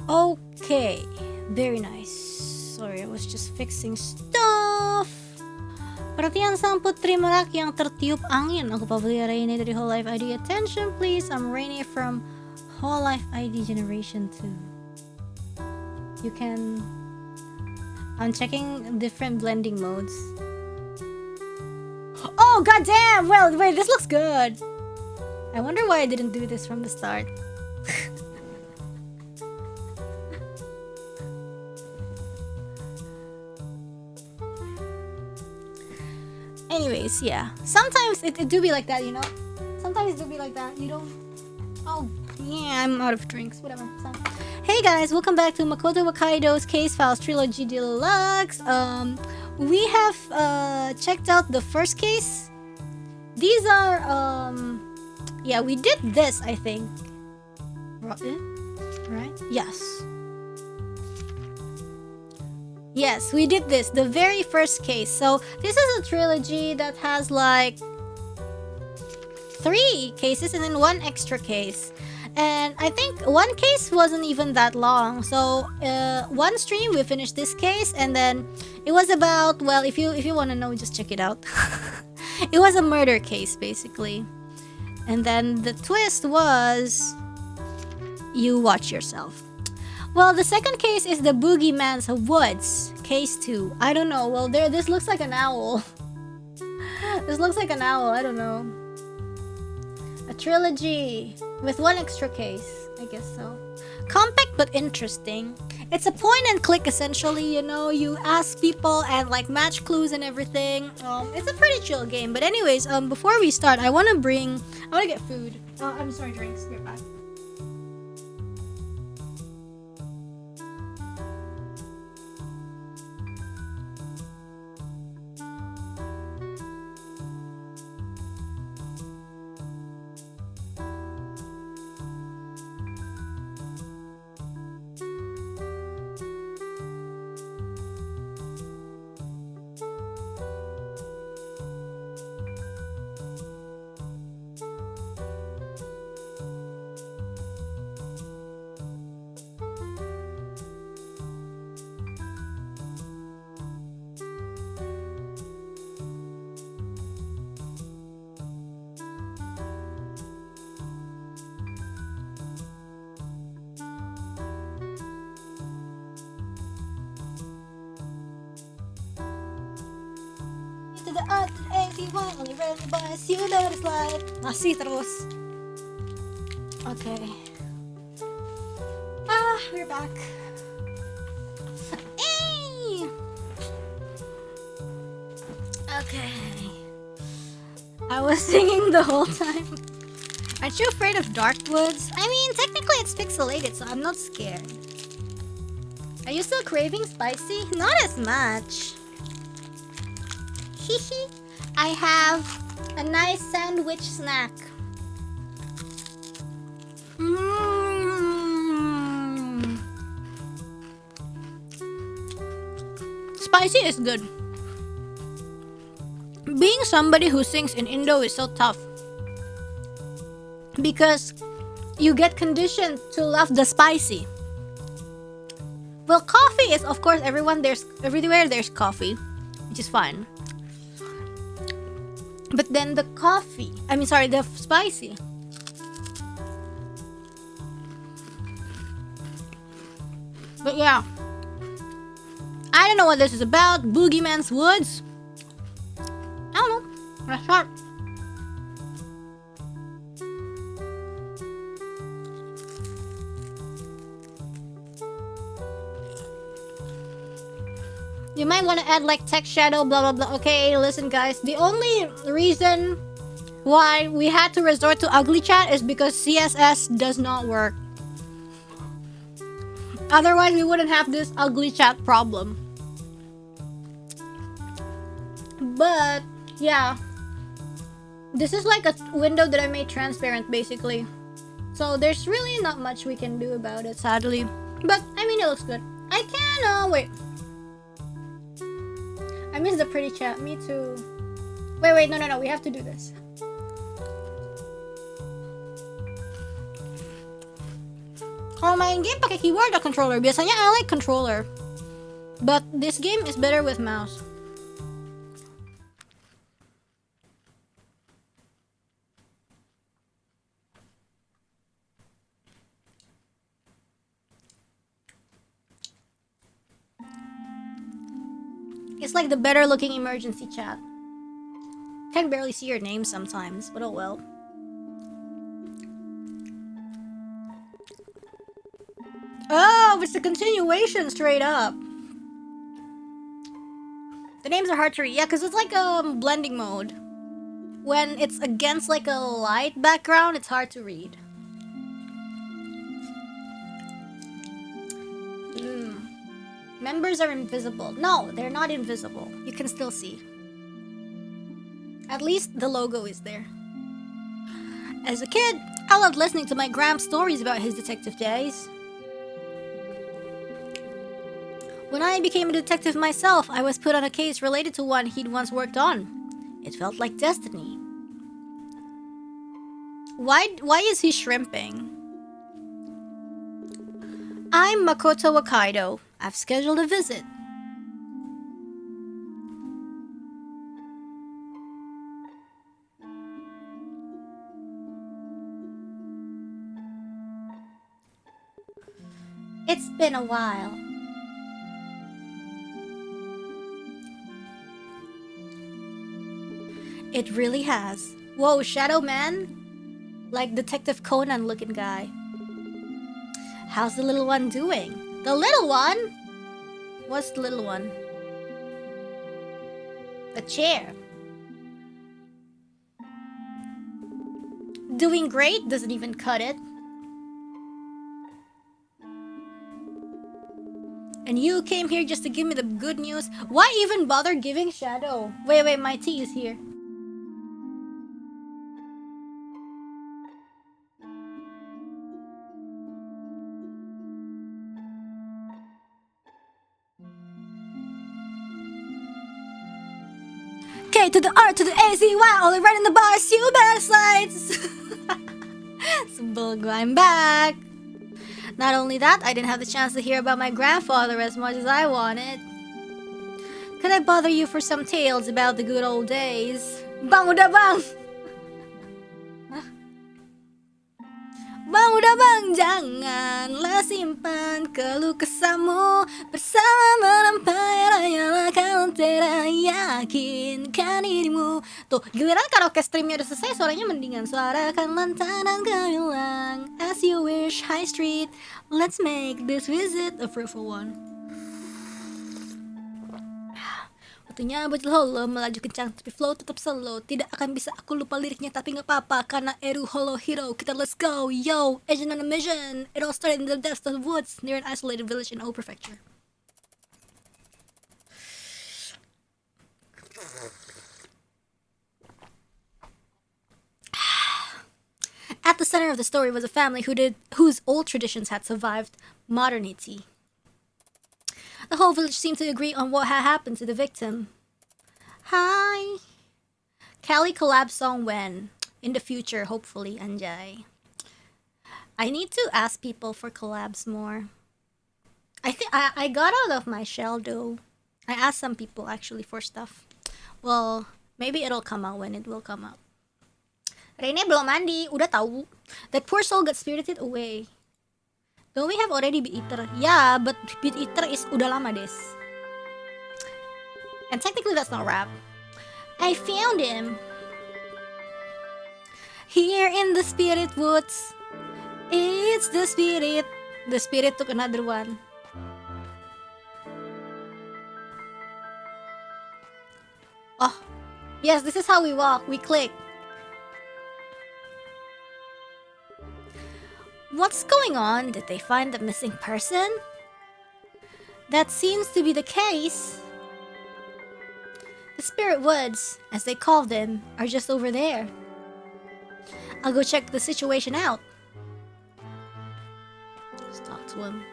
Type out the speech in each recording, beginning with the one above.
Okay, very nice. Sorry, I was just fixing stuff. Perhatian sang putri merak yang tertiup angin. Aku Pavolia Reine dari hololiveID. Attention please, I'm Reine from hololiveID Generation 2. You can... I'm checking different blending modes. Oh goddamn! Well, wait, this looks good. I wonder why I didn't do this from the start. Anyways, yeah. Sometimes it do be like that, you know? Sometimes it do be like that. You don't... Oh, yeah, I'm out of drinks. Whatever. So... Hey guys, welcome back to Makoto Wakaido's Case Files Trilogy Deluxe. We have checked out the first case. These are, yeah, we did this, I think. Right? Yes. Yes, we did this, the very first case. So this is a trilogy that has like 3 cases and then 1 extra case. And I think 1 case wasn't even that long. So one stream we finished this case, and then it was about, well, if you want to know, just check it out. It was a murder case basically. And then the twist was, you watch yourself. Well, the second case is the Boogeyman's Woods, case 2. I don't know. Well, this looks like an owl. This looks like an owl. I don't know. A trilogy with 1 extra case. I guess so. Compact but interesting. It's a point and click essentially, you know. You ask people and like match clues and everything. It's a pretty chill game. But anyways, before we start, I want to get food. I'm sorry, drinks. Get back. Masih terus. Okay. We're back. Hey! Okay. I was singing the whole time. Aren't you afraid of dark woods? I mean, technically it's pixelated, so I'm not scared. Are you still craving spicy? Not as much. Hehe. I have a nice sandwich snack. Spicy is good. Being somebody who sings in Indo is so tough. Because you get conditioned to love the spicy. Well, coffee is, of course, everywhere there's coffee, which is fine. But then the spicy. But yeah. I don't know what this is about. Boogeyman's Woods. I don't know. Let's start. You might want to add like text shadow, blah blah blah. Okay, listen guys. The only reason why we had to resort to ugly chat is because CSS does not work. Otherwise, we wouldn't have this ugly chat problem. But yeah, this is like a window that I made transparent basically. So there's really not much we can do about it, sadly. But I mean, it looks good. I can wait. I miss the pretty chat. Me too. Wait, no. We have to do this. Kalau main game pakai keyboard atau controller? Biasanya I like controller. But this game is better with mouse. It's like the better looking emergency chat. Can barely see your name sometimes, but oh well. Oh, it's a continuation straight up. The names are hard to read. Yeah, because it's like blending mode. When it's against like a light background, it's hard to read. Members are invisible. No, they're not invisible. You can still see. At least the logo is there. As a kid, I loved listening to my Gramps stories about his detective days. When I became a detective myself, I was put on a case related to one he'd once worked on. It felt like destiny. Why is he shrimping? I'm Makoto Wakaido. I've scheduled a visit. It's been a while. It really has. Whoa, Shadow Man? Like Detective Conan looking guy. How's the little one doing? The little one? What's the little one? A chair. Doing great? Doesn't even cut it. And you came here just to give me the good news? Why even bother giving Shadow? Wait, my tea is here. K to the R to the A-Z-Y, all right in the bars, you better slides! So I'm back! Not only that, I didn't have the chance to hear about my grandfather as much as I wanted. Could I bother you for some tales about the good old days? Bang udah bang! Bang udah bang, janganlah simpan keluh kesahmu bersama menampai rayalah kantera yakinkan dirimu. Tuh, giliran karaoke streamnya udah selesai, suaranya mendingan. Suarakan lantaran kau bilang as you wish, high street. Let's make this visit a fruitful one. Waktunya buat holo melaju kencang tapi flow tetap slow. Tidak akan bisa aku lupa liriknya tapi gak apa-apa karena Eru Holo Hero. Kita let's go, yo, agent on a mission. It all started in the depths of the woods near an isolated village in O Prefecture. At the center of the story was a family whose old traditions had survived modernity. The whole village seemed to agree on what had happened to the victim. Hi. Callie collab song when? In the future, hopefully, Anjay. I need to ask people for collabs more. I think I got out of my shell though. I asked some people actually for stuff. Well, maybe it'll come out when it will come out. Reine belum mandi, udah tahu. That poor soul got spirited away. Don't we have already Beat Eater? Yeah, but Beat Eater is udah lama des. And technically that's not rap. I found him. Here in the spirit woods. It's the spirit. The spirit took another one. Oh, yes, this is how we walk. We click. What's going on? Did they find the missing person? That seems to be the case. The spirit woods, as they call them, are just over there. I'll go check the situation out. Just talk to him.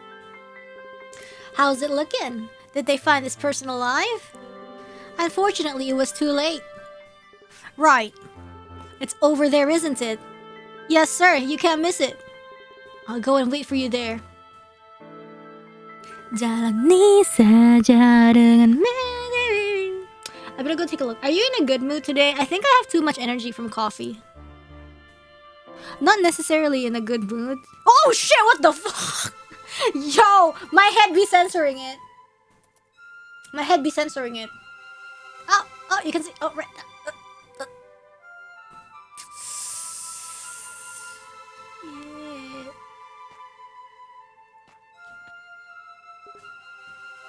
How's it looking? Did they find this person alive? Unfortunately, it was too late. Right. It's over there, isn't it? Yes, sir. You can't miss it. I'll go and wait for you there. Jalani saja dengan Mary. I better go take a look. Are you in a good mood today? I think I have too much energy from coffee. Not necessarily in a good mood. Oh shit, what the fuck? Yo, my head be censoring it. My head be censoring it. Oh, you can see. Oh, right. Yeah.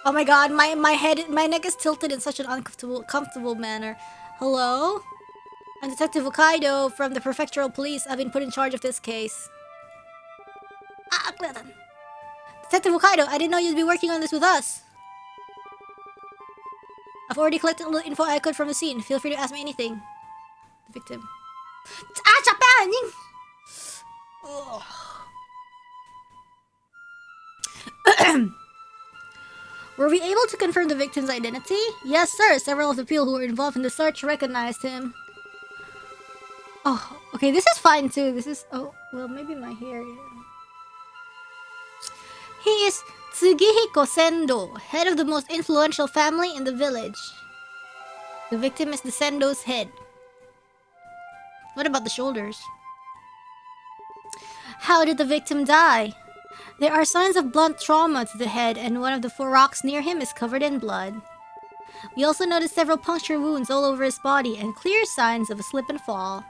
Oh my god, my neck is tilted in such an uncomfortable manner. Hello? I'm Detective Wakaido from the Prefectural Police. I've been put in charge of this case. Detective Wakaido, I didn't know you'd be working on this with us. I've already collected all the info I could from the scene. Feel free to ask me anything. The victim. Were we able to confirm the victim's identity? Yes, sir. Several of the people who were involved in the search recognized him. Oh, okay. This is fine too. This is... Oh, well, maybe my hair... He is Tsugihiko Sendo, head of the most influential family in the village. The victim is the Sendo's head. What about the shoulders? How did the victim die? There are signs of blunt trauma to the head, and one of the 4 rocks near him is covered in blood. We also noticed several puncture wounds all over his body and clear signs of a slip and fall.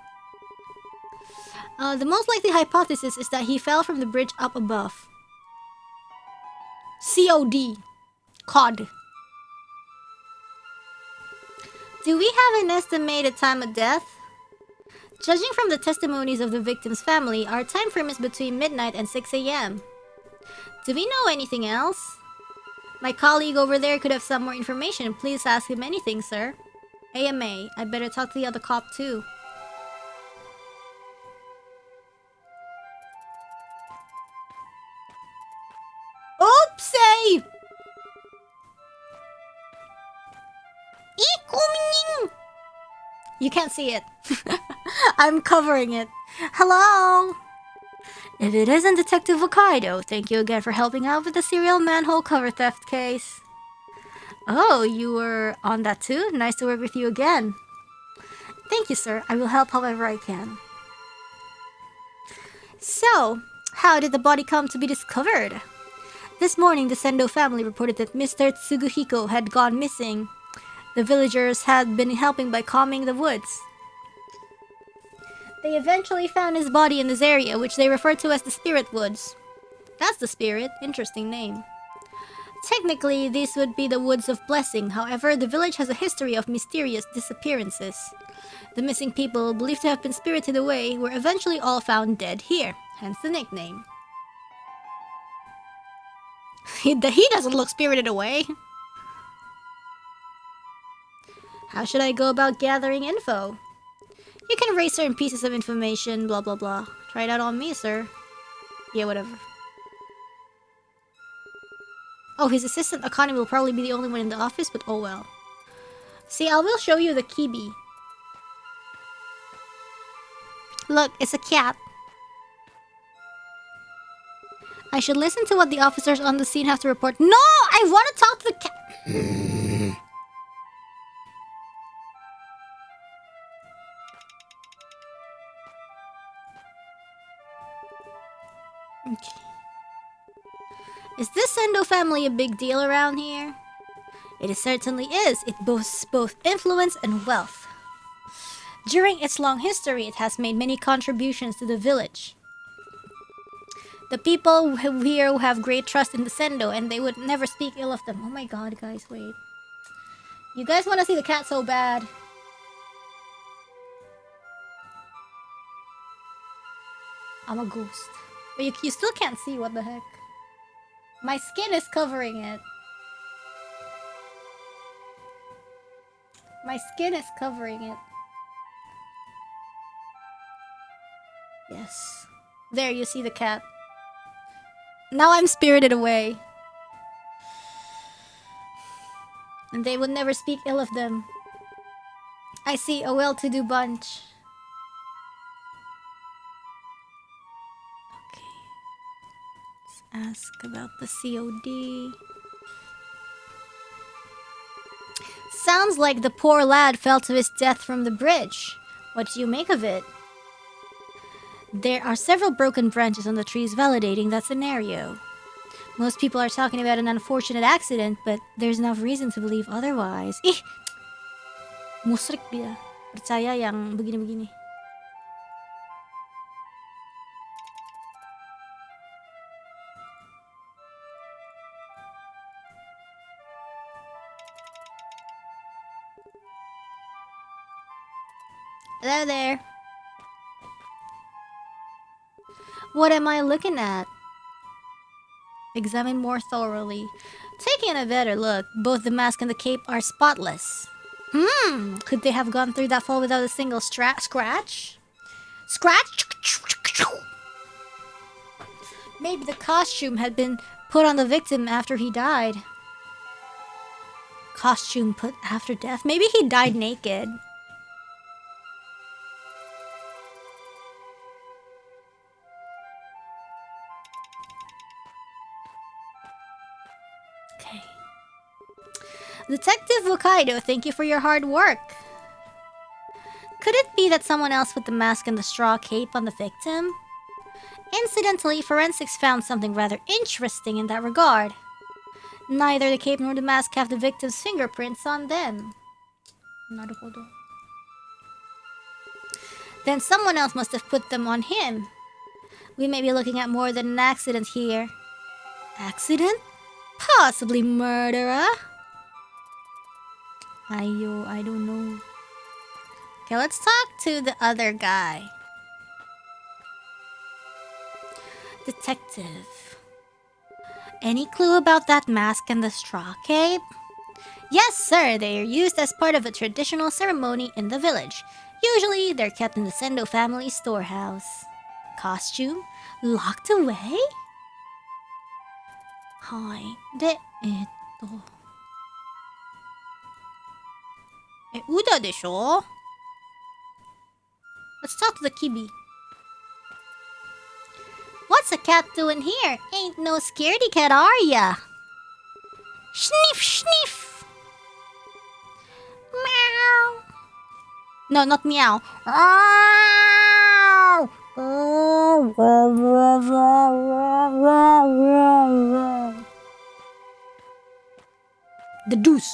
The most likely hypothesis is that he fell from the bridge up above. COD. COD. Do we have an estimated time of death? Judging from the testimonies of the victim's family, our time frame is between midnight and 6 AM. Do we know anything else? My colleague over there could have some more information. Please ask him anything, sir. AMA, I better talk to the other cop too. Oopsie! You can't see it. I'm covering it. Hello? If it isn't Detective Wakaido, thank you again for helping out with the serial manhole cover theft case. Oh, you were on that too? Nice to work with you again. Thank you, sir. I will help however I can. So, how did the body come to be discovered? This morning, the Sendo family reported that Mr. Tsuguhiko had gone missing. The villagers had been helping by combing the woods. They eventually found his body in this area, which they refer to as the Spirit Woods. That's the spirit. Interesting name. Technically, these would be the Woods of Blessing. However, the village has a history of mysterious disappearances. The missing people, believed to have been spirited away, were eventually all found dead here. Hence the nickname. He doesn't look spirited away. How should I go about gathering info? You can erase certain pieces of information, blah blah blah. Try it out on me, sir. Yeah, whatever. Oh, his assistant Akane will probably be the only one in the office, but oh well. See, I will show you the kibi. Look, it's a cat. I should listen to what the officers on the scene have to report. No! I want to talk to the cat! Okay. Is this Sendo family a big deal around here? It certainly is. It boasts both influence and wealth. During its long history, it has made many contributions to the village. The people here have great trust in the Sendo, and they would never speak ill of them. Oh my god, guys, wait. You guys want to see the cat so bad. I'm a ghost. But you still can't see, what the heck. My skin is covering it. My skin is covering it. Yes. There, you see the cat. Now I'm spirited away. And they would never speak ill of them. I see a well-to-do bunch. Okay. ask about the COD. Sounds like the poor lad fell to his death from the bridge. What do you make of it? There are several broken branches on the trees validating that scenario. Most people are talking about an unfortunate accident, but there's enough reason to believe otherwise. Ih! Musrik dia. Percaya yang begini-begini. Hello there. What am I looking at? Examine more thoroughly. Taking a better look, both the mask and the cape are spotless. Could they have gone through that fall without a single scratch? Scratch? Maybe the costume had been put on the victim after he died. Costume put after death? Maybe he died naked. Detective Wakaido, thank you for your hard work. Could it be that someone else put the mask and the straw cape on the victim? Incidentally, forensics found something rather interesting in that regard. Neither the cape nor the mask have the victim's fingerprints on them. Naruhodo. Then someone else must have put them on him. We may be looking at more than an accident here. Accident? Possibly murderer? I don't know. Okay, let's talk to the other guy. Detective. Any clue about that mask and the straw cape? Yes, sir. They are used as part of a traditional ceremony in the village. Usually, they're kept in the Sendo family storehouse. Costume? Locked away? Hi. Uda desho? Let's talk to the Kibi. What's a cat doing here? Ain't no scaredy cat, are ya? Sniff, sniff. Meow. No, not meow. The deuce.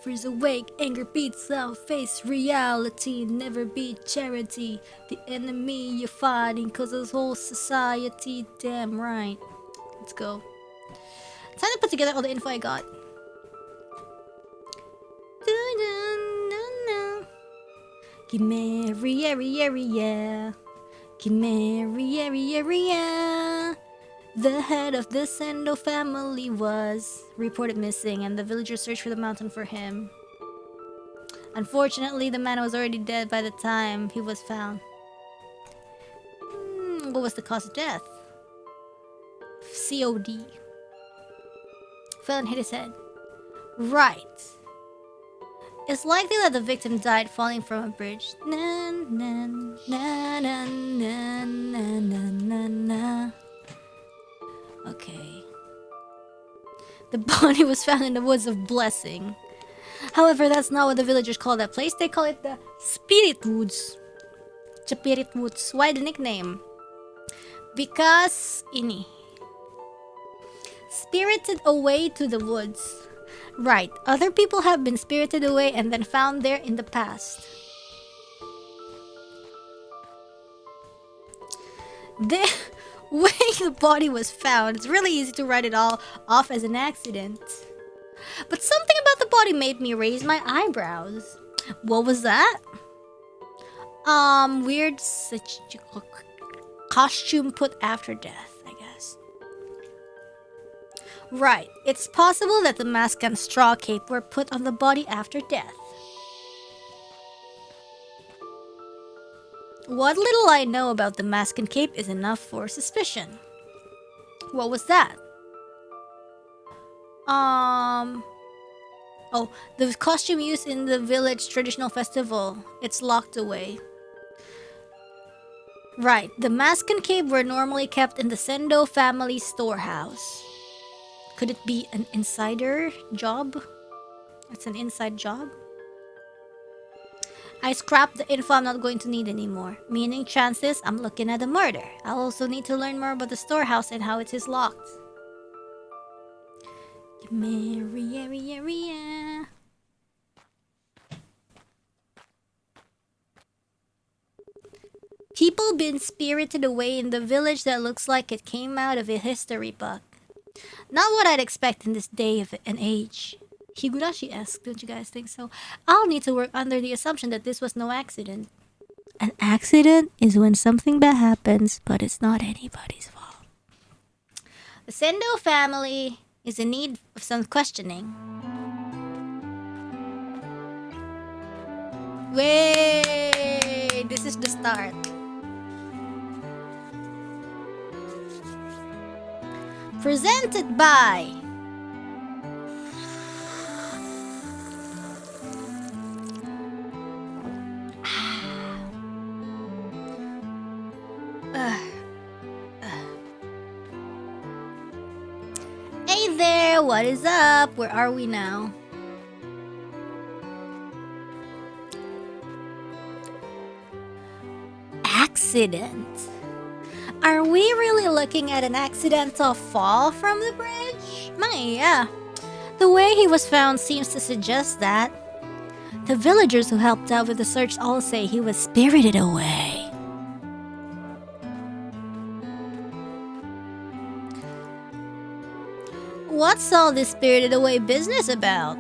Freeze awake, anger beats out, face reality, never be charity. The enemy you're fighting causes whole society, damn right. Let's go. Time to put together all the info I got. Kimeri, yeah. Kimeri, yeah. The head of the Sendo family was reported missing, and the villagers searched for the mountain for him. Unfortunately, the man was already dead by the time he was found. What was the cause of death? COD. Fell and hit his head. Right. It's likely that the victim died falling from a bridge. Na na na na na na na na. Okay. The body was found in the woods of Blessing. However, that's not what the villagers call that place. They call it the Spirit Woods. Spirit Woods. Why the nickname? Because ini. Spirited away to the woods. Right. Other people have been spirited away and then found there in the past. The way the body was found, it's really easy to write it all off as an accident. But something about the body made me raise my eyebrows. What was that? Weird costume put after death, I guess. Right. It's possible that the mask and straw cape were put on the body after death. What little I know about the mask and cape is enough for suspicion. What was that? Oh, the costume used in the village traditional festival. It's locked away. Right, the mask and cape were normally kept in the Sendo family storehouse. Could it be an insider job? It's an inside job. I scrapped the info I'm not going to need anymore, meaning chances I'm looking at a murder. I'll also need to learn more about the storehouse and how it is locked. Maria. People been spirited away in the village that looks like it came out of a history book. Not what I'd expect in this day of an age. Higurashi-esque, don't you guys think so? I'll need to work under the assumption that this was no accident. An accident is when something bad happens, but it's not anybody's fault. The Sendo family is in need of some questioning. Wait, this is the start. Presented by Hey there, what is up? Where are we now? Accident. Are we really looking at an accidental fall from the bridge? Yeah. The way he was found seems to suggest that. The villagers who helped out with the search all say he was spirited away. What's all this spirited away business about?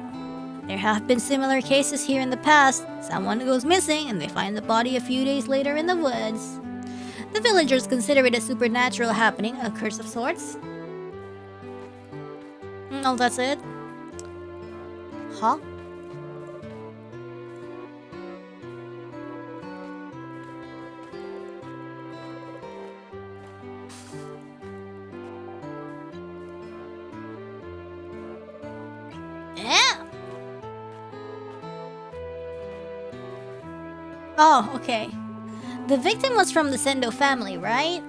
There have been similar cases here in the past. Someone goes missing and they find the body a few days later in the woods. The villagers consider it a supernatural happening, a curse of sorts. Oh, that's it? Huh? Yeah. Oh, okay. The victim was from the Sendo family, right?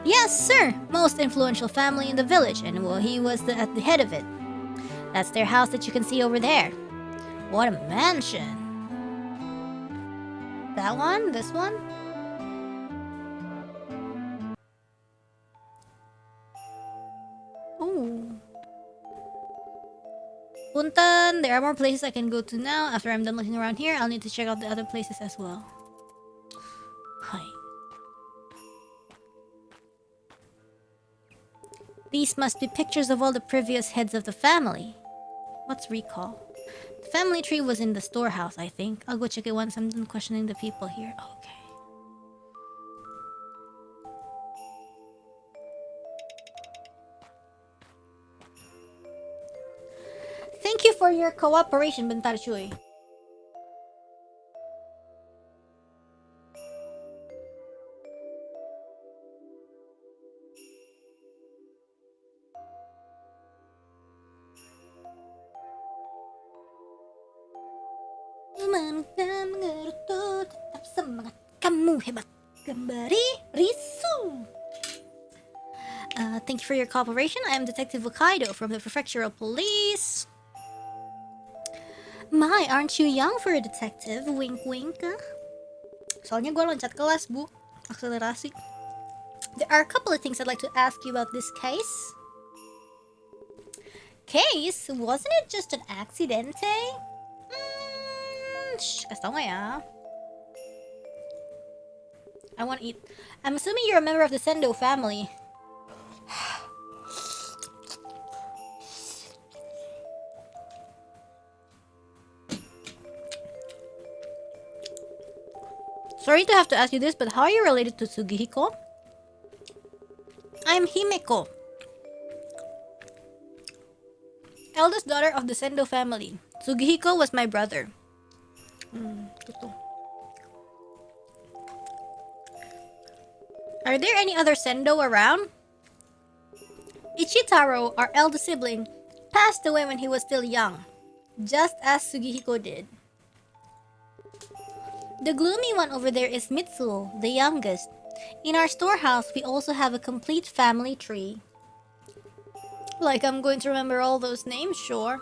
Yes, sir. Most influential family in the village, and well, he was at the head of it. That's their house that you can see over there. What a mansion. That one? This one? Ooh. Puntan, there are more places I can go to now. After I'm done looking around here, I'll need to check out the other places as well. Hi. These must be pictures of all the previous heads of the family. What's recall? The family tree was in the storehouse, I think. I'll go check it once I'm done questioning the people here. Okay. Thank you for your cooperation, Bentar Chuy. Tetap semangat, kamu hebat. Kembali Risu. Thank you for your cooperation. I am Detective Wakaido from the Prefectural Police. My, aren't you young for a detective? Wink wink. Soalnya gue loncat kelas, Bu. Akselerasi. There are a couple of things I'd like to ask you about this case. Case? Wasn't it just an accident, eh? Kasih tau gak ya? I want to eat. I'm assuming you're a member of the Sendo family. Sorry to have to ask you this, but how are you related to Sugihiko? I'm Himeko, eldest daughter of the Sendo family. Sugihiko was my brother. Are there any other Sendo around? Ichitaro, our eldest sibling, passed away when he was still young. just as Sugihiko did. The gloomy one over there is Mitsuo, the youngest. In our storehouse, we also have a complete family tree. Like I'm going to remember all those names, sure.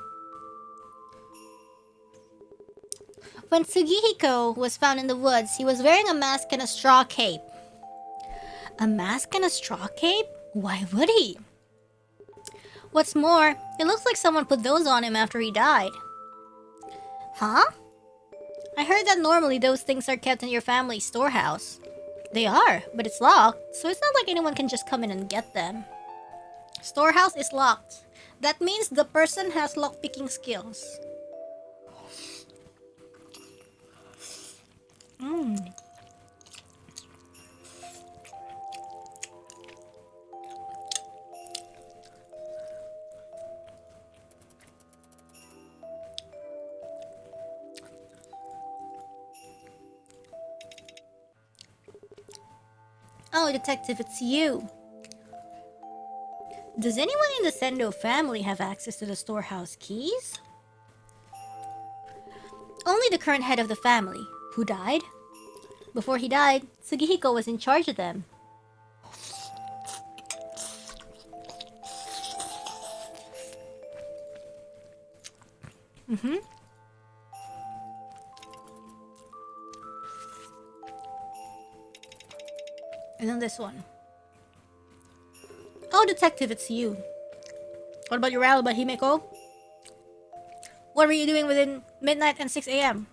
When Sugihiko was found in the woods, he was wearing a mask and a straw cape. A mask and a straw cape? Why would he? What's more, it looks like someone put those on him after he died. Huh? I heard that normally those things are kept in your family's storehouse. They are, but it's locked, so it's not like anyone can just come in and get them. Storehouse is locked. That means the person has lockpicking skills. Oh, detective, it's you. Does anyone in the Sendo family have access to the storehouse keys? Only the current head of the family, who died. Before he died, Sugihiko was in charge of them. And then this one. Oh, detective, it's you. What about your alibi, Himeko? What were you doing within midnight and 6 a.m.?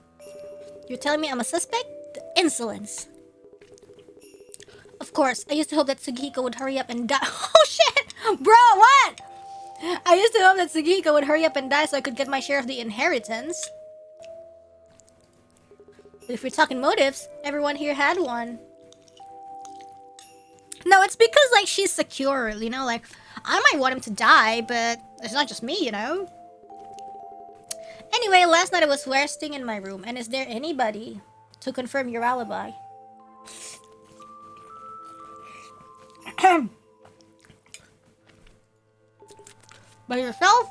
You're telling me I'm a suspect? The insolence. Of course, I used to hope that Sugihiko would hurry up and die. Oh shit! Bro, what? I used to hope that Sugihiko would hurry up and die so I could get my share of the inheritance. But if we're talking motives, everyone here had one. No, it's because, like, she's secure, you know? Like, I might want him to die, but it's not just me, you know? Anyway, last night I was resting in my room, and is there anybody to confirm your alibi? By yourself?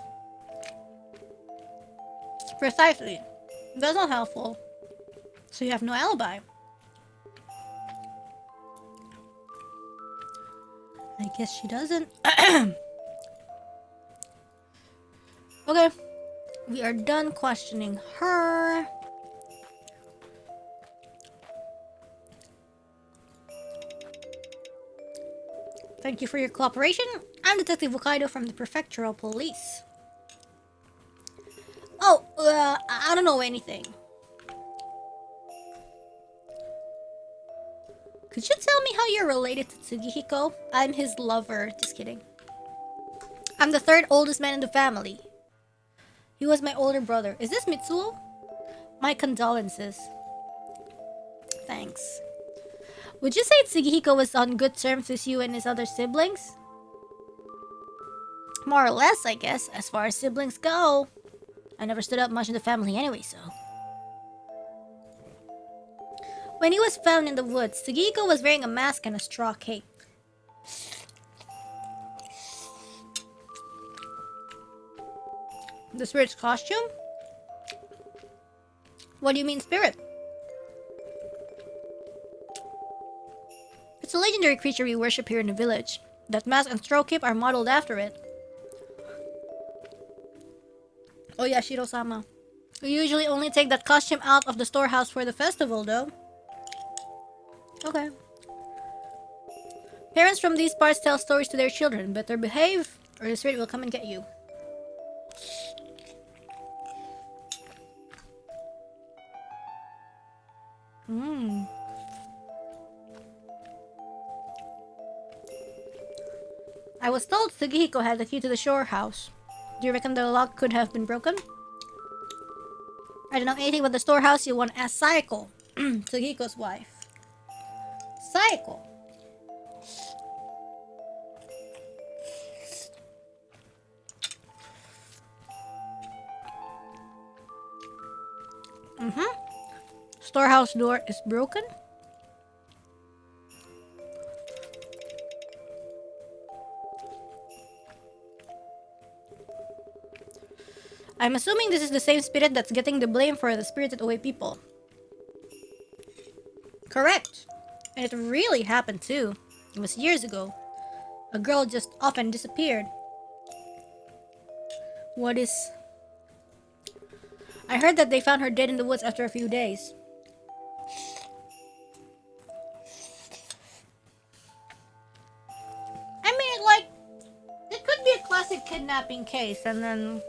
Precisely. That's not helpful. So you have no alibi. I guess she doesn't. Okay. We are done questioning her. Thank you for your cooperation. I'm Detective Wakaido from the Prefectural Police. Oh, I don't know anything. Could you tell me how you're related to Sugihiko? I'm his lover. Just kidding. I'm the third oldest man in the family. He was my older brother. Is this Mitsuo? My condolences. Thanks. Would you say Sugihiko was on good terms with you and his other siblings? More or less, I guess, as far as siblings go. I never stood up much in the family anyway, so. When he was found in the woods, Sugihiko was wearing a mask and a straw cape. The spirit's costume? What do you mean, spirit? It's a legendary creature we worship here in the village. That mask and straw cape are modeled after it. Oh yeah, Shiro-sama. We usually only take that costume out of the storehouse for the festival, though. Okay. Parents from these parts tell stories to their children. Better behave, or the spirit will come and get you. I was told Sugihiko had the key to the shore house. Do you reckon the lock could have been broken? I don't know anything about the storehouse. You want to ask Saeko, Sugihiko's wife. Saeko. Storehouse door is broken. I'm assuming this is the same spirit that's getting the blame for the spirited away people. Correct. And it really happened too. It was years ago. A girl just often disappeared. What is... I heard that they found her dead in the woods after a few days. I mean, like, it could be a classic kidnapping case, and then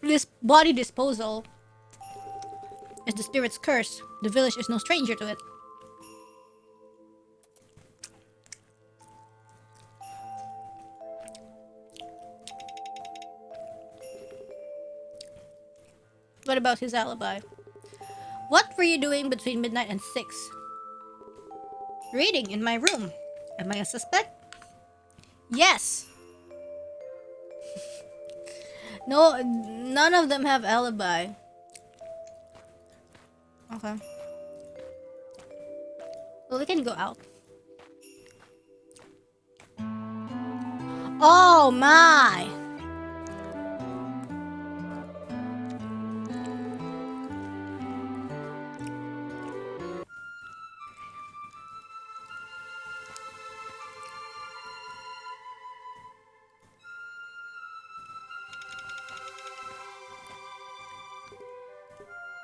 this body disposal is the spirit's curse. The village is no stranger to it. What about his alibi? What were you doing between midnight and 6? Reading in my room. Am I a suspect? Yes. No, none of them have alibi. Okay. Well, we can go out. Oh my!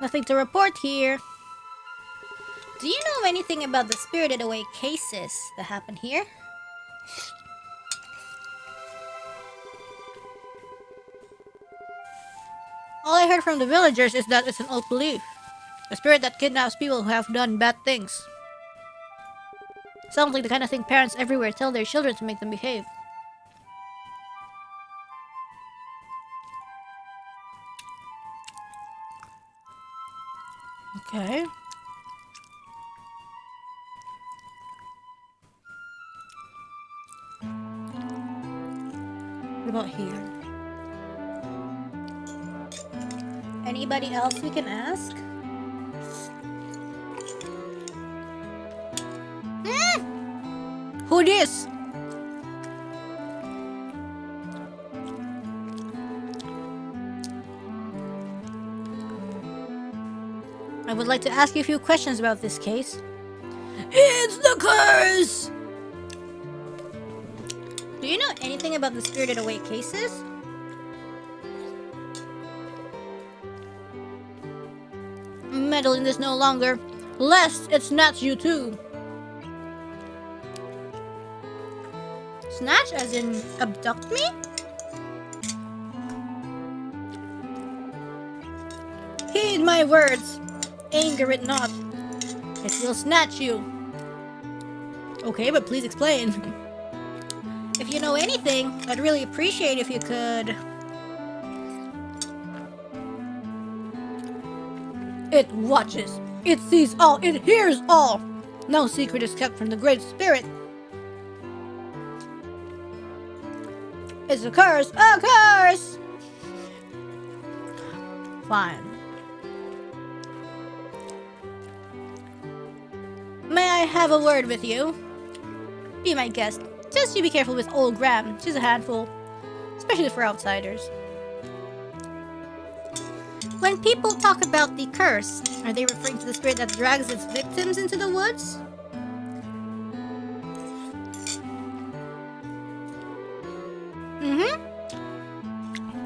Nothing to report here. Do you know anything about the spirited away cases that happen here? All I heard from the villagers is that it's an old belief. A spirit that kidnaps people who have done bad things. Sounds like the kind of thing parents everywhere tell their children to make them behave. Okay. What about here? Anybody else we can ask? Who this? I would like to ask you a few questions about this case. It's the curse! Do you know anything about the spirited away cases? Meddle in this no longer, lest it snatch you too. Snatch as in abduct me? Heed my words. Anger it not. It will snatch you. Okay, but please explain. If you know anything, I'd really appreciate if you could... It watches. It sees all. It hears all. No secret is kept from the Great Spirit. It's a curse. A curse! Fine. May I have a word with you? Be my guest. Just you be careful with old Gram. She's a handful. Especially for outsiders. When people talk about the curse, are they referring to the spirit that drags its victims into the woods?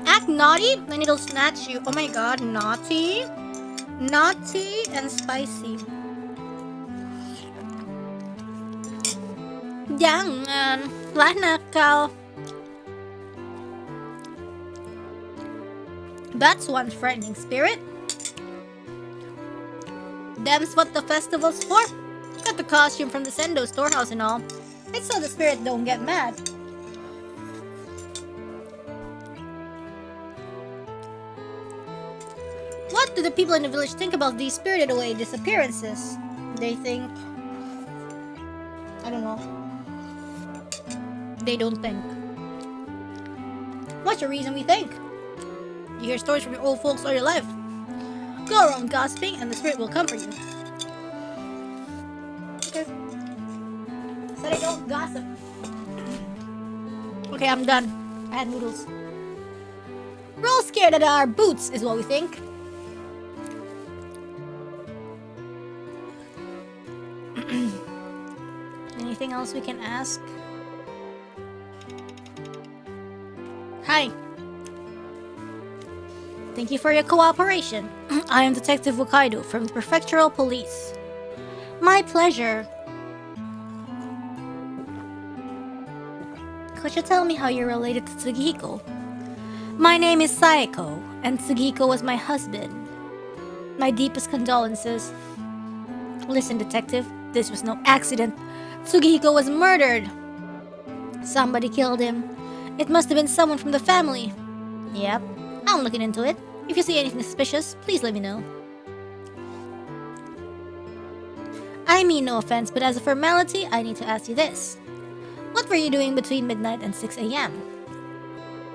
Act naughty, then it'll snatch you. Oh my god, naughty. Naughty and spicy. Jangan, lah nakal. That's one frightening spirit. Them's what the festival's for. Got the costume from the Sendo storehouse and all. It's so the spirit don't get mad. What do the people in the village think about these spirited away disappearances? They think... I don't know. They don't think. What's the reason we think? You hear stories from your old folks all your life. Go around gossiping and the spirit will comfort you. Okay. Said I don't gossip. Okay, I'm done. I had noodles. We're all scared at our boots, is what we think. Anything else we can ask? Hi. Thank you for your cooperation. I am Detective Wakaido from the Prefectural Police. My pleasure. Could you tell me how you're related to Tsugihiko? My name is Saeko, and Tsugihiko was my husband. My deepest condolences. Listen, Detective, this was no accident. Tsugihiko was murdered. Somebody killed him. It must have been someone from the family. Yep, I'm looking into it. If you see anything suspicious, please let me know. I mean no offense, but as a formality, I need to ask you this. What were you doing between midnight and 6 a.m.?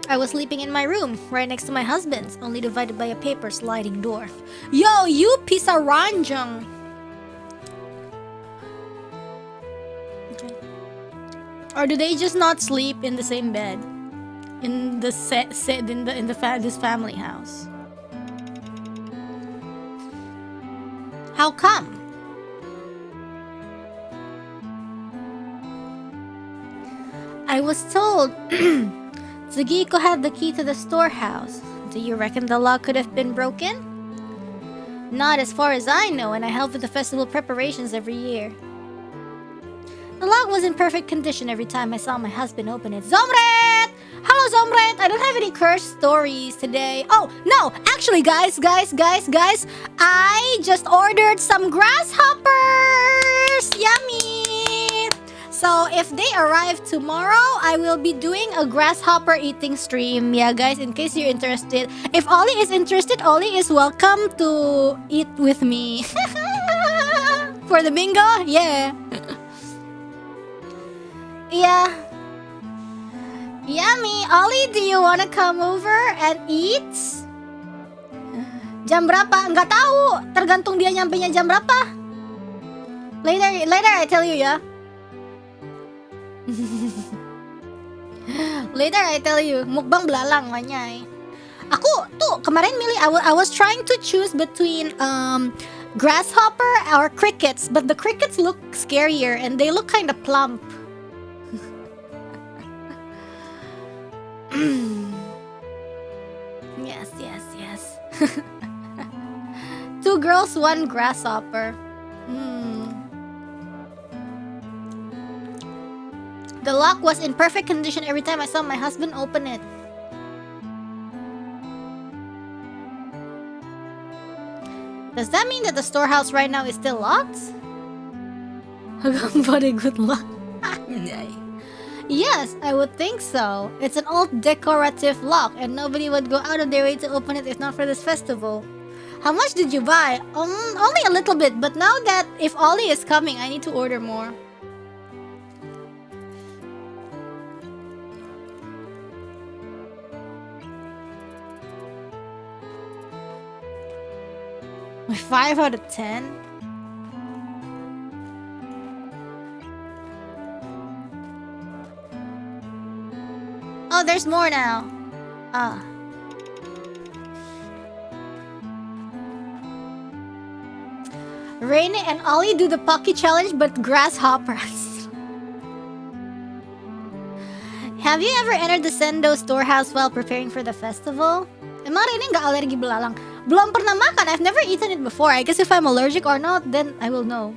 I was sleeping in my room, right next to my husband's, only divided by a paper sliding door. Yo, you pisaranjang! Okay. Or do they just not sleep in the same bed? In the this family house? How come? I was told Tsugihiko had the key to the storehouse. Do you reckon the lock could have been broken? Not as far as I know, and I help with the festival preparations every year. The lock was in perfect condition every time I saw my husband open it. Zomret! Hello, Zomret! I don't have any cursed stories today. Oh, no! Actually, guys, I just ordered some grasshoppers! Yummy! So, if they arrive tomorrow, I will be doing a grasshopper eating stream. Yeah, guys, in case you're interested. If Ollie is interested, Ollie is welcome to eat with me. For the bingo? Yeah. Yeah. Yummy. Ollie, do you wanna come over and eat? Jam berapa? Nggak tahu. Tergantung dia nyampenya jam berapa. Later I tell you ya. Later I tell you. Mukbang belalang manyai. Aku tuh kemarin milih. I was trying to choose between grasshopper or crickets, but the crickets look scarier and they look kind of plump. Yes. 2 girls, 1 grasshopper. The lock was in perfect condition every time I saw my husband open it. Does that mean that the storehouse right now is still locked? Very good luck. Yes, I would think so. It's an old decorative lock and nobody would go out of their way to open it if not for this festival. How much did you buy? Only a little bit, but now that if Ollie is coming, I need to order more. My 5 out of 10? Oh, there's more now. Reine and Ollie do the Pocky challenge, but grasshoppers. Have you ever entered the Sendo storehouse while preparing for the festival? Emang Reine nggak alergi belalang? Belum pernah makan. I've never eaten it before. I guess if I'm allergic or not, then I will know.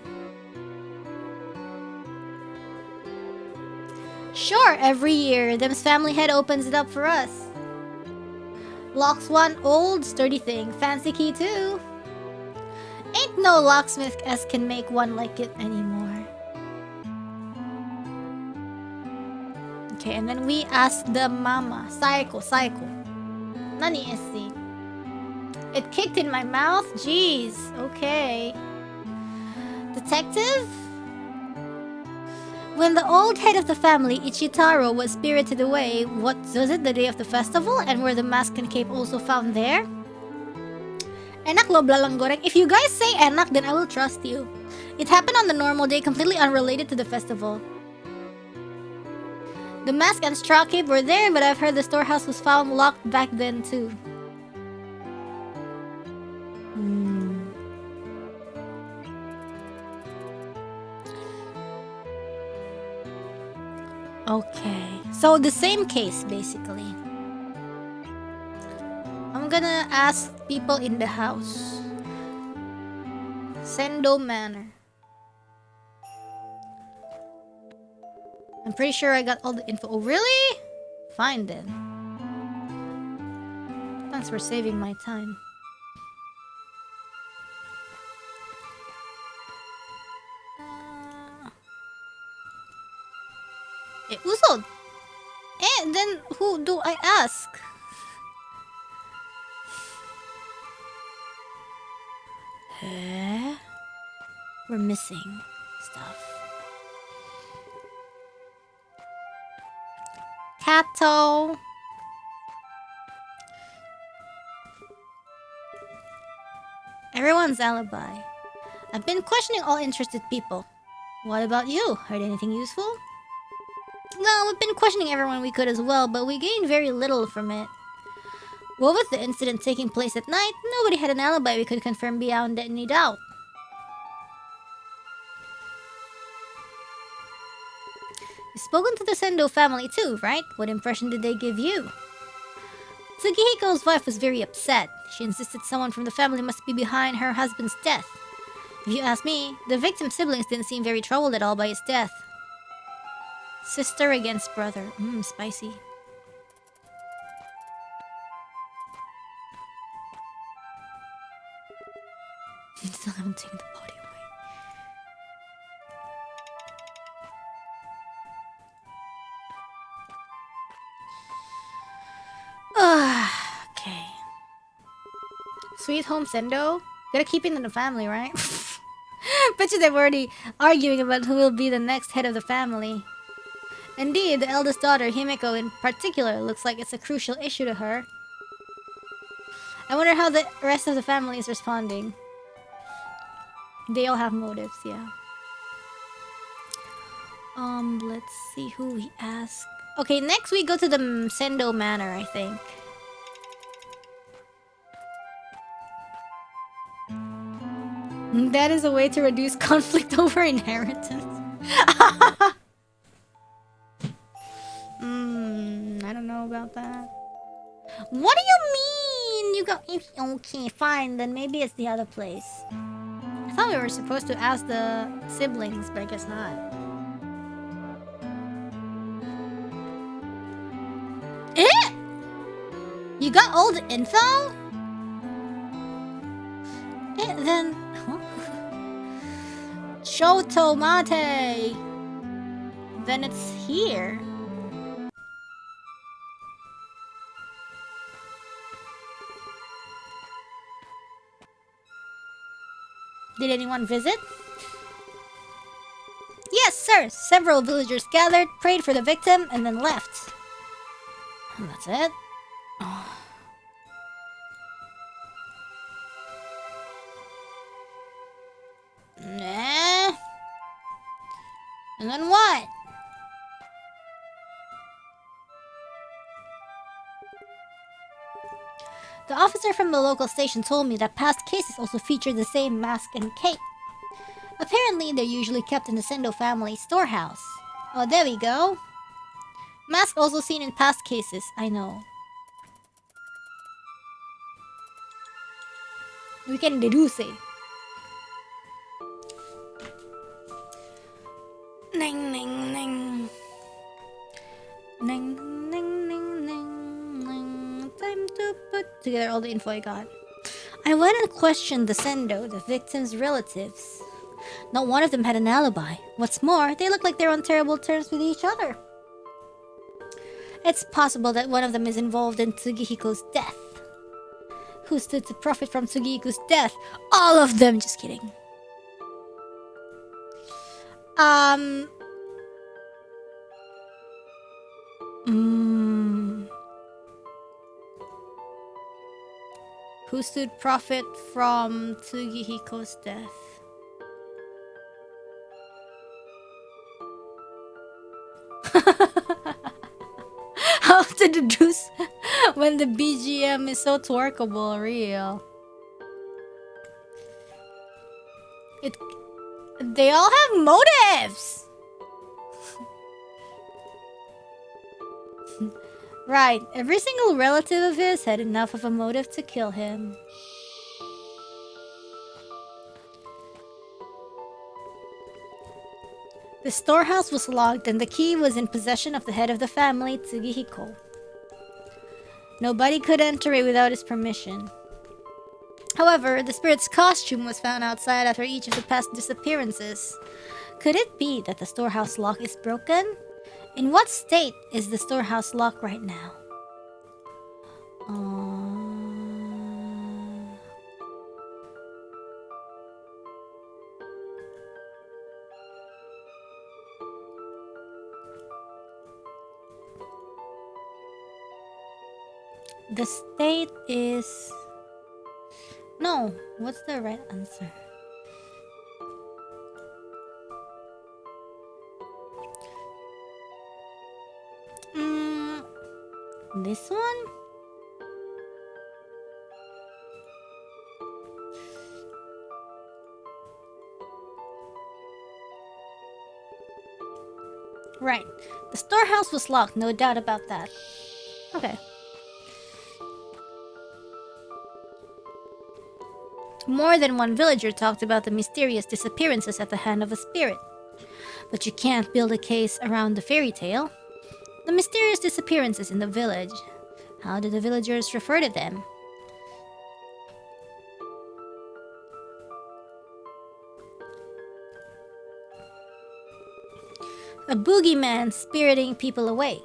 Sure, every year, Them's family head opens it up for us. Locks one old, sturdy thing. Fancy key too. Ain't no locksmith as can make one like it anymore. Okay, and then we ask the mama. Saeko. Nani esi? It kicked in my mouth? Jeez. Okay. Detective? When the old head of the family, Ichitaro, was spirited away, what was it, the day of the festival? And were the mask and cape also found there? Enak lo belalang goreng. If you guys say enak, then I will trust you. It happened on the normal day, completely unrelated to the festival. The mask and straw cape were there, but I've heard the storehouse was found locked back then too. Okay, so the same case basically. I'm gonna ask people in the house. Sendo Manor. I'm pretty sure I got all the info. Oh, really? Fine then. Thanks for saving my time. Usod. Then who do I ask? We're missing stuff. Kato. Everyone's alibi. I've been questioning all interested people. What about you? Heard anything useful? Well, we've been questioning everyone we could as well, but we gained very little from it. What with the incident taking place at night, nobody had an alibi we could confirm beyond any doubt. You've spoken to the Sendo family too, right? What impression did they give you? Tsugihiko's wife was very upset. She insisted someone from the family must be behind her husband's death. If you ask me, the victim's siblings didn't seem very troubled at all by his death. Sister against brother. Spicy. Still haven't taken the body away. Okay. Sweet home Sendo? Gotta keep it in the family, right? Bet you they're already arguing about who will be the next head of the family. Indeed, the eldest daughter, Himeko in particular, looks like it's a crucial issue to her. I wonder how the rest of the family is responding. They all have motives, yeah. Let's see who we ask. Okay, next we go to the Sendo Manor, I think. That is a way to reduce conflict over inheritance. I don't know about that. What do you mean? You go, okay, fine, then maybe it's the other place. I thought we were supposed to ask the siblings, but I guess not. You got all the info? Then... Huh? Shoto Mate! Then it's here. Did anyone visit? Yes, sir! Several villagers gathered, prayed for the victim, and then left. And that's it. Oh. Nah. And then what? The officer from the local station told me that past cases also feature the same mask and cape. Apparently, they're usually kept in the Sendo family storehouse. Oh, there we go. Mask also seen in past cases, I know. We can deduce it. Ning ning ning. Ning ning ning ning ning. Time to put together all the info I got. I went and questioned the Sendo, the victim's relatives. Not one of them had an alibi. What's more, they look like they're on terrible terms with each other. It's possible that one of them is involved in Tsugihiko's death. Who stood to profit from Tsugihiko's death? All of them! Just kidding. Who stood profit from Tsugihiko's death? how to deduce when the BGM is so twerkable, real. They all have motives! Right, every single relative of his had enough of a motive to kill him. The storehouse was locked and the key was in possession of the head of the family, Tsugihiko. Nobody could enter it without his permission. However, the spirit's costume was found outside after each of the past disappearances. Could it be that the storehouse lock is broken? In what state is the storehouse lock right now? The state is... No, what's the right answer? This one? Right. The storehouse was locked, no doubt about that. Okay. More than one villager talked about the mysterious disappearances at the hand of a spirit. But you can't build a case around the fairy tale. The mysterious disappearances in the village. How did the villagers refer to them? A boogeyman spiriting people away.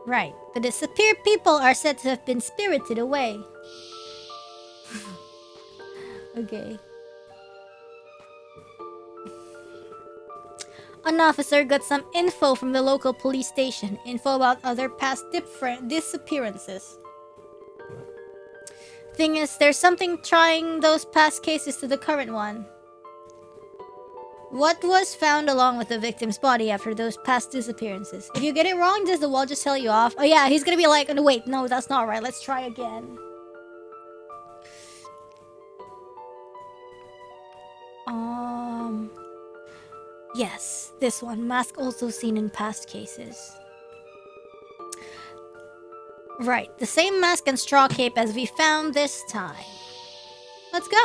Right. The disappeared people are said to have been spirited away. Okay. An officer got some info from the local police station. Info about other past disappearances. Thing is, there's something trying those past cases to the current one. What was found along with the victim's body after those past disappearances? If you get it wrong, does the wall just tell you off? Oh yeah, he's gonna be like, oh, wait, no, that's not right. Let's try again. Yes, this one. Mask also seen in past cases. Right, the same mask and straw cape as we found this time. Let's go.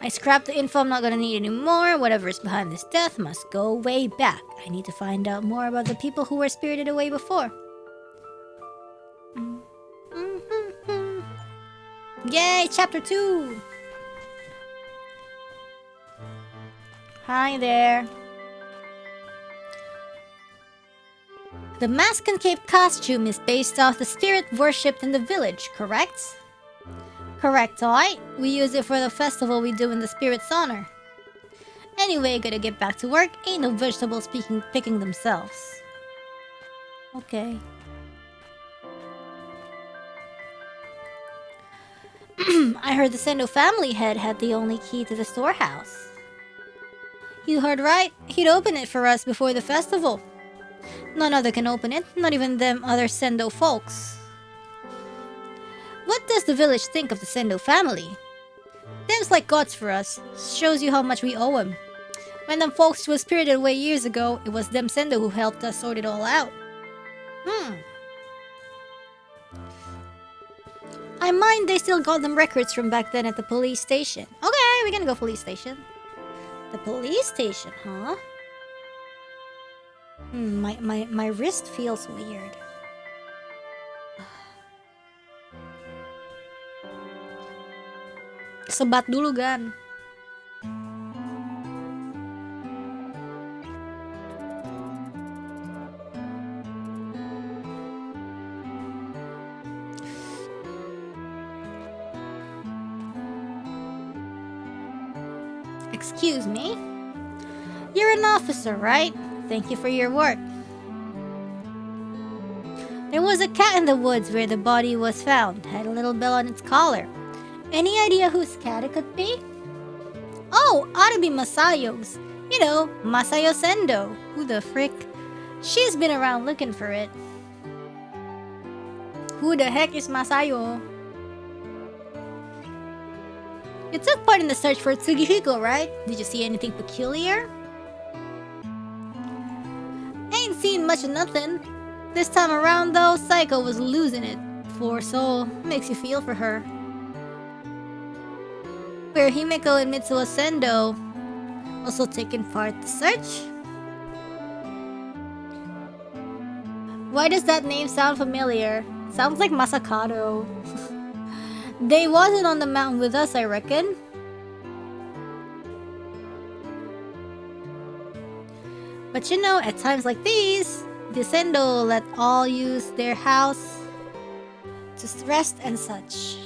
I scrapped the info I'm not gonna need anymore. Whatever is behind this death must go way back. I need to find out more about the people who were spirited away before. Yay, chapter 2! Hi there. The mask and cape costume is based off the spirit worshipped in the village, correct? Correct, alright? We use it for the festival we do in the spirit's honor. Anyway, gotta get back to work. Ain't no vegetables picking themselves. Okay. I heard the Sendo family head had the only key to the storehouse. You heard right. He'd open it for us before the festival. None other can open it, not even them other Sendo folks. What does the village think of the Sendo family? Them's like gods for us. Shows you how much we owe them. When them folks was spirited away years ago, it was them Sendo who helped us sort it all out. I mind they still got them records from back then at the police station. Okay, we're gonna go police station. The police station, huh? My wrist feels weird. Sebat dulu, Gan. Excuse me? You're an officer, right? Thank you for your work. There was a cat in the woods where the body was found. Had a little bell on its collar. Any idea whose cat it could be? Oh, ought to be Masayo's. You know, Masayo Sendo. Who the frick? She's been around looking for it. Who the heck is Masayo? You took part in the search for Tsugihiko, right? Did you see anything peculiar? Ain't seen much of nothing. This time around though, Psycho was losing it. For so makes you feel for her. Where Himeko and Mitsuo Sendo also taking part in the search? Why does that name sound familiar? Sounds like Masakato. They wasn't on the mountain with us, I reckon. But you know, at times like these, the Sendo let all use their house to rest and such.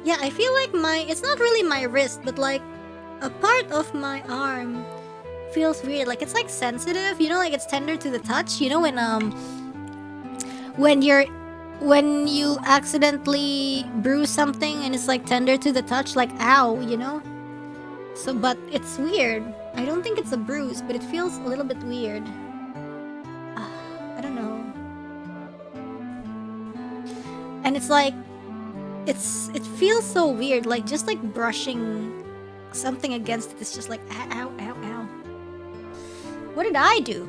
Yeah, I feel like it's not really my wrist, but like a part of my arm feels weird. Like it's like sensitive, you know, like it's tender to the touch. You know when you accidentally bruise something and it's like tender to the touch, like ow, you know? So, but it's weird. I don't think it's a bruise, but it feels a little bit weird. I don't know. And it's like, it feels so weird, like just like brushing something against it. It's just like, ow, ow, ow. What did I do?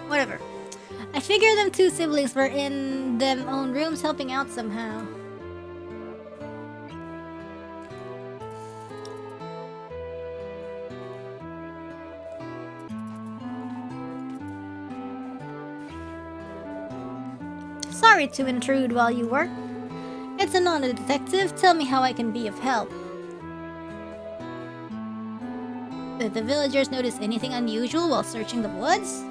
Whatever. I figure them two siblings were in them own rooms helping out somehow. Sorry to intrude while you work. It's an honor, detective. Tell me how I can be of help. Did the villagers notice anything unusual while searching the woods?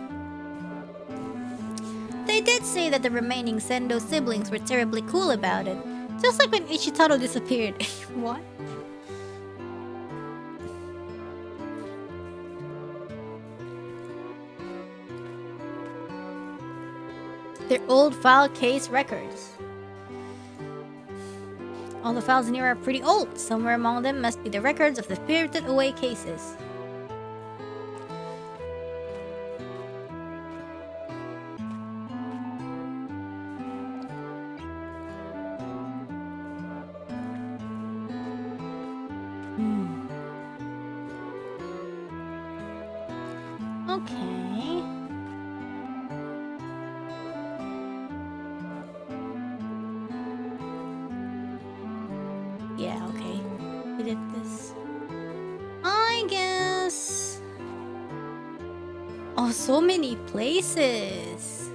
They did say that the remaining Sendo siblings were terribly cool about it. Just like when Ichitaro disappeared. What? Their old file case records. All the files in here are pretty old. Somewhere among them must be the records of the spirited away cases. Okay. Yeah, okay. We did this. I guess. Oh, so many places.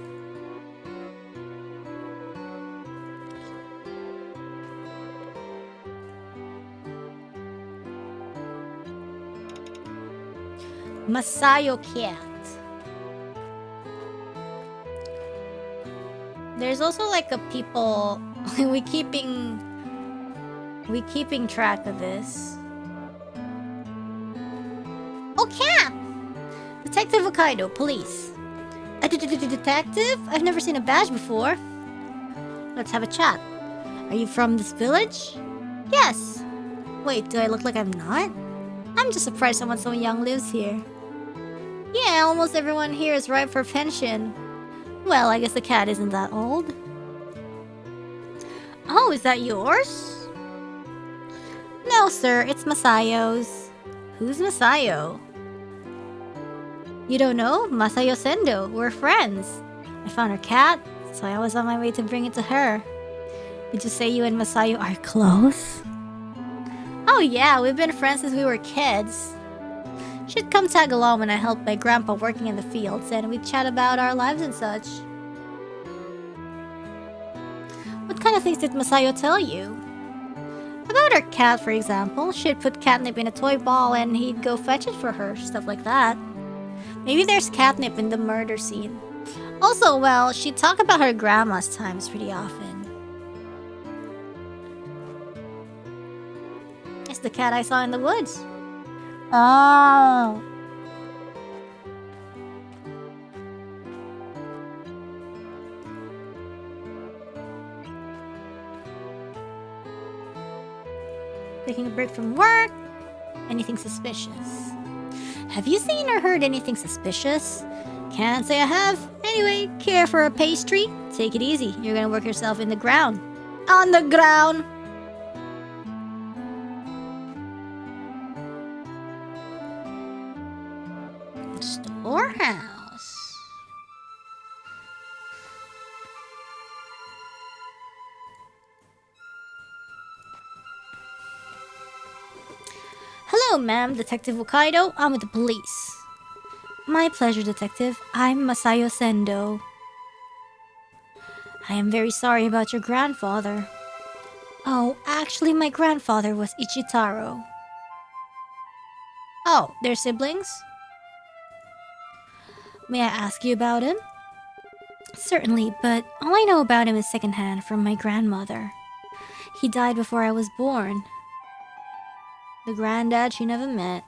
Masayo cat. There's also like a people we keeping track of this. Oh, cat! Detective Wakaido, police. A detective? I've never seen a badge before. Let's have a chat. Are you from this village? Yes. Wait, do I look like I'm not? I'm just surprised someone so young lives here. Yeah, almost everyone here is ripe for pension. Well, I guess the cat isn't that old. Oh, is that yours? No, sir, it's Masayo's. Who's Masayo? You don't know? Masayo Sendo. We're friends. I found her cat, so I was on my way to bring it to her. Did you say you and Masayo are close? Oh yeah, we've been friends since we were kids. She'd come tag along when I helped my grandpa working in the fields, and we'd chat about our lives and such. What kind of things did Masayo tell you? About her cat, for example. She'd put catnip in a toy ball and he'd go fetch it for her, stuff like that. Maybe there's catnip in the murder scene. Also, well, she'd talk about her grandma's times pretty often. It's the cat I saw in the woods. Oh. Taking a break from work? Anything suspicious? Have you seen or heard anything suspicious? Can't say I have. Anyway, care for a pastry? Take it easy. You're gonna work yourself in the ground. On the ground! Storehouse. Hello, ma'am. Detective Wakaido. I'm with the police. My pleasure, Detective. I'm Masayo Sendo. I am very sorry about your grandfather. Oh, actually, my grandfather was Ichitaro. Oh, they're siblings? May I ask you about him? Certainly, but all I know about him is secondhand from my grandmother. He died before I was born. The granddad she never met.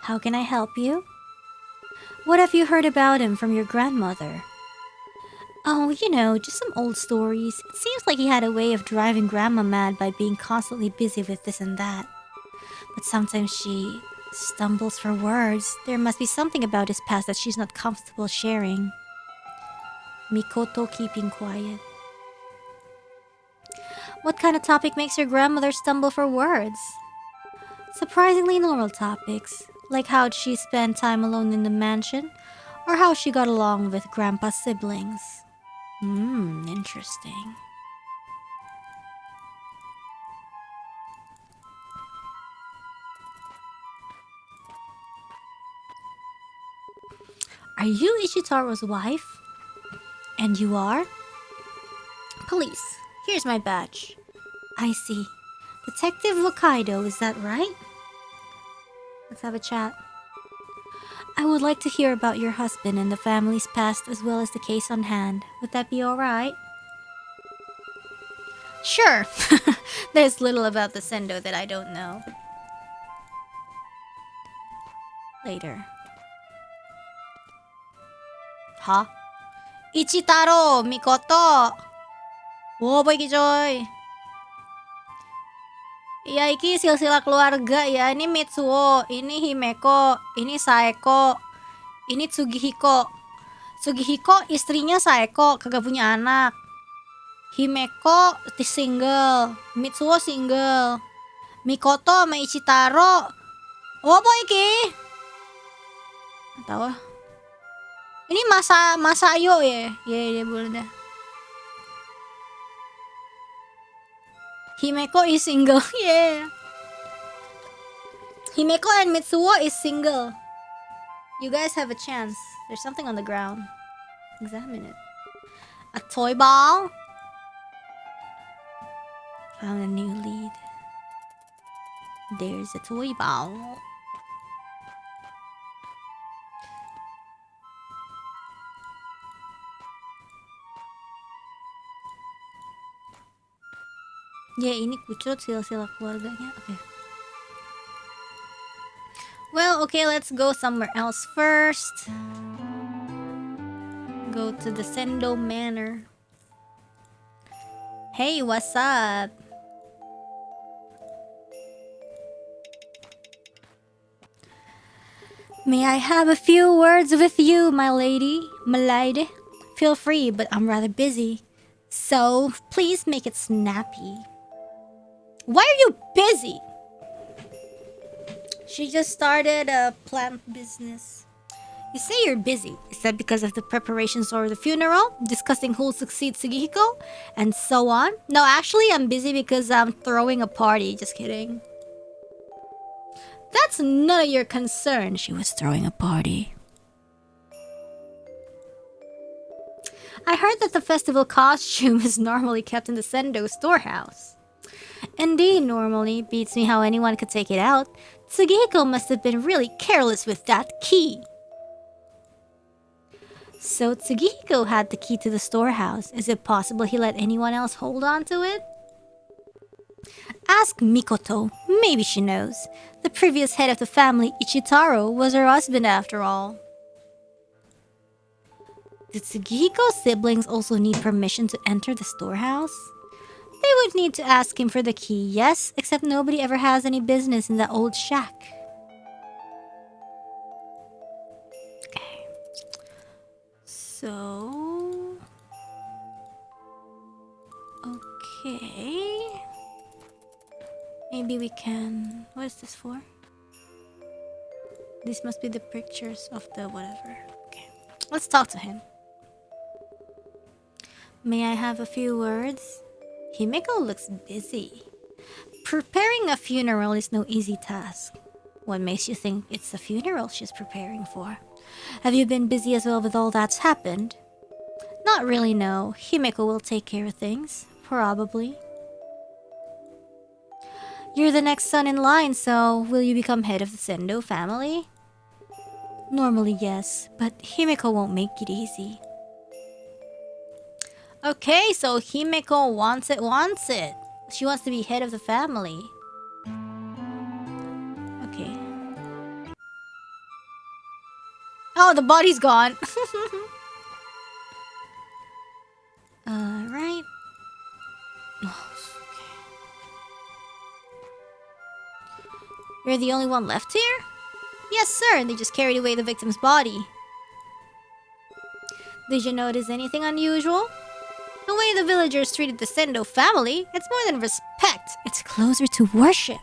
How can I help you? What have you heard about him from your grandmother? Oh, you know, just some old stories. It seems like he had a way of driving Grandma mad by being constantly busy with this and that. But sometimes she stumbles for words. There must be something about his past that she's not comfortable sharing. Makoto keeping quiet. What kind of topic makes your grandmother stumble for words? Surprisingly normal topics, like how she spent time alone in the mansion, or how she got along with Grandpa's siblings. Interesting. Are you Ichitaro's wife? And you are? Police. Here's my badge. I see. Detective Wakaido, is that right? Let's have a chat. I would like to hear about your husband and the family's past as well as the case on hand. Would that be alright? Sure. There's little about the Sendo that I don't know. Later. Huh? Ichitaro! Makoto! Wow, boy Kijoy! Ya, iki silsilah keluarga ya. Ini Mitsuo, ini Himeko, ini Saeko, ini Tsugihiko. Tsugihiko istrinya Saeko, kagak punya anak. Himeko single, Mitsuo single. Makoto sama Ichitaro. Oh, apa iki? Tahu. Ini Masayo ya. Ya, boleh dah. Himeko is single. Yeah. Himeko and Mitsuo is single. You guys have a chance. There's something on the ground. Examine it. A toy ball. Found a new lead. There's a toy ball. Ya, ini kucut silsilah keluarganya. Okay. Well, okay, let's go somewhere else first. Go to the Sendo Manor. Hey, what's up? May I have a few words with you, my lady? My lady? Feel free, but I'm rather busy. So, please make it snappy. Why are you busy? She just started a plant business. You say you're busy. Is that because of the preparations for the funeral? Discussing who'll succeed Sugihiko? And so on? No, actually, I'm busy because I'm throwing a party. Just kidding. That's none of your concern. She was throwing a party. I heard that the festival costume is normally kept in the Sendo storehouse. Indeed, normally. Beats me how anyone could take it out. Sugihiko must have been really careless with that key. So Sugihiko had the key to the storehouse. Is it possible he let anyone else hold on to it? Ask Makoto. Maybe she knows. The previous head of the family, Ichitaro, was her husband after all. Did Sugihiko's siblings also need permission to enter the storehouse? They would need to ask him for the key, yes, except nobody ever has any business in that old shack. Okay. So... okay... maybe we can... what is this for? These must be the pictures of the whatever. Okay. Let's talk to him. May I have a few words? Himeko looks busy. Preparing a funeral is no easy task. What makes you think it's a funeral she's preparing for? Have you been busy as well with all that's happened? Not really, no. Himeko will take care of things. Probably. You're the next son in line, so will you become head of the Sendo family? Normally, yes, but Himeko won't make it easy. Okay, so Himeko wants it. She wants to be head of the family. Okay. Oh, the body's gone. Right. Oh, okay. You're the only one left here? Yes, sir. They just carried away the victim's body. Did you notice anything unusual? The way the villagers treated the Sendo family, it's more than respect. It's closer to worship.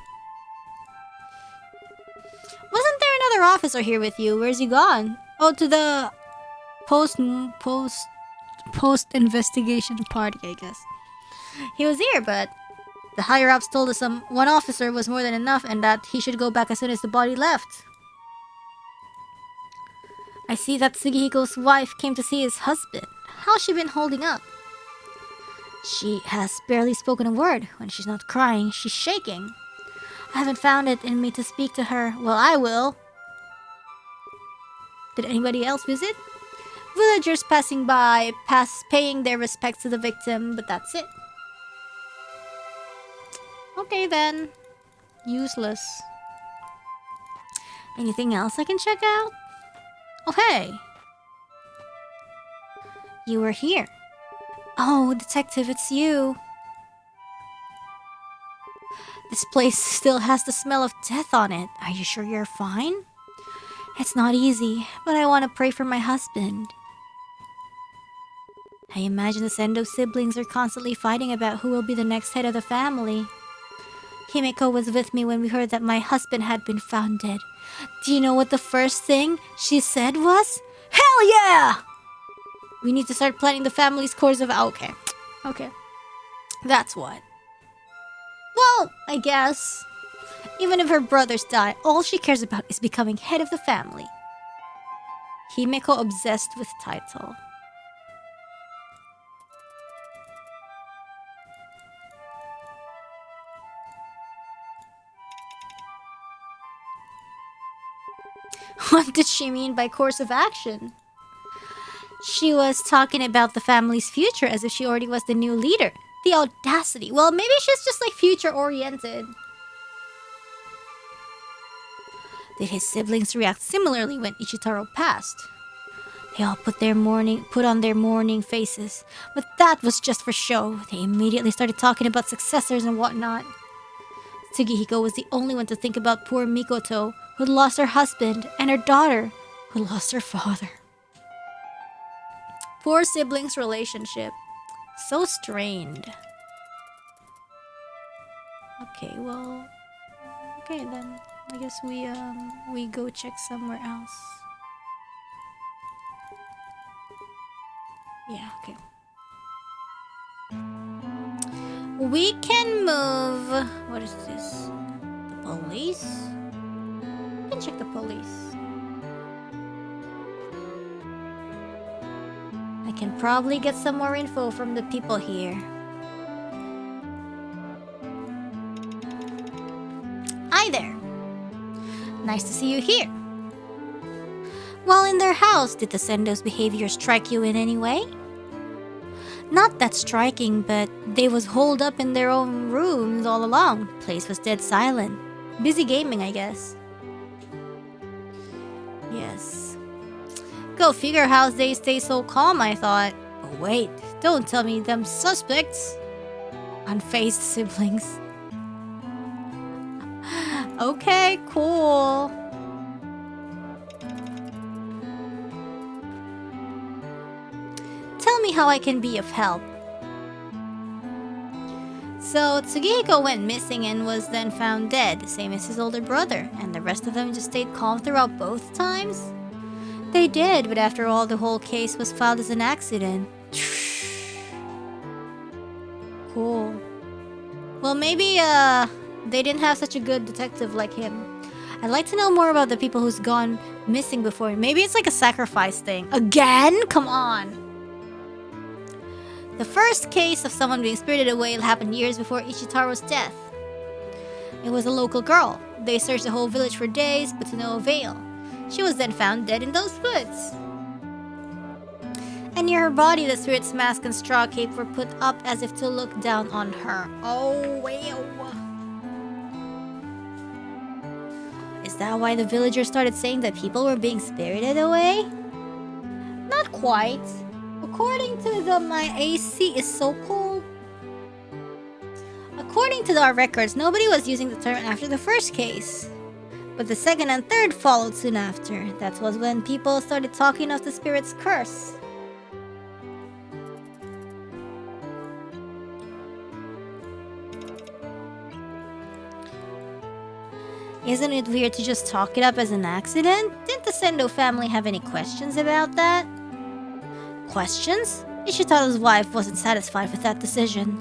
Wasn't there another officer here with you? Where's he gone? Oh, to the post investigation party, I guess. He was here, but the higher-ups told us one officer was more than enough and that he should go back as soon as the body left. I see that Sugihiko's wife came to see his husband. How's she been holding up? She has barely spoken a word. When she's not crying, she's shaking. I haven't found it in me to speak to her. Well, I will. Did anybody else visit? Villagers passing by, paying their respects to the victim, but that's it. Okay then. Useless. Anything else I can check out? Oh, hey. You were here. Oh, detective, it's you. This place still has the smell of death on it. Are you sure you're fine? It's not easy, but I want to pray for my husband. I imagine the Sendo siblings are constantly fighting about who will be the next head of the family. Himeko was with me when we heard that my husband had been found dead. Do you know what the first thing she said was? Hell yeah! We need to start planning the family's course of... Okay. Okay. That's what. Well, I guess. Even if her brothers die, all she cares about is becoming head of the family. Himeko obsessed with title. What did she mean by course of action? She was talking about the family's future as if she already was the new leader. The audacity. Well, maybe she's just like future-oriented. Did his siblings react similarly when Ichitaro passed? They all put on their mourning faces, but that was just for show. They immediately started talking about successors and whatnot. Sugihiko was the only one to think about poor Makoto, who lost her husband, and her daughter, who lost her father. Poor siblings' relationship. So strained. Okay, well... Okay, then. I guess we go check somewhere else. Yeah, okay. We can move... What is this? The police? We can check the police. I can probably get some more info from the people here. Hi there. Nice to see you here. While in their house, did the Sendo's behavior strike you in any way? Not that striking, but they was holed up in their own rooms all along. Place was dead silent. Busy gaming, I guess. Yes. Go figure how they stay so calm, I thought. Oh wait, don't tell me them suspects. Unfazed siblings. Okay, cool. Tell me how I can be of help. So, Tsugihiko went missing and was then found dead, same as his older brother, and the rest of them just stayed calm throughout both times? They did, but after all, the whole case was filed as an accident. Cool. Well, maybe, they didn't have such a good detective like him. I'd like to know more about the people who's gone missing before. Maybe it's like a sacrifice thing. Again? Come on! The first case of someone being spirited away happened years before Ichitaro's death. It was a local girl. They searched the whole village for days, but to no avail. She was then found dead in those woods. And near her body, the spirit's mask and straw cape were put up as if to look down on her. Oh, wow. Is that why the villagers started saying that people were being spirited away? Not quite. According to my AC is so cold. According to our records, nobody was using the term after the first case. But the second and third followed soon after. That was when people started talking of the spirit's curse. Isn't it weird to just chalk it up as an accident? Didn't the Sendo family have any questions about that? Questions? Ishitaro's wife wasn't satisfied with that decision,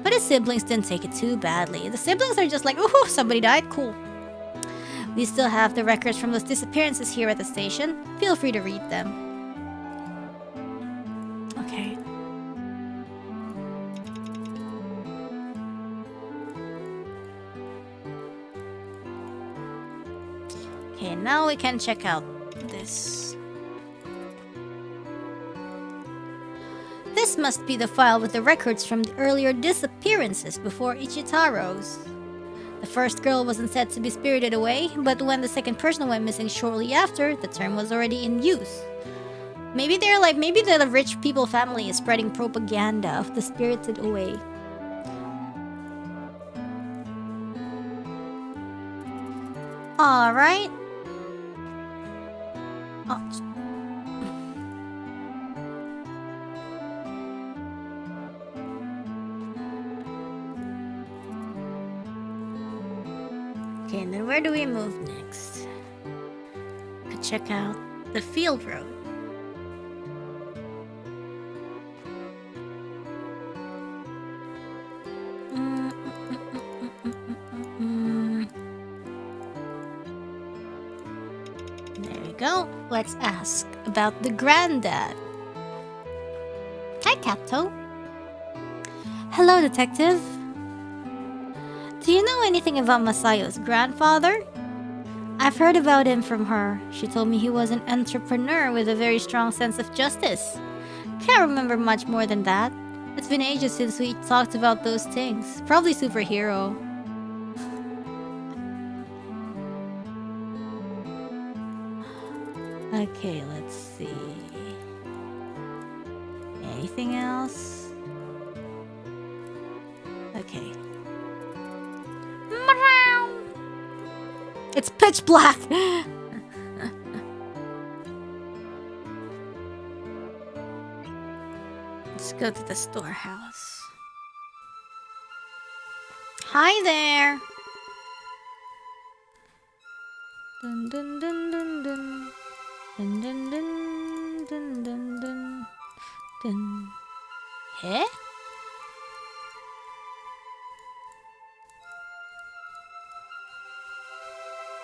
but his siblings didn't take it too badly. The siblings are just like, ooh, somebody died, cool. We still have the records from those disappearances here at the station. Feel free to read them. Okay. Okay, now we can check out this. This must be the file with the records from the earlier disappearances before Ichitaro's. The first girl wasn't said to be spirited away, but when the second person went missing shortly after, the term was already in use. Maybe they're like, maybe the rich people family is spreading propaganda of the spirited away. Alright. Oh. Okay, and then where do we move next? Could check out the field road. There we go. Let's ask about the granddad. Hi, Kato. Hello, detective. Do you know anything about Masayo's grandfather? I've heard about him from her. She told me he was an entrepreneur with a very strong sense of justice. Can't remember much more than that. It's been ages since we talked about those things. Probably superhero. Okay, let's see. Anything else? Okay. It's pitch black! Let's go to the storehouse. Hi there! Dun dun dun dun dun. Dun dun dun dun dun dun. Dun. Eh?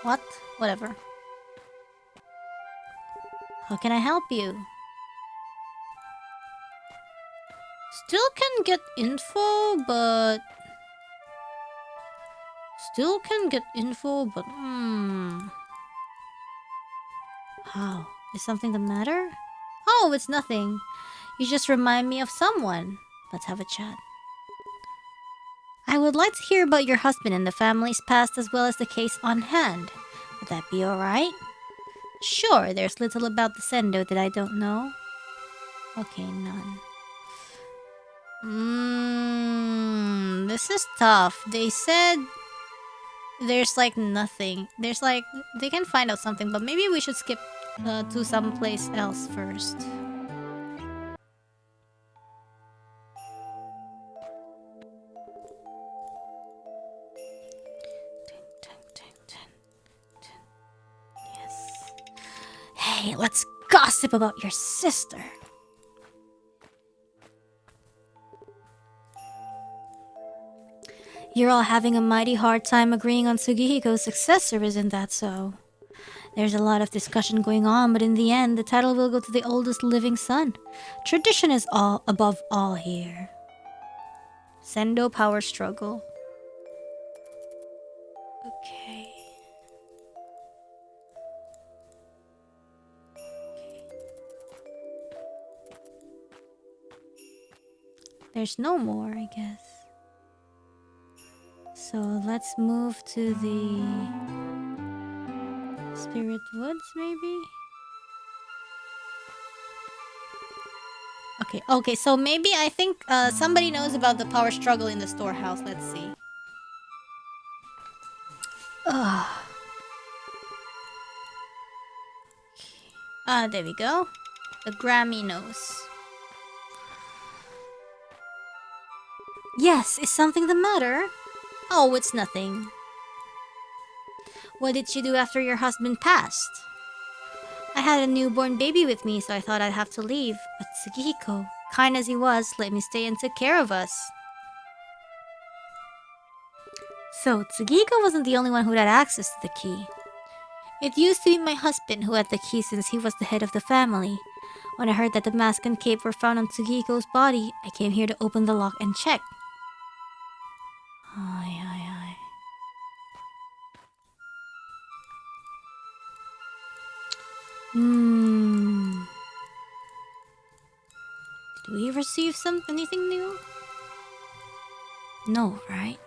What? Whatever. How can I help you? Still can get info, but... How? Is something the matter? Oh, it's nothing. You just remind me of someone. Let's have a chat. I would like to hear about your husband and the family's past as well as the case on hand. Would that be alright? Sure, there's little about the sendo that I don't know. Okay, none. This is tough. They said there's like nothing. There's like, they can find out something, but maybe we should skip to someplace else first. Yes. Hey, let's gossip about your sister. You're all having a mighty hard time agreeing on Sugihiko's successor, isn't that so? There's a lot of discussion going on, but in the end, the title will go to the oldest living son. Tradition is all above all here. Sendo power struggle. Okay. There's no more, I guess. So let's move to the Spirit Woods, maybe? Okay, so maybe I think somebody knows about the power struggle in the storehouse. Let's see. Ugh. There we go. The Grammy knows. Yes, is something the matter? Oh, it's nothing. What did you do after your husband passed? I had a newborn baby with me, so I thought I'd have to leave. But Sugihiko, kind as he was, let me stay and took care of us. So, Sugihiko wasn't the only one who had access to the key. It used to be my husband who had the key since he was the head of the family. When I heard that the mask and cape were found on Sugihiko's body, I came here to open the lock and check. Ay. Did we receive anything new? No, right?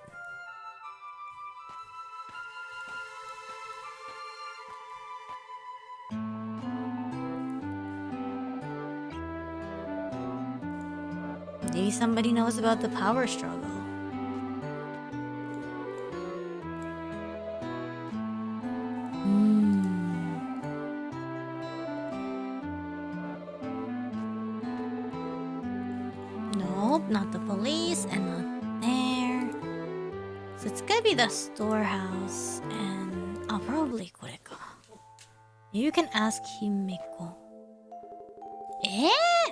Maybe somebody knows about the power struggle. Nope, not the police and not there. So it's gonna be the storehouse and probably Kureka. You can ask Himeko.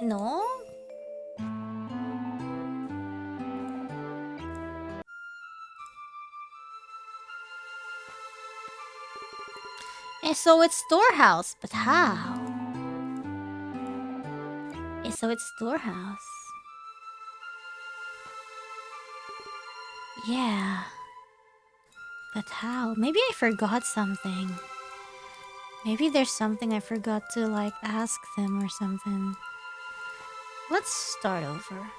No? So it's storehouse, but how? So it's storehouse. Yeah. But how? Maybe I forgot something. Maybe there's something I forgot to like ask them or something. Let's start over.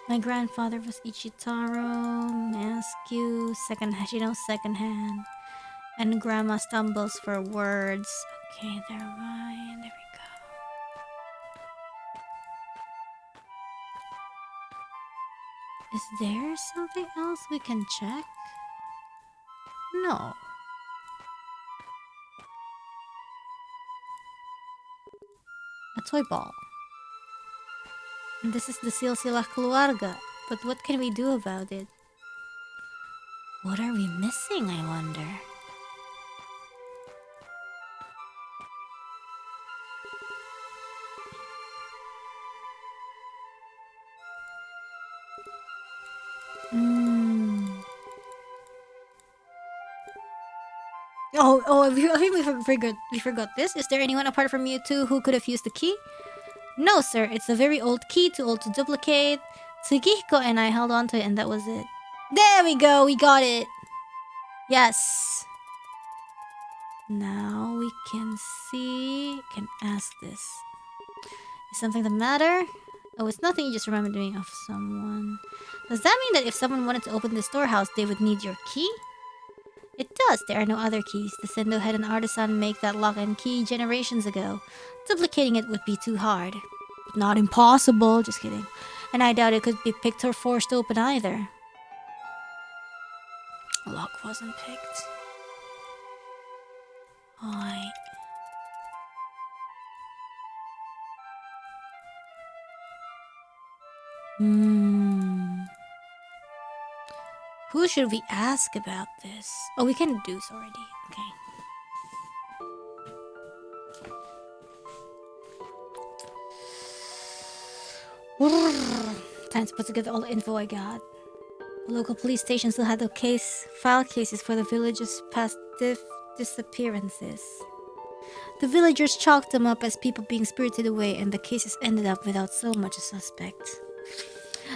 My grandfather was Ichitaro, Masku, second hand. And grandma stumbles for words. Okay, there we go. Is there something else we can check? No. A toy ball. And this is the Silsila Keluarga. But what can we do about it? What are we missing, I wonder? I think we forgot this. Is there anyone apart from you two who could have used the key? No, sir. It's a very old key, too old to duplicate. Sugihiko and I held on to it, and that was it. There we go. We got it. Yes. Now we can see. Can ask this. Is something the matter? Oh, it's nothing, you just reminded me of someone. Does that mean that if someone wanted to open the storehouse, they would need your key? It does. There are no other keys. The Sendo had an artisan make that lock and key generations ago. Duplicating it would be too hard. But not impossible. Just kidding. And I doubt it could be picked or forced open either. The lock wasn't picked. Alright. Who should we ask about this? Oh, we can do this already. Okay. Time to put together all the info I got. The local police station still had the file cases for the village's past disappearances. The villagers chalked them up as people being spirited away, and the cases ended up without so much a suspect.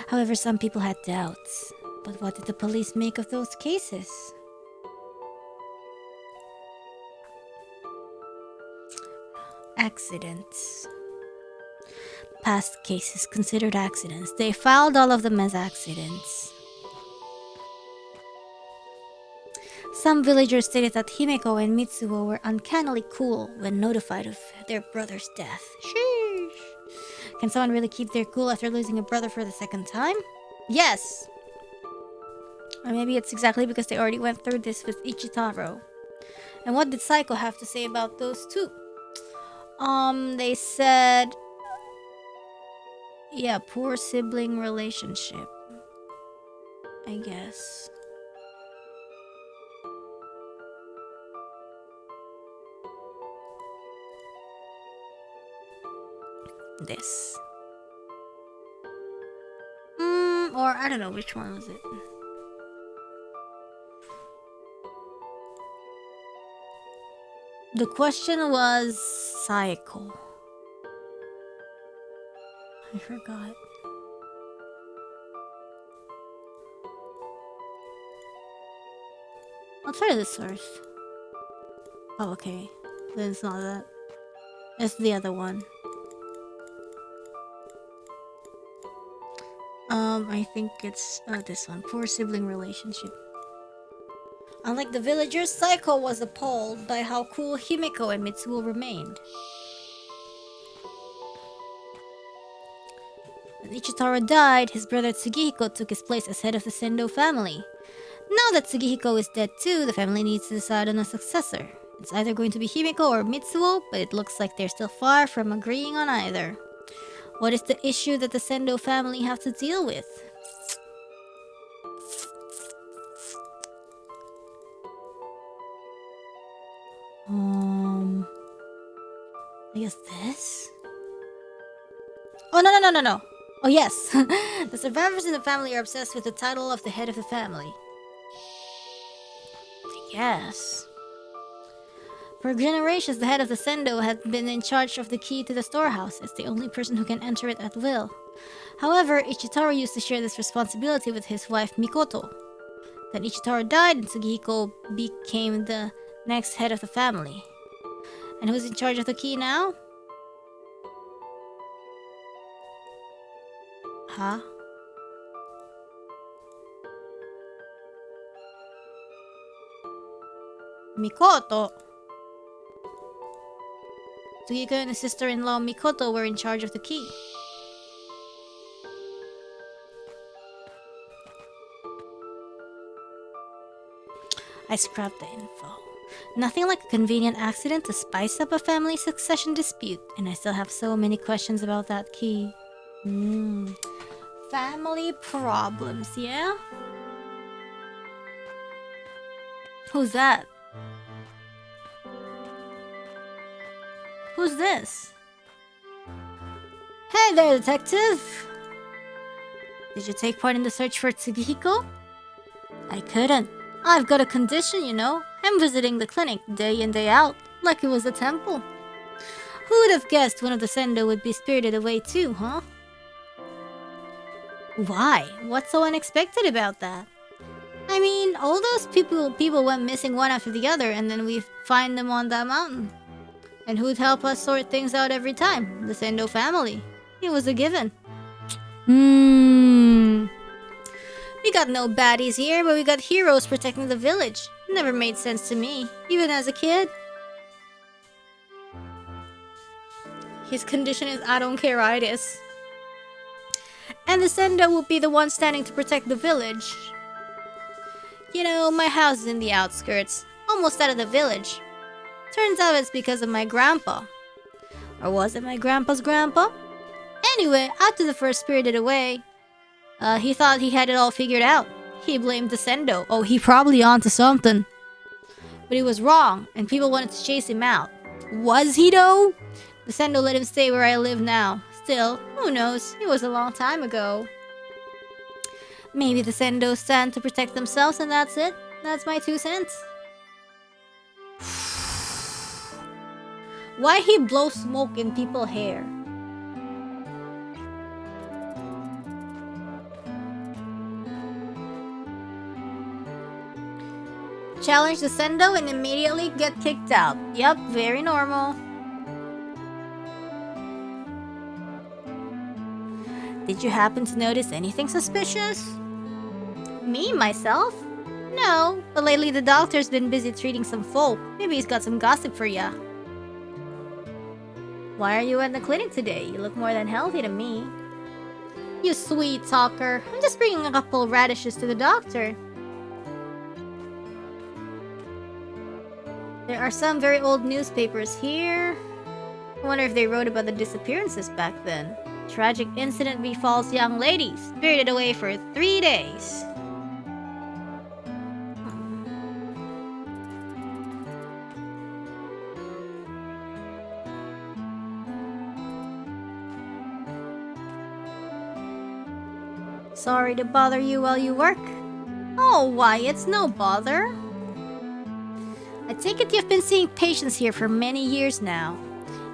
However, some people had doubts. But what did the police make of those cases? Accidents. Past cases considered accidents. They filed all of them as accidents. Some villagers stated that Himeko and Mitsuo were uncannily cool when notified of their brother's death. Sheesh. Can someone really keep their cool after losing a brother for the second time? Yes! Or maybe it's exactly because they already went through this with Ichitaro. And what did Saiko have to say about those two? They said... yeah, poor sibling relationship. I guess. This. Or I don't know, which one was it? The question was Saiko. I forgot. I'll try this first. Oh, okay. Then it's not that. It's the other one. I think it's this one. Poor sibling relationship. Unlike the villagers, Saiko was appalled by how cool Himeko and Mitsuo remained. When Ichitaro died, his brother Tsugihiko took his place as head of the Sendo family. Now that Tsugihiko is dead too, the family needs to decide on a successor. It's either going to be Himeko or Mitsuo, but it looks like they're still far from agreeing on either. What is the issue that the Sendo family have to deal with? I guess this? Oh, no. Oh, yes. The survivors in the family are obsessed with the title of the head of the family. I guess. For generations, the head of the Sendo had been in charge of the key to the storehouse. It's the only person who can enter it at will. However, Ichitaro used to share this responsibility with his wife Makoto. Then Ichitaro died and Tsugihiko became the next head of the family. And who's in charge of the key now? Huh? Makoto. Tsugihiko and his sister-in-law Makoto were in charge of the key. I scrapped the info. Nothing like a convenient accident to spice up a family succession dispute, and I still have so many questions about that key. Family problems, yeah? Who's that? Who's this? Hey there, detective! Did you take part in the search for Tsugihiko? I couldn't. I've got a condition, you know. I'm visiting the clinic day in, day out, like it was a temple. Who would have guessed one of the Sendo would be spirited away too, huh? Why? What's so unexpected about that? I mean, all those people went missing one after the other, and then we find them on that mountain. And who'd help us sort things out every time? The Sendo family. It was a given. We got no baddies here, but we got heroes protecting the village. Never made sense to me, even as a kid. His condition is I don't care-itis. And the Sendo will be the one standing to protect the village. You know, my house is in the outskirts, almost out of the village. Turns out it's because of my grandpa. Or was it my grandpa's grandpa? Anyway, after the first spirited away, he thought he had it all figured out. He blamed the Sendo. Oh, he probably onto something. But he was wrong, and people wanted to chase him out. Was he though? The Sendo let him stay where I live now. Still, who knows? It was a long time ago. Maybe the Sendo stand to protect themselves and that's it. That's my 2 cents. Why he blow smoke in people's hair? Challenge the Sendo and immediately get kicked out. Yep, very normal. Did you happen to notice anything suspicious? Me, myself? No, but lately the doctor's been busy treating some folk. Maybe he's got some gossip for ya. Why are you at the clinic today? You look more than healthy to me. You sweet talker. I'm just bringing a couple radishes to the doctor. There are some very old newspapers here. I wonder if they wrote about the disappearances back then. Tragic incident befalls young lady, spirited away for 3 days. Sorry to bother you while you work. Oh, why, it's no bother. I take it you've been seeing patients here for many years now.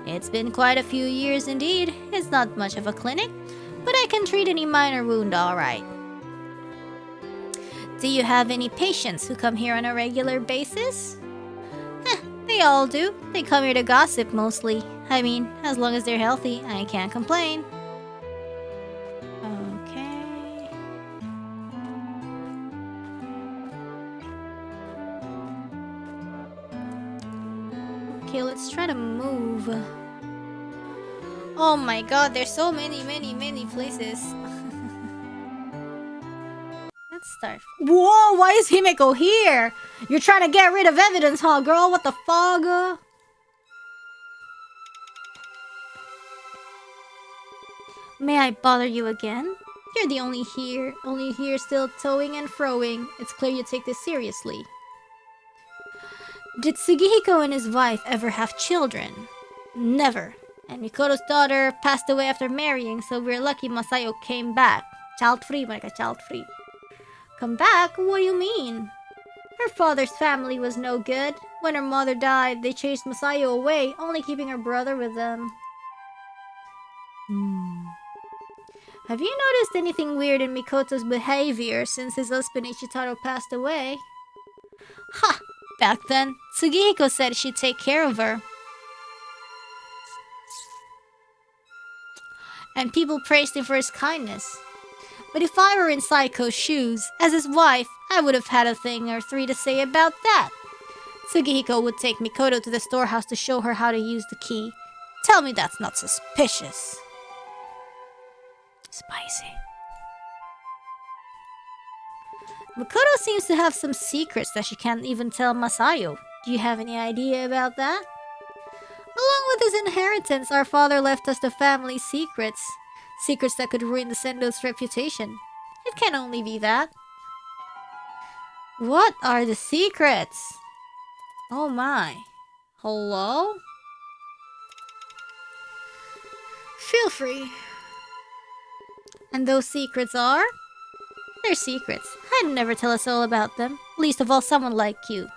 It's been quite a few years indeed. It's not much of a clinic, but I can treat any minor wound alright. Do you have any patients who come here on a regular basis? They all do. They come here to gossip mostly. I mean, as long as they're healthy, I can't complain. Okay. Okay, let's try to move. Oh my god, there's so many places. Let's start. Whoa, why is Himeko here? You're trying to get rid of evidence, huh, girl? What the fuck? May I bother you again? You're the only here still towing and froing. It's clear you take this seriously. Did Sugihiko and his wife ever have children? Never. And Mikoto's daughter passed away after marrying, so we're lucky Masayo came back. Child-free, mereka child-free. Come back? What do you mean? Her father's family was no good. When her mother died, they chased Masayo away, only keeping her brother with them. Have you noticed anything weird in Mikoto's behavior since his husband Ichitaro passed away? Ha! Back then, Sugihiko said she'd take care of her. And people praised him for his kindness. But if I were in Saiko's shoes, as his wife, I would have had a thing or 3 to say about that. Sugihiko would take Mikoto to the storehouse to show her how to use the key. Tell me that's not suspicious. Spicy. Makoto seems to have some secrets that she can't even tell Masayo. Do you have any idea about that? Along with his inheritance, our father left us the family secrets. Secrets that could ruin the Sendo's reputation. It can only be that. What are the secrets? Oh my. Hello? Feel free. And those secrets are? They're secrets. I'd never tell us all about them. Least of all someone like you.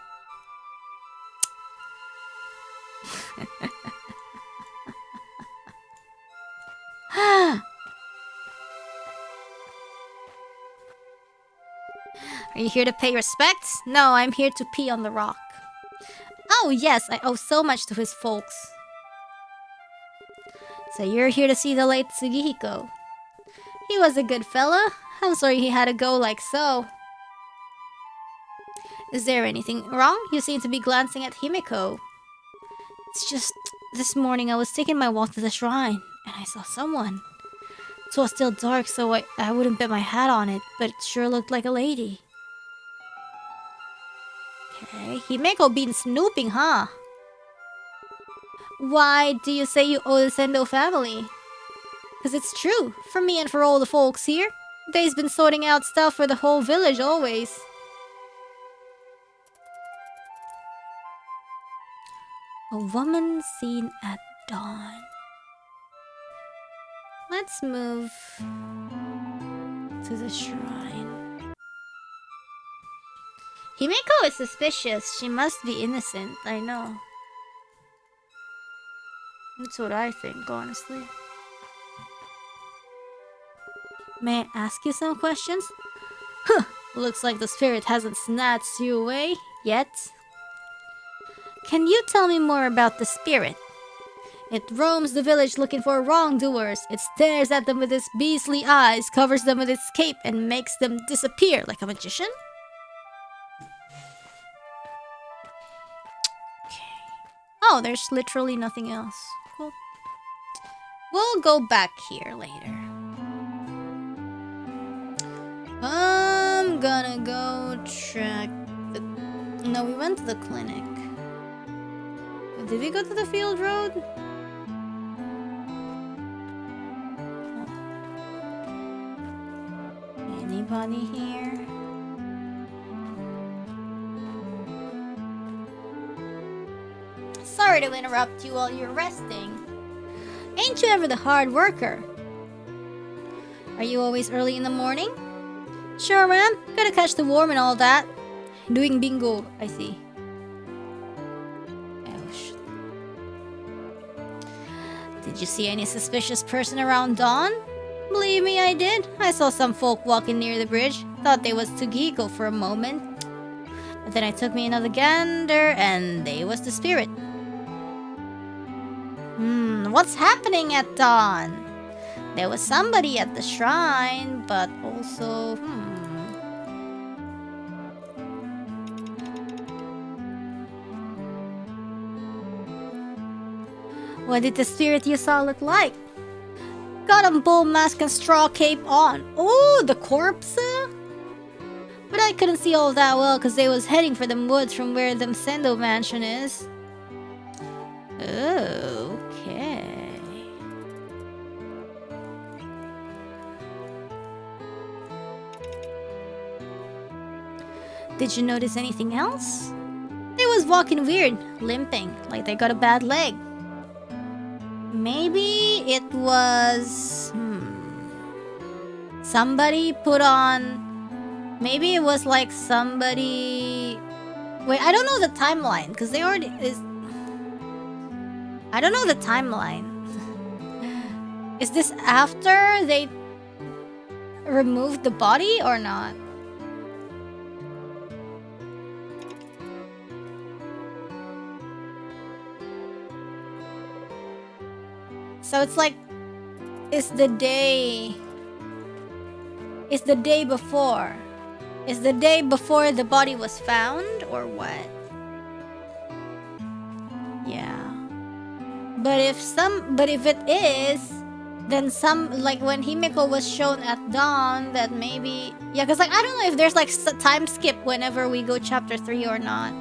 Are you here to pay respects? No, I'm here to pee on the rock. Oh yes, I owe so much to his folks. So you're here to see the late Sugihiko. He was a good fella. I'm sorry he had to go like so. Is there anything wrong? You seem to be glancing at Himiko. It's just, this morning I was taking my walk to the shrine, and I saw someone. It was still dark, so I wouldn't bet my hat on it, but it sure looked like a lady. Okay, Himiko been snooping, huh? Why do you say you owe the Sendo family? Because it's true, for me and for all the folks here. They's been sorting out stuff for the whole village always. A woman seen at dawn. Let's move to the shrine. Himiko is suspicious. She must be innocent, I know. That's what I think, honestly. May I ask you some questions? Huh, looks like the spirit hasn't snatched you away yet. Can you tell me more about the spirit? It roams the village looking for wrongdoers. It stares at them with its beastly eyes, covers them with its cape, and makes them disappear like a magician? Okay. Oh, there's literally nothing else. Cool. We'll go back here later. I'm gonna go check the... No, we went to the clinic. Did we go to the field road? Anybody here? Sorry to interrupt you while you're resting. Ain't you ever the hard worker? Are you always early in the morning? Sure am. Gotta catch the worm and all that. Doing bingo, I see. Did you see any suspicious person around dawn? Believe me, I did. I saw some folk walking near the bridge. Thought they was Tugiko for a moment. But then I took me another gander and they was the spirit. What's happening at dawn? There was somebody at the shrine, but also... What did the spirit you saw look like? Got a bull mask and straw cape on. Oh, the corpse? But I couldn't see all that well because they was heading for them woods from where them Sendo mansion is. Okay. Did you notice anything else? They was walking weird, limping, like they got a bad leg. Maybe it was... somebody put on... Maybe it was like somebody... Wait, I don't know the timeline, because they already... I don't know the timeline. Is this after they removed the body or not? So it's like, it's the day before. Is the day before the body was found, or what? Yeah. But if it is, then like when Himiko was shown at dawn, that maybe, yeah, because like I don't know if there's like a time skip whenever we go chapter 3 or not.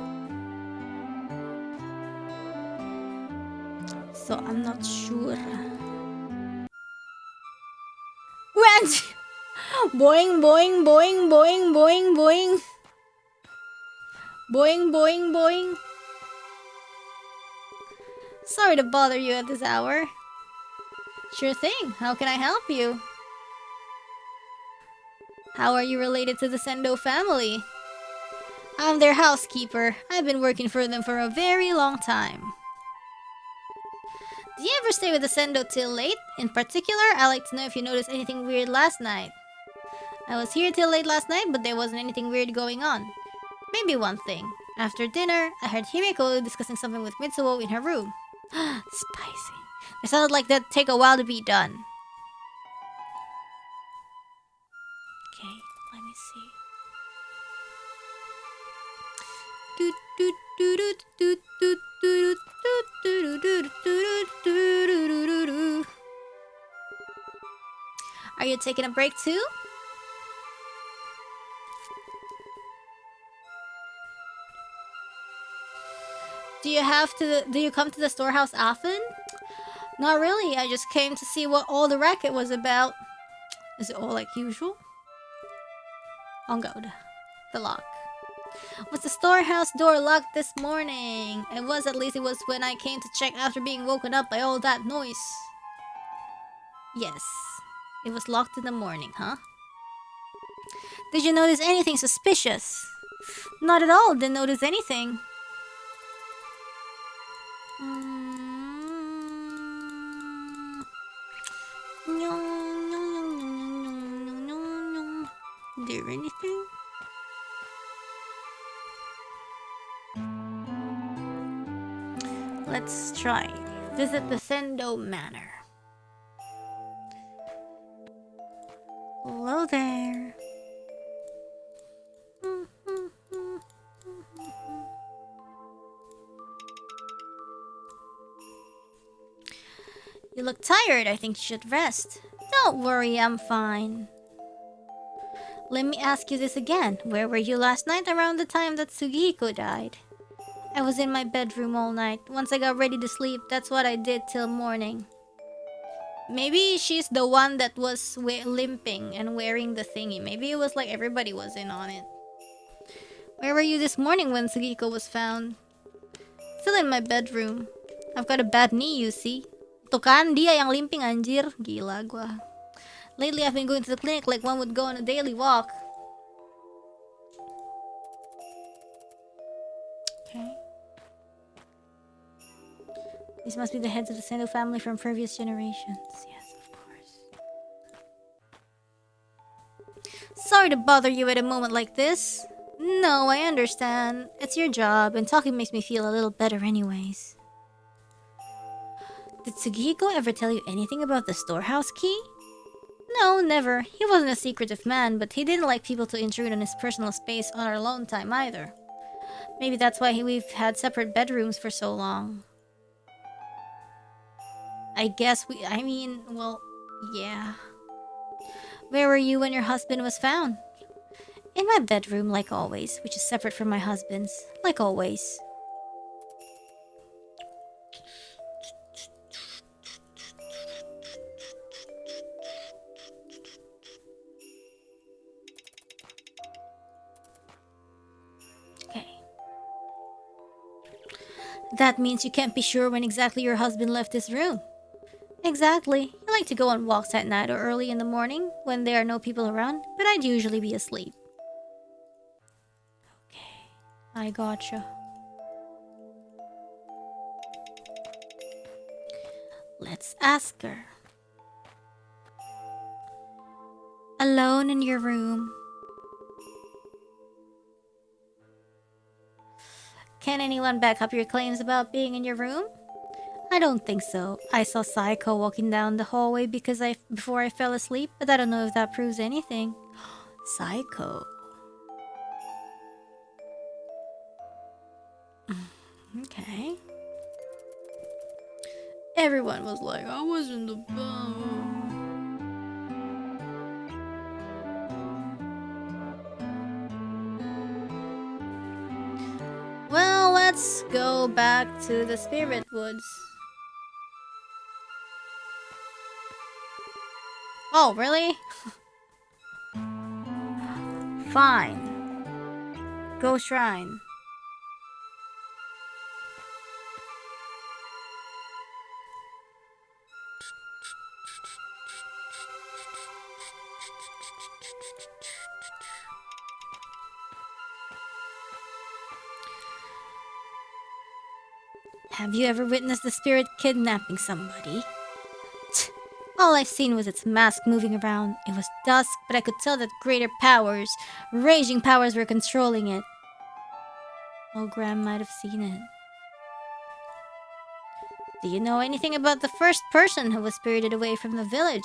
So I'm not sure. Went! Boing, boing, boing, boing, boing, boing. Boing, boing, boing. Sorry to bother you at this hour. Sure thing. How can I help you? How are you related to the Sendo family? I'm their housekeeper. I've been working for them for a very long time. Do you ever stay with the Sendo till late? In particular, I'd like to know if you noticed anything weird last night. I was here till late last night, but there wasn't anything weird going on. Maybe one thing. After dinner, I heard Himiko discussing something with Mitsuo in her room. Spicy. It sounded like that'd take a while to be done. Okay, let me see. Are you taking a break too? Do you come to the storehouse often? Not really, I just came to see what all the racket was about. Is it all like usual? On God. The lock. Was the storehouse door locked this morning? It was, at least it was when I came to check after being woken up by all that noise. Yes. It was locked in the morning, huh? Did you notice anything suspicious? Not at all, didn't notice anything. Is there anything? Let's try. Visit the Sendo Manor. Hello there. You look tired. I think you should rest. Don't worry, I'm fine. Let me ask you this again. Where were you last night around the time that Sugihiko died? I was in my bedroom all night. Once I got ready to sleep, that's what I did till morning. Maybe she's the one that was limping and wearing the thingy. Maybe it was like everybody was in on it. Where were you this morning when Sugihiko was found? Still in my bedroom. I've got a bad knee, you see. Tuh kan, dia yang limping anjir. Gila gua. Lately I've been going to the clinic like one would go on a daily walk. Okay. These must be the heads of the Sendo family from previous generations. Yes, of course. Sorry to bother you at a moment like this. No, I understand. It's your job, and talking makes me feel a little better anyways. Did Sugihiko ever tell you anything about the storehouse key? No, never. He wasn't a secretive man, but he didn't like people to intrude on his personal space on our alone time either. Maybe that's why we've had separate bedrooms for so long. I mean, well, yeah. Where were you when your husband was found? In my bedroom, like always, which is separate from my husband's, like always. Okay. That means you can't be sure when exactly your husband left this room. Exactly. I like to go on walks at night or early in the morning when there are no people around, but I'd usually be asleep. Okay, I gotcha. Let's ask her. Alone in your room. Can anyone back up your claims about being in your room? I don't think so. I saw Saiko walking down the hallway before I fell asleep, but I don't know if that proves anything. Saiko. Okay. Everyone was like, I was in the bum. Well, let's go back to the spirit woods. Oh, really? Fine. Go shrine. Have you ever witnessed the spirit kidnapping somebody? All I've seen was its mask moving around. It was dusk, but I could tell that greater powers, raging powers, were controlling it. Oh, Graham might have seen it. Do you know anything about the first person who was spirited away from the village?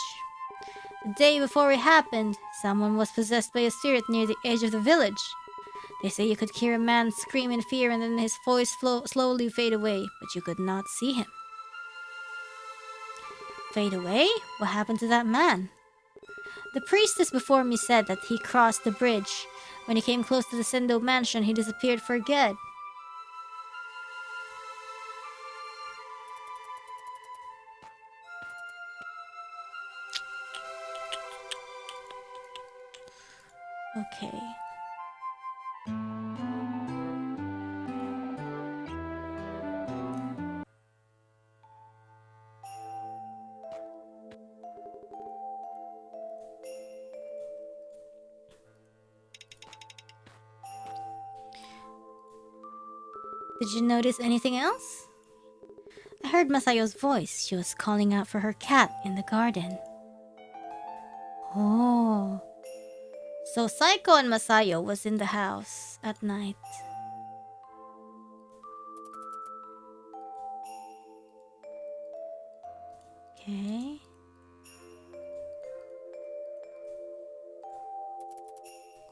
A day before it happened, someone was possessed by a spirit near the edge of the village. They say you could hear a man scream in fear and then his voice slowly fade away, but you could not see him. Fade away? What happened to that man? The priestess before me said that he crossed the bridge. When he came close to the Sendo mansion, he disappeared for good. Okay. Did you notice anything else? I heard Masayo's voice. She was calling out for her cat in the garden. Oh. So Saiko and Masayo was in the house at night. Okay.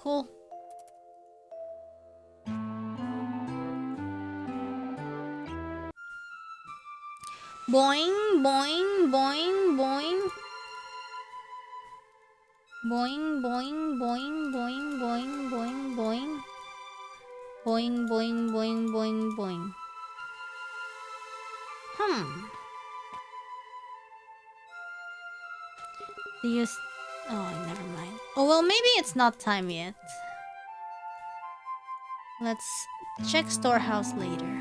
Cool. Boing, boing, boing, boing. Boing, boing, boing, boing, boing, boing, boing. Boing, boing, boing, boing, boing. Do you... Oh, never mind. Oh, well, maybe it's not time yet. Let's check storehouse later.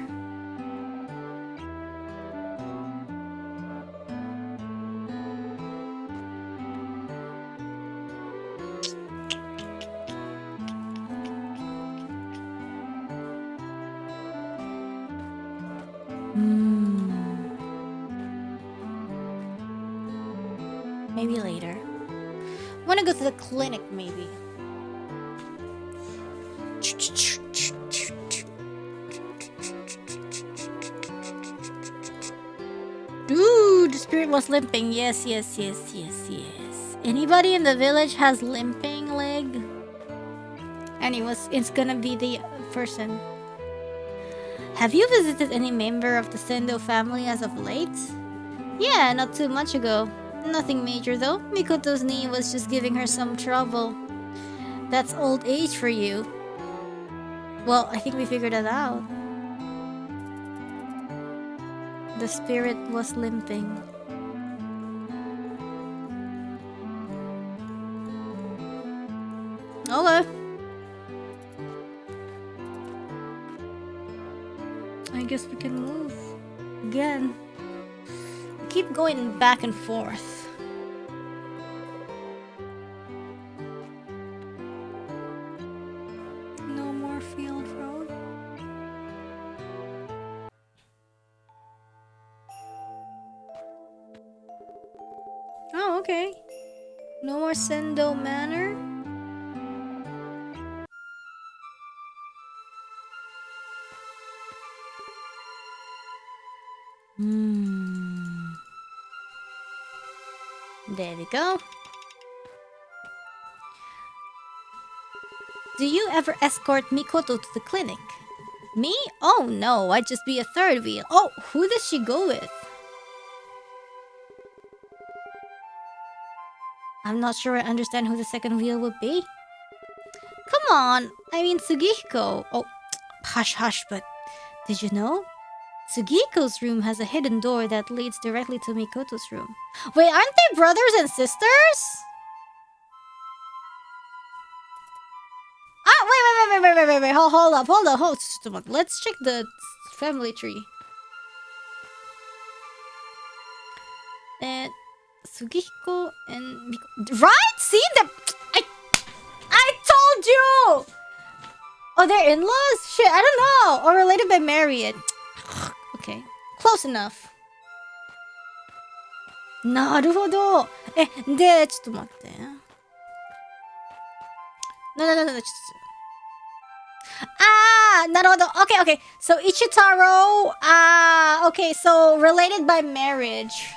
Maybe later. I want to go to the clinic, maybe. Dude, the spirit was limping. Yes, yes, yes, yes, yes. Anybody in the village has limping leg? And it's gonna be the person. Have you visited any member of the Sendo family as of late? Yeah, not too much ago. Nothing major though. Mikoto's knee was just giving her some trouble. That's old age for you. Well, I think we figured that out. The spirit was limping. Okay. I guess we can move again. Keep going back and forth. No more field road. Oh, okay. No more Sendo Manor. There we go. Do you ever escort Mikoto to the clinic? Me? Oh no, I'd just be a third wheel. Oh, who does she go with? I'm not sure I understand who the second wheel would be. Come on, I mean Sugihiko. Oh, hush hush, but did you know? Sugihiko's room has a hidden door that leads directly to Mikoto's room. Wait, aren't they brothers and sisters? Ah, wait. Hold up. Let's check the family tree. And Sugihiko and Mikoto. Right? See the... I told you! Oh, they're in-laws? Shit, I don't know. Or related by marriage. Okay, close enough. なるほど。で、ちょっと待って。No, Ah, なるほど。Okay. So, Ichitaro, okay, so related by marriage.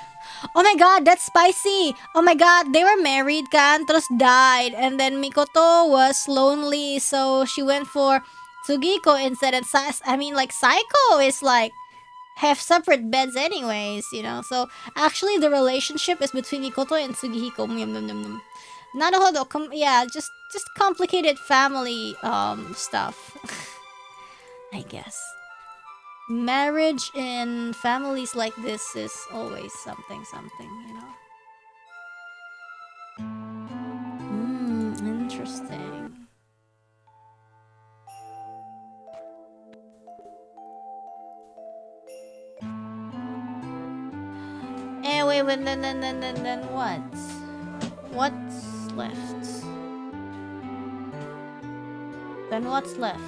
Oh my god, that's spicy! Oh my god, they were married kan, terus died. And then Makoto was lonely, so she went for Tsugiko instead. And like Saiko is like have separate beds anyways, you know. So actually the relationship is between Mikoto and Tsugihiko. Yum, yum, yum, yum. Naruhodo, yeah, just complicated family stuff. I guess. Marriage in families like this is always something, you know. Interesting. Wait, then what? What's left? Then what's left?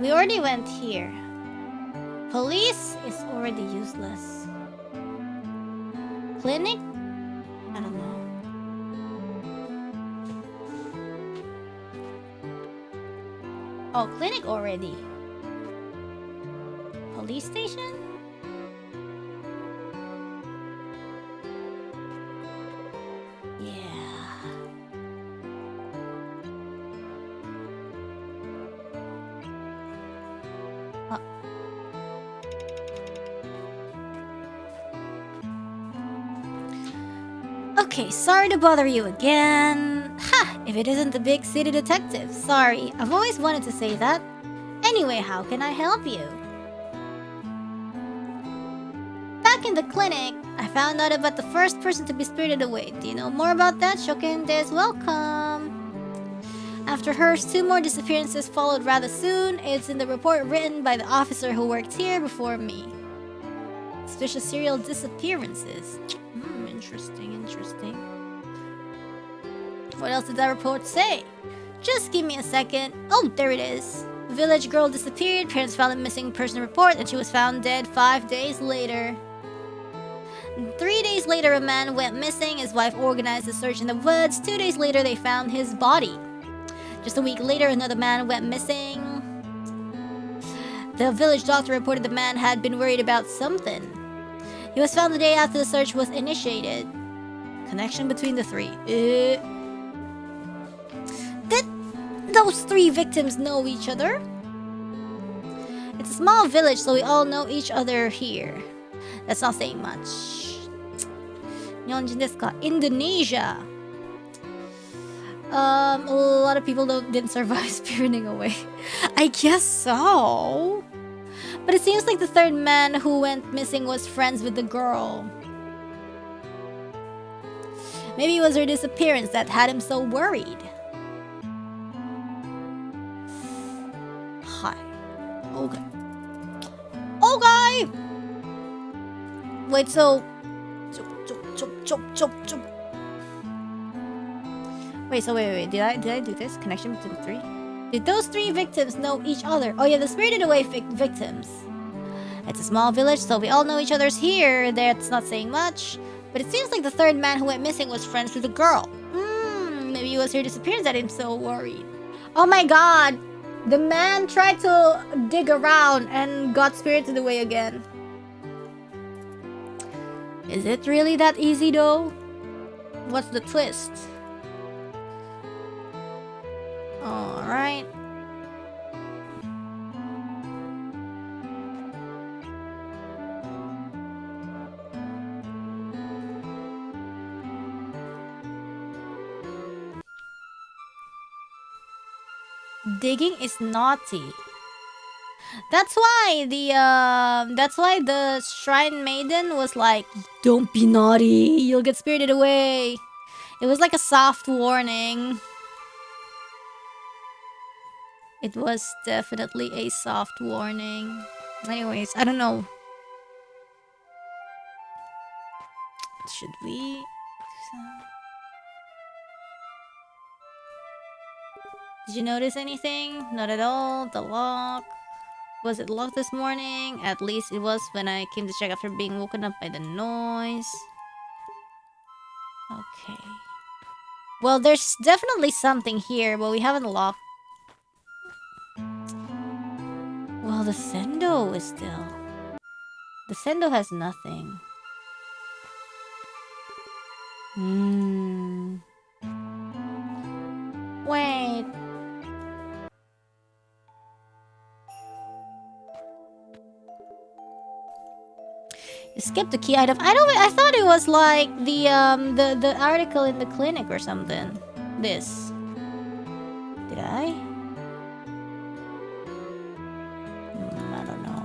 We already went here. Police is already useless. Clinic? I don't know. Oh, clinic already. Police station? Okay, sorry to bother you again. Ha! If it isn't the big city detective. Sorry, I've always wanted to say that. Anyway, how can I help you? Back in the clinic, I found out about the first person to be spirited away. Do you know more about that? Shoken is welcome. After hers, 2 more disappearances followed rather soon. It's in the report written by the officer who worked here before me. Suspicious serial disappearances. Interesting. What else did that report say? Just give me a second. Oh, there it is. Village girl disappeared. Parents filed a missing person report and she was found dead 5 days later. 3 days later, a man went missing. His wife organized a search in the woods. 2 days later, they found his body. Just a week later, another man went missing. The village doctor reported the man had been worried about something. He was found the day after the search was initiated. Connection between the 3. Did those 3 victims know each other? It's a small village, so we all know each other here. That's not saying much. Nyonjin desu ka? Indonesia. A lot of people didn't survive spiriting away. I guess so. But it seems like the 3rd man who went missing was friends with the girl. Maybe it was her disappearance that had him so worried. Hi. Okay. Okay! Wait, so... Wait. Did I do this? Connection between the 3? Did those 3 victims know each other? Oh yeah, the spirited away victims. It's a small village, so we all know each other's here. That's not saying much. But it seems like the 3rd man who went missing was friends with the girl. Maybe it was her disappearance that I'm so worried. Oh my god! The man tried to dig around and got spirited away again. Is it really that easy though? What's the twist? Alright. Digging is naughty. That's why the shrine maiden was like, don't be naughty, you'll get spirited away. It was like a soft warning. It was definitely a soft warning. Anyways, I don't know. Should we? Did you notice anything? Not at all. The lock. Was it locked this morning? At least it was when I came to check after being woken up by the noise. Okay. Well, there's definitely something here, but we haven't locked. Well, the sendo is still... The sendo has nothing. Wait. You skipped the key item. I thought it was like the article in the clinic or something. This. Did I? I don't know.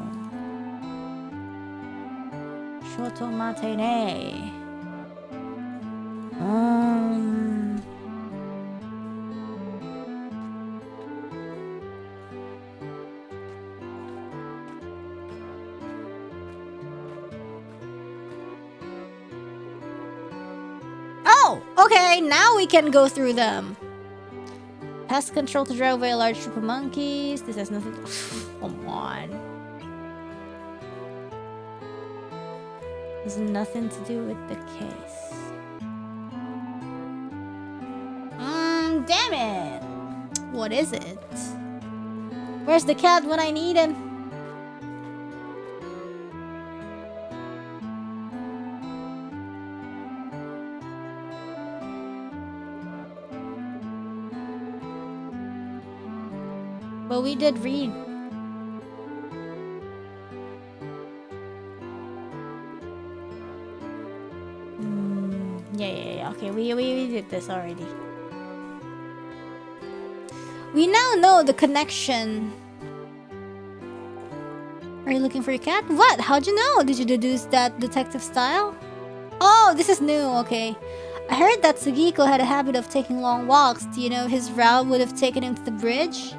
Shoto matene. Oh, okay, now we can go through them. Pest control to drive away a large troop of monkeys. This has nothing to... Come on. There's nothing to do with the case. Damn it! What is it? Where's the cat when I need him? But we did read. Yeah. Okay, we did this already. We now know the connection. Are you looking for your cat? What? How'd you know? Did you deduce that detective style? Oh, this is new. Okay. I heard that Sugiko had a habit of taking long walks. Do you know if his route would have taken him to the bridge?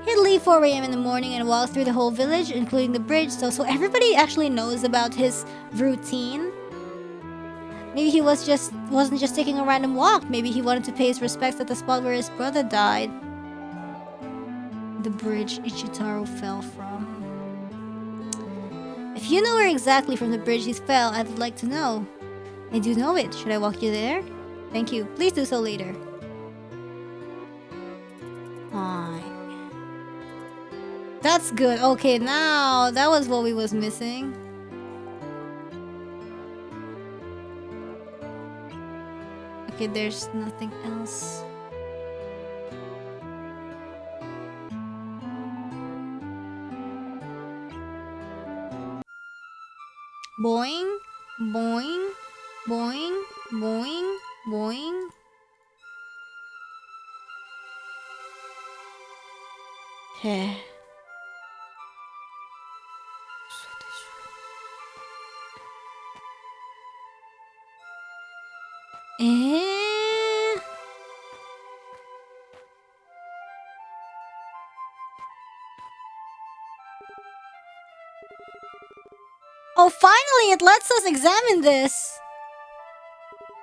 He'd leave 4 a.m. in the morning and walk through the whole village, including the bridge. So everybody actually knows about his routine. Maybe he wasn't just taking a random walk. Maybe he wanted to pay his respects at the spot where his brother died. The bridge Ichitaro fell from. If you know where exactly from the bridge he fell, I'd like to know. I do know it. Should I walk you there? Thank you. Please do so later. Fine. That's good. Okay, now that was what we was missing. Okay, there's nothing else. Boing, boing, boing, boing, boing. Heh. Oh, finally, it lets us examine this.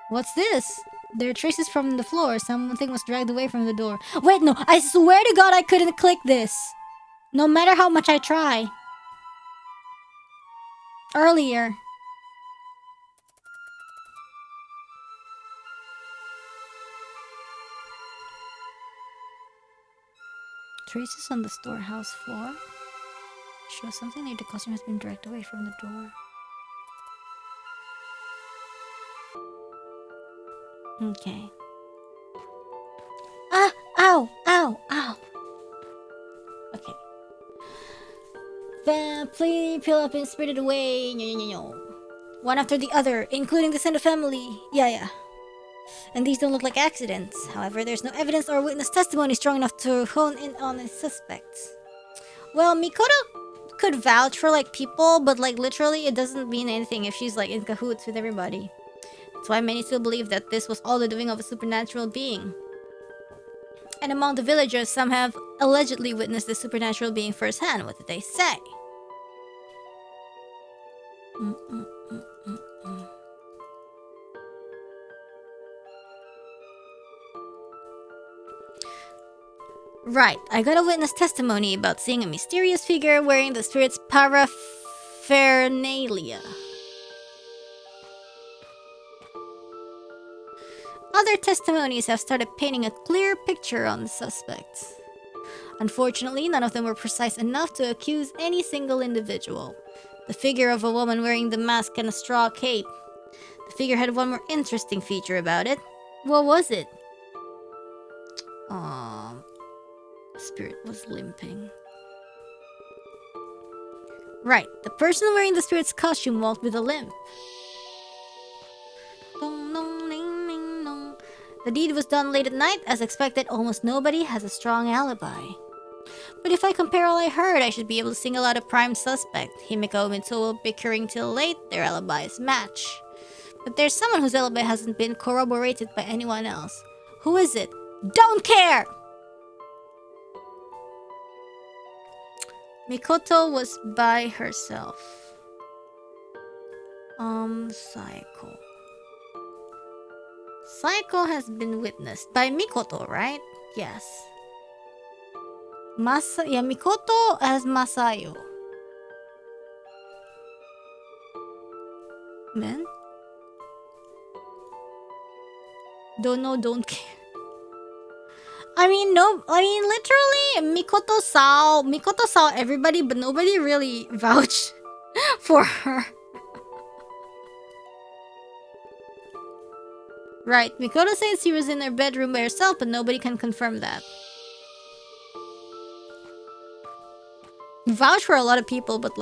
What's this? There are traces from the floor. Something was dragged away from the door. Wait, no. I swear to God I couldn't click this. No matter how much I try. Earlier. Traces on the storehouse floor. Shows something near the costume has been dragged away from the door. Okay. Ah! Ow! Ow! Ow! Okay. Then please peel up and spirited away. One after the other, including the scent of family. Yeah. And these don't look like accidents. However, there's no evidence or witness testimony strong enough to hone in on the suspects. Well, Makoto could vouch for like people, but like literally it doesn't mean anything if she's like in cahoots with everybody. That's why many still believe that this was all the doing of a supernatural being. And among the villagers, some have allegedly witnessed the supernatural being firsthand. What did they say? Right, I got a witness testimony about seeing a mysterious figure wearing the spirit's paraphernalia. Other testimonies have started painting a clear picture on the suspects. Unfortunately, none of them were precise enough to accuse any single individual. The figure of a woman wearing the mask and a straw cape. The figure had one more interesting feature about it. What was it? Spirit was limping. Right, the person wearing the spirit's costume walked with a limp. The deed was done late at night. As expected, almost nobody has a strong alibi. But if I compare all I heard, I should be able to single out a prime suspect. Himiko and Mitsuo bickering till late, their alibis match. But there's someone whose alibi hasn't been corroborated by anyone else. Who is it? Don't care! Makoto was by herself. Psycho. Psycho has been witnessed by Makoto, right? Yes. Makoto as Masayo. Men? Don't know, don't care. Literally, Makoto saw everybody, but nobody really vouched for her. Right, Makoto says she was in her bedroom by herself, but nobody can confirm that. Vouch for a lot of people, but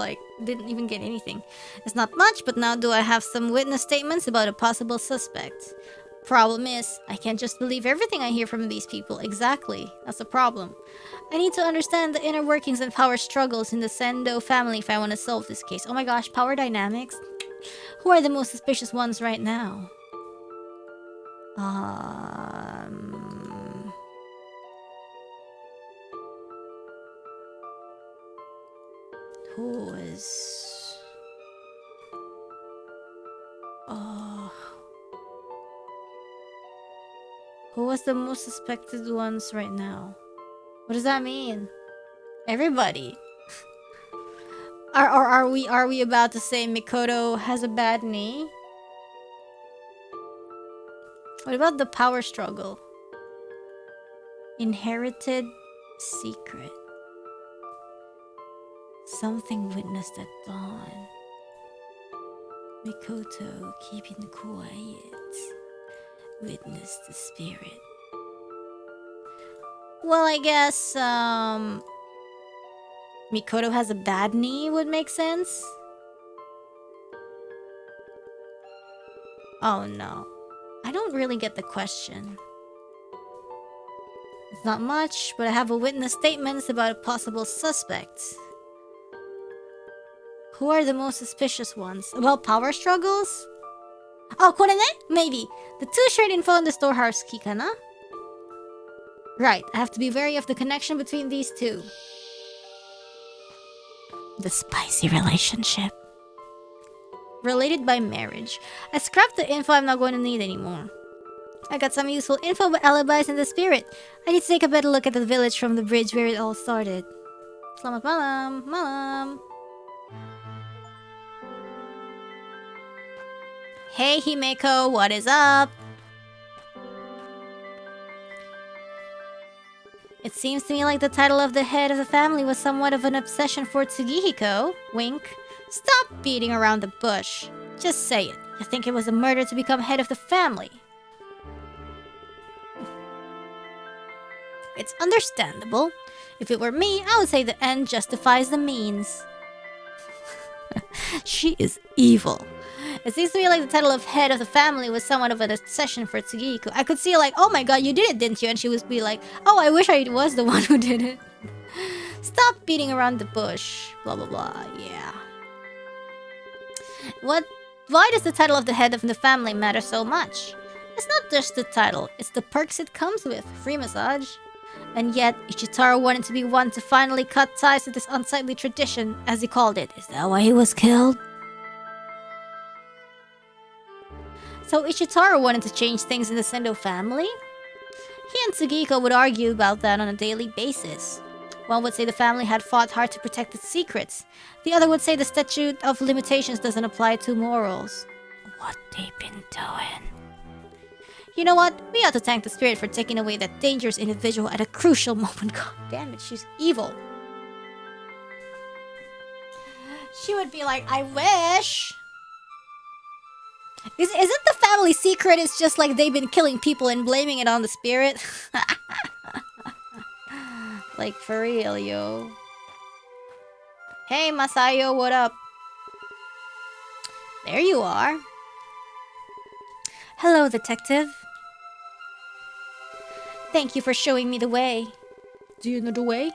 didn't even get anything. It's not much, but now do I have some witness statements about a possible suspect? Problem is, I can't just believe everything I hear from these people. Exactly, that's the problem. I need to understand the inner workings and power struggles in the Sendo family if I want to solve this case. Oh my gosh, power dynamics? Who are the most suspicious ones right now? Who is... Who was the most suspected ones right now? What does that mean? Everybody. Are we about to say Makoto has a bad knee? What about the power struggle? Inherited secret. Something witnessed at dawn. Makoto keeping quiet. Witnessed the spirit. Well, I guess, Makoto has a bad knee would make sense. Oh no. I don't really get the question. It's not much, but I have a witness statements about a possible suspect. Who are the most suspicious ones? About power struggles? Oh, これね? Maybe. The two shared info in the storehouse key, kana? Right, I have to be wary of the connection between these two. The spicy relationship. Related by marriage. I scrapped the info I'm not going to need anymore. I got some useful info about alibis in the spirit. I need to take a better look at the village from the bridge where it all started. Selamat malam, malam. Hey Himeko, what is up? It seems to me like the title of the head of the family was somewhat of an obsession for Tsugihiko. Wink. Stop beating around the bush. Just say it. You think it was a murder to become head of the family? It's understandable. If it were me, I would say the end justifies the means. She is evil. It seems to me like the title of head of the family was somewhat of an obsession for Tsugihiko. I could see oh my god, you did it, didn't you? And she would be like, oh, I wish I was the one who did it. Stop beating around the bush. Blah, blah, blah. Yeah. Why does the title of the head of the family matter so much? It's not just the title, it's the perks it comes with. Free massage. And yet, Ichitaro wanted to be one to finally cut ties with this unsightly tradition, as he called it. Is that why he was killed? So Ichitaro wanted to change things in the Sendo family? He and Tsugihiko would argue about that on a daily basis. One would say the family had fought hard to protect its secrets. The other would say the statute of limitations doesn't apply to morals. What they been doing? You know what? We ought to thank the spirit for taking away that dangerous individual at a crucial moment. God damn it, she's evil. She would be like, I wish. Isn't the family secret? It's just like they've been killing people and blaming it on the spirit. Like, for real, yo. Hey, Masayo, what up? There you are. Hello, detective. Thank you for showing me the way. Do you know the way?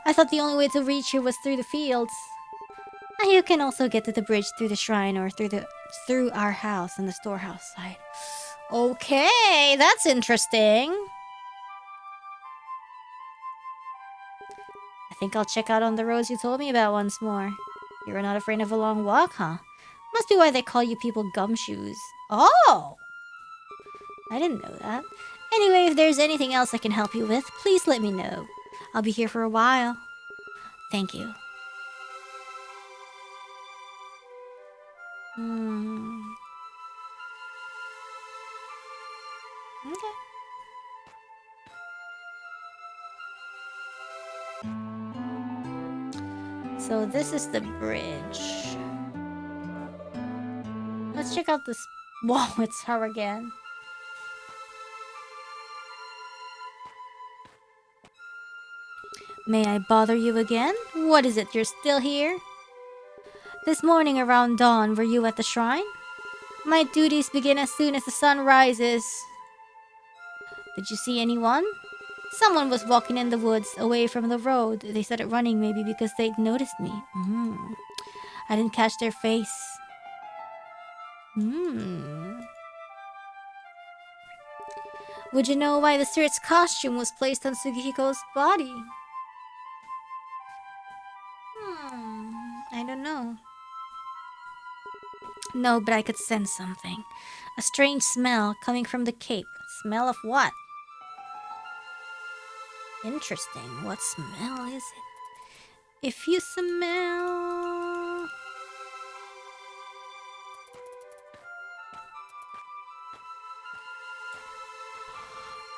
I thought the only way to reach here was through the fields. You can also get to the bridge through the shrine or through our house on the storehouse side. Okay, that's interesting. I think I'll check out on the roads you told me about once more. You're not afraid of a long walk, huh? Must be why they call you people gumshoes. Oh! I didn't know that. Anyway, if there's anything else I can help you with, please let me know. I'll be here for a while. Thank you. Okay. So this is the bridge. Let's check out this. Whoa, it's her again. May I bother you again? What is it, you're still here? This morning around dawn, were you at the shrine? My duties begin as soon as the sun rises. Did you see anyone? Someone was walking in the woods, away from the road. They started running maybe because they'd noticed me. I didn't catch their face. Would you know why the spirit's costume was placed on Sugihiko's body? I don't know. No, but I could sense something. A strange smell coming from the cape. Smell of what? Interesting. What smell is it? If you smell...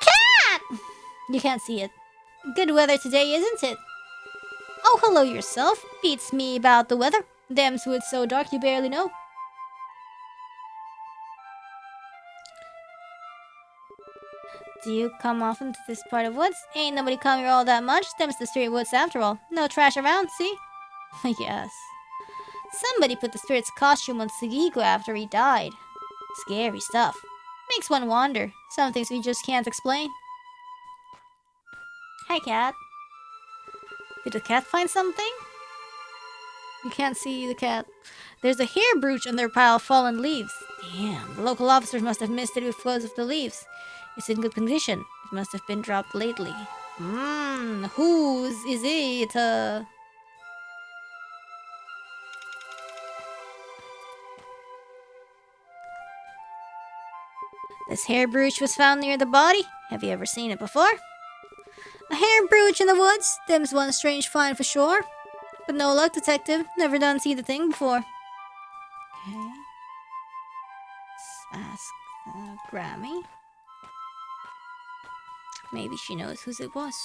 Cat! You can't see it. Good weather today, isn't it? Oh, hello yourself. Beats me about the weather. Them's woods so dark you barely know. Do you come often to this part of woods? Ain't nobody come here all that much. Them's the spirit woods after all. No trash around, see? Yes. Somebody put the spirit's costume on Sugihiko after he died. Scary stuff. Makes one wonder. Some things we just can't explain. Hi, cat. Did the cat find something? You can't see the cat. There's a hair brooch on their pile of fallen leaves. Damn, the local officers must have missed it because of the leaves. It's in good condition. It must have been dropped lately. Whose is it? This hair brooch was found near the body. Have you ever seen it before? A hair brooch in the woods? Them's one strange find for sure. But no luck, detective. Never done see the thing before. Okay. Let's ask Grammy. Maybe she knows whose it was.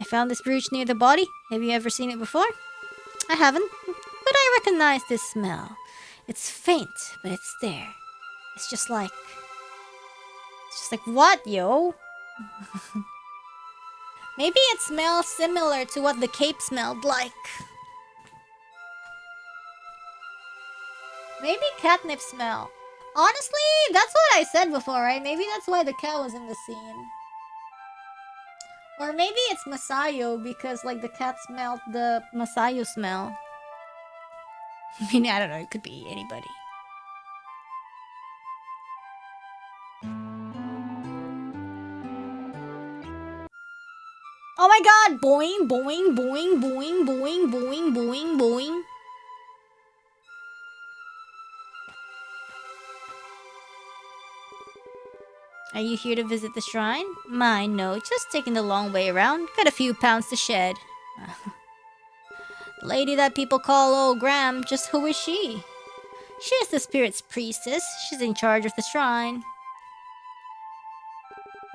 I found this brooch near the body. Have you ever seen it before? I haven't, but I recognize this smell. It's faint, but it's there. It's just like what, yo? Maybe it smells similar to what the cape smelled like. Maybe catnip smell. Honestly, that's what I said before, right? Maybe that's why the cat was in the scene. Or maybe it's Masayo because, like, the cat smelled the Masayo smell. I mean, I don't know. It could be anybody. Oh my god! Boing, boing, boing, boing, boing, boing, boing, boing. Are you here to visit the shrine? Mine, no. Just taking the long way around. Got a few pounds to shed. The lady that people call Old Gram, just who is she? She is the spirit's priestess. She's in charge of the shrine.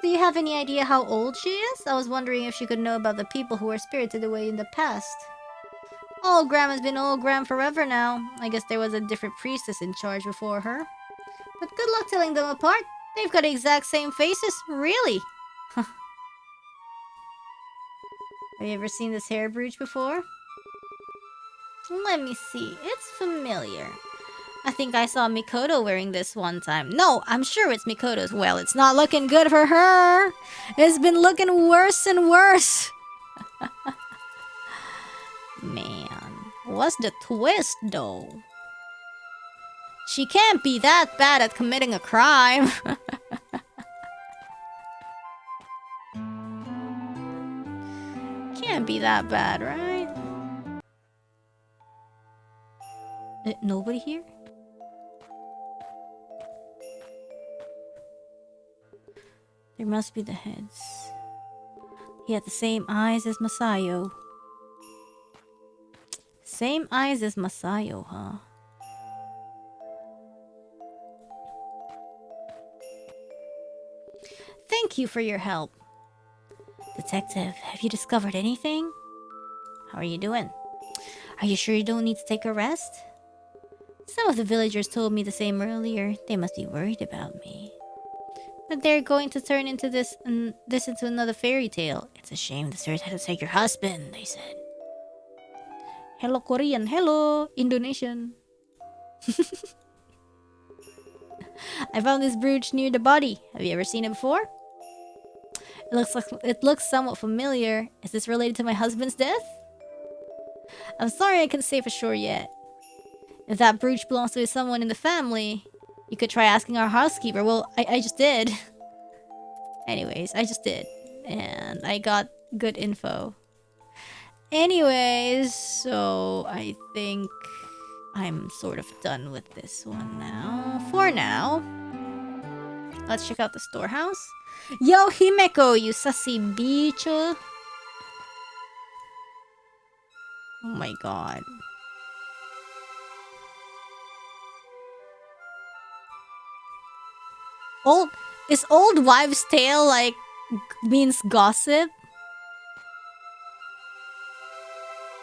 Do you have any idea how old she is? I was wondering if she could know about the people who were spirited away in the past. Old Grandma's been old Gram forever now. I guess there was a different priestess in charge before her. But good luck telling them apart. They've got the exact same faces. Really? Have you ever seen this hair brooch before? Let me see. It's familiar. I think I saw Makoto wearing this one time. No, I'm sure it's Makoto's. Well, it's not looking good for her. It's been looking worse and worse. Man, what's the twist though? She can't be that bad at committing a crime. Can't be that bad, right? Nobody here? There must be the heads. He had the same eyes as Masayo. Same eyes as Masayo, huh? Thank you for your help. Detective, have you discovered anything? How are you doing? Are you sure you don't need to take a rest? Some of the villagers told me the same earlier. They must be worried about me. But they're going to turn into this into another fairy tale. It's a shame the search had to take your husband, they said. Hello Korean, hello Indonesian. I found this brooch near the body. Have you ever seen it before? It looks somewhat familiar. Is this related to my husband's death? I'm sorry I can't say for sure yet. If that brooch belongs to someone in the family, you could try asking our housekeeper. Well, I just did. Anyways, I just did. And I got good info. Anyways, so I think I'm sort of done with this one now. For now. Let's check out the storehouse. Yo, Himeko, you sassy bitch. Oh my god. Is old wives' tale like means gossip?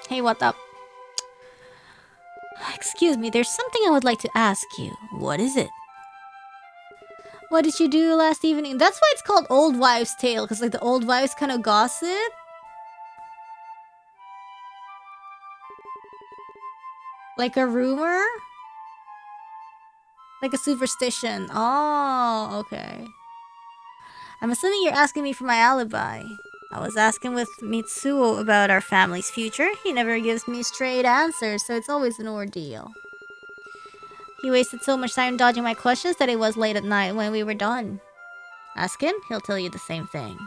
Hey, what up? Excuse me, there's something I would like to ask you. What is it? What did you do last evening? That's why it's called old wives' tale, because like the old wives kind of gossip. Like a rumor? Like a superstition. Oh, okay. I'm assuming you're asking me for my alibi. I was asking with Mitsuo about our family's future. He never gives me straight answers, so it's always an ordeal. He wasted so much time dodging my questions that it was late at night when we were done. Ask him, he'll tell you the same thing.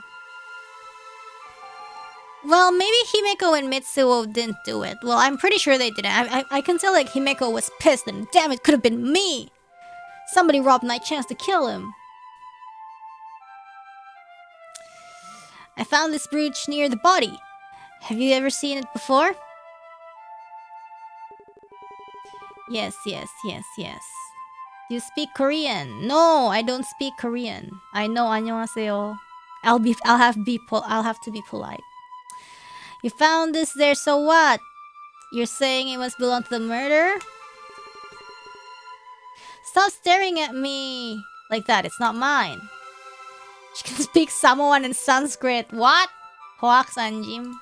Well, maybe Himeko and Mitsuo didn't do it. Well, I'm pretty sure they didn't. I can tell like Himeko was pissed and damn, it could have been me! Somebody robbed my chance to kill him. I found this brooch near the body. Have you ever seen it before? Yes. Do you speak Korean? No, I don't speak Korean. I know 안녕하세요. I'll have to be polite. You found this there, so what? You're saying it must belong to the murderer? Stop staring at me like that. It's not mine. She can speak Samoan and Sanskrit. What? Hoak Sanjim.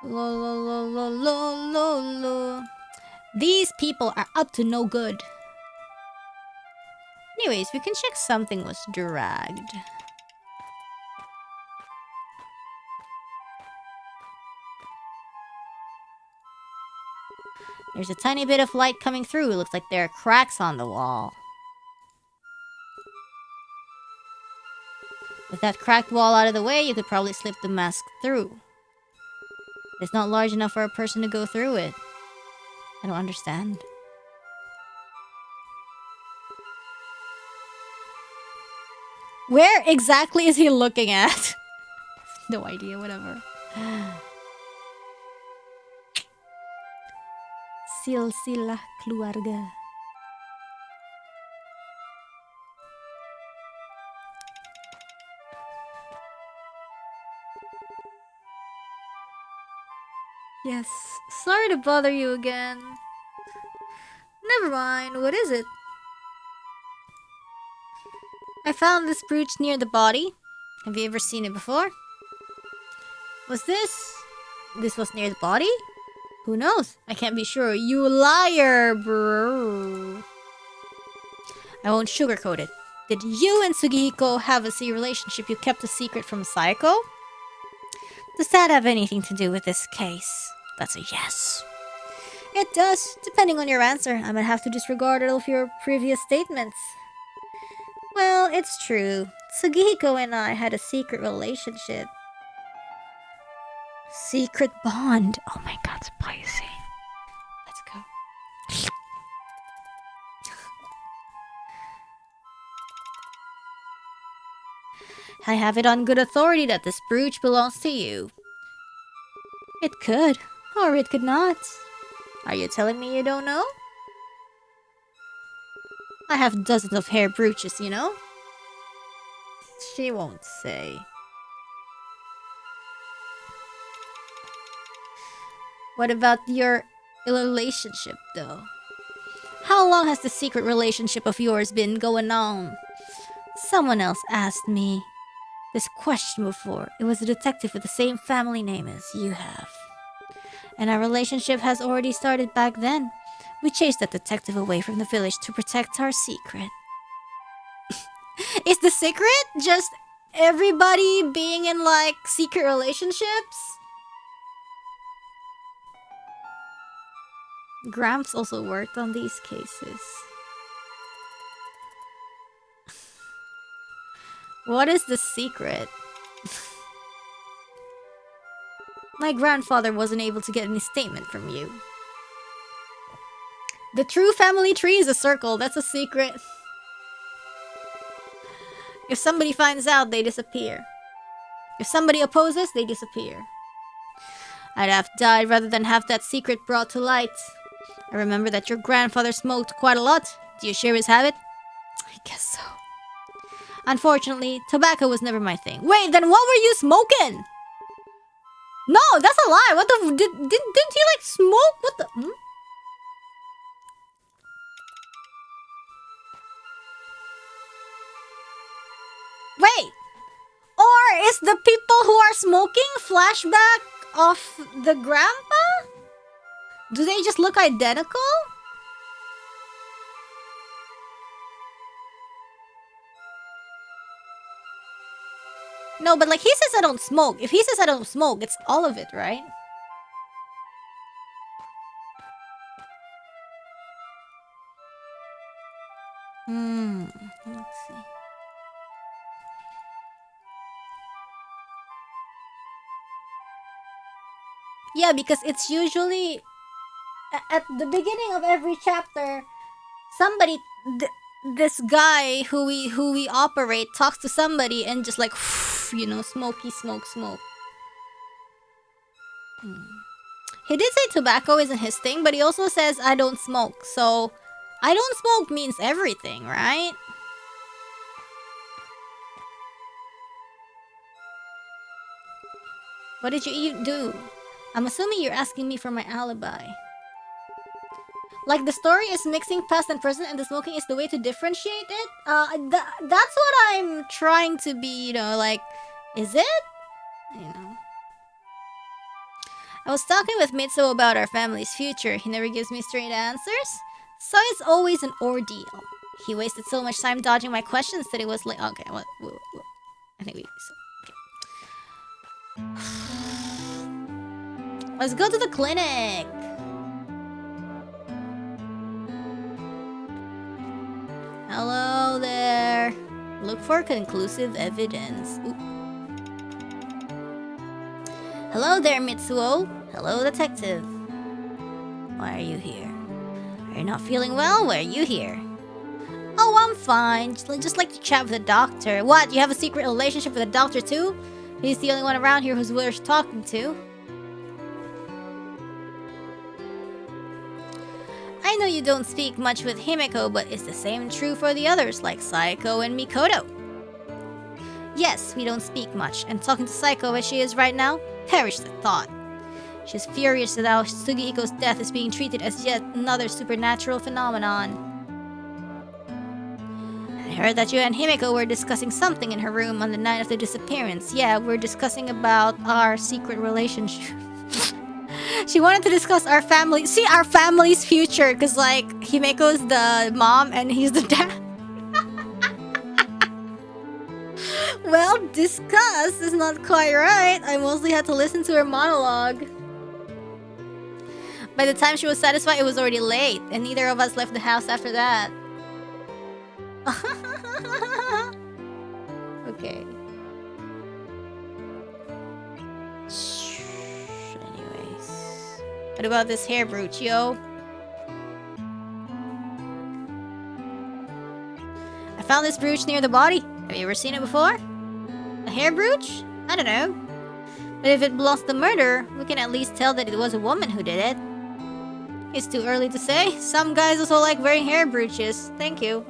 Lo. These people are up to no good. Anyways, we can check something was dragged. There's a tiny bit of light coming through. Looks like there are cracks on the wall. With that cracked wall out of the way, you could probably slip the mask through. It's not large enough for a person to go through it. I don't understand. Where exactly is he looking at? No idea, whatever. Silsilah keluarga. Yes, sorry to bother you again. Never mind, what is it? I found this brooch near the body. Have you ever seen it before? Was this... This was near the body? Who knows? I can't be sure. You liar, bro. I won't sugarcoat it. Did you and Sugihiko have a secret relationship you kept a secret from Saiko? Does that have anything to do with this case? That's a yes. It does. Depending on your answer, I might have to disregard all of your previous statements. Well, it's true. Sugihiko and I had a secret relationship. Secret bond. Oh my god, spicy. Let's go. I have it on good authority that this brooch belongs to you. It could, or it could not. Are you telling me you don't know? I have dozens of hair brooches, you know? She won't say. What about your relationship, though? How long has the secret relationship of yours been going on? Someone else asked me this question before. It was a detective with the same family name as you have. And our relationship has already started back then. We chased that detective away from the village to protect our secret. Is the secret just everybody being in, like, secret relationships? Gramps also worked on these cases. What is the secret? My grandfather wasn't able to get any statement from you. The true family tree is a circle. That's a secret. If somebody finds out, they disappear. If somebody opposes, they disappear. I'd have died rather than have that secret brought to light. I remember that your grandfather smoked quite a lot. Do you share his habit? I guess so. Unfortunately, tobacco was never my thing. Wait, then what were you smoking? No, that's a lie. What the... Didn't he, like, smoke? What the... Hmm? Wait. Or is the people who are smoking flashback of the grandpa? Do they just look identical? No, but like he says I don't smoke. If he says I don't smoke, it's all of it, right? Let's see. Yeah, because it's usually at the beginning of every chapter, somebody, this guy who we operate talks to somebody and just like, you know, smoky smoke. He did say tobacco isn't his thing, but he also says I don't smoke. So I don't smoke means everything, right? What did you do? I'm assuming you're asking me for my alibi. Like the story is mixing past and present and the smoking is the way to differentiate it? That's what I'm trying to be, you know, like, is it? You know. I was talking with Mitsuo about our family's future. He never gives me straight answers, so it's always an ordeal. He wasted so much time dodging my questions that it was like, okay, what? I think we... So, let's go to the clinic. Hello there. Look for conclusive evidence. Ooh. Hello there, Mitsuo. Hello, detective. Why are you here? Are you not feeling well? Why are you here? Oh, I'm fine. Just like to chat with the doctor. What? You have a secret relationship with the doctor too? He's the only one around here who's worth talking to. I know you don't speak much with Himeko, but is the same true for the others, like Saiko and Makoto? Yes, we don't speak much, and talking to Saiko as she is right now, perish the thought. She's furious that how Sugihiko's death is being treated as yet another supernatural phenomenon. I heard that you and Himeko were discussing something in her room on the night of the disappearance. Yeah, we're discussing about our secret relationship. She wanted to discuss our family. See, our family's future. Because, like, Himeko's the mom and he's the dad. Well, discuss is not quite right. I mostly had to listen to her monologue. By the time she was satisfied, it was already late. And neither of us left the house after that. Okay. What about this hair brooch, yo? I found this brooch near the body. Have you ever seen it before? A hair brooch? I don't know. But if it belongs to the murderer, we can at least tell that it was a woman who did it. It's too early to say. Some guys also like wearing hair brooches. Thank you.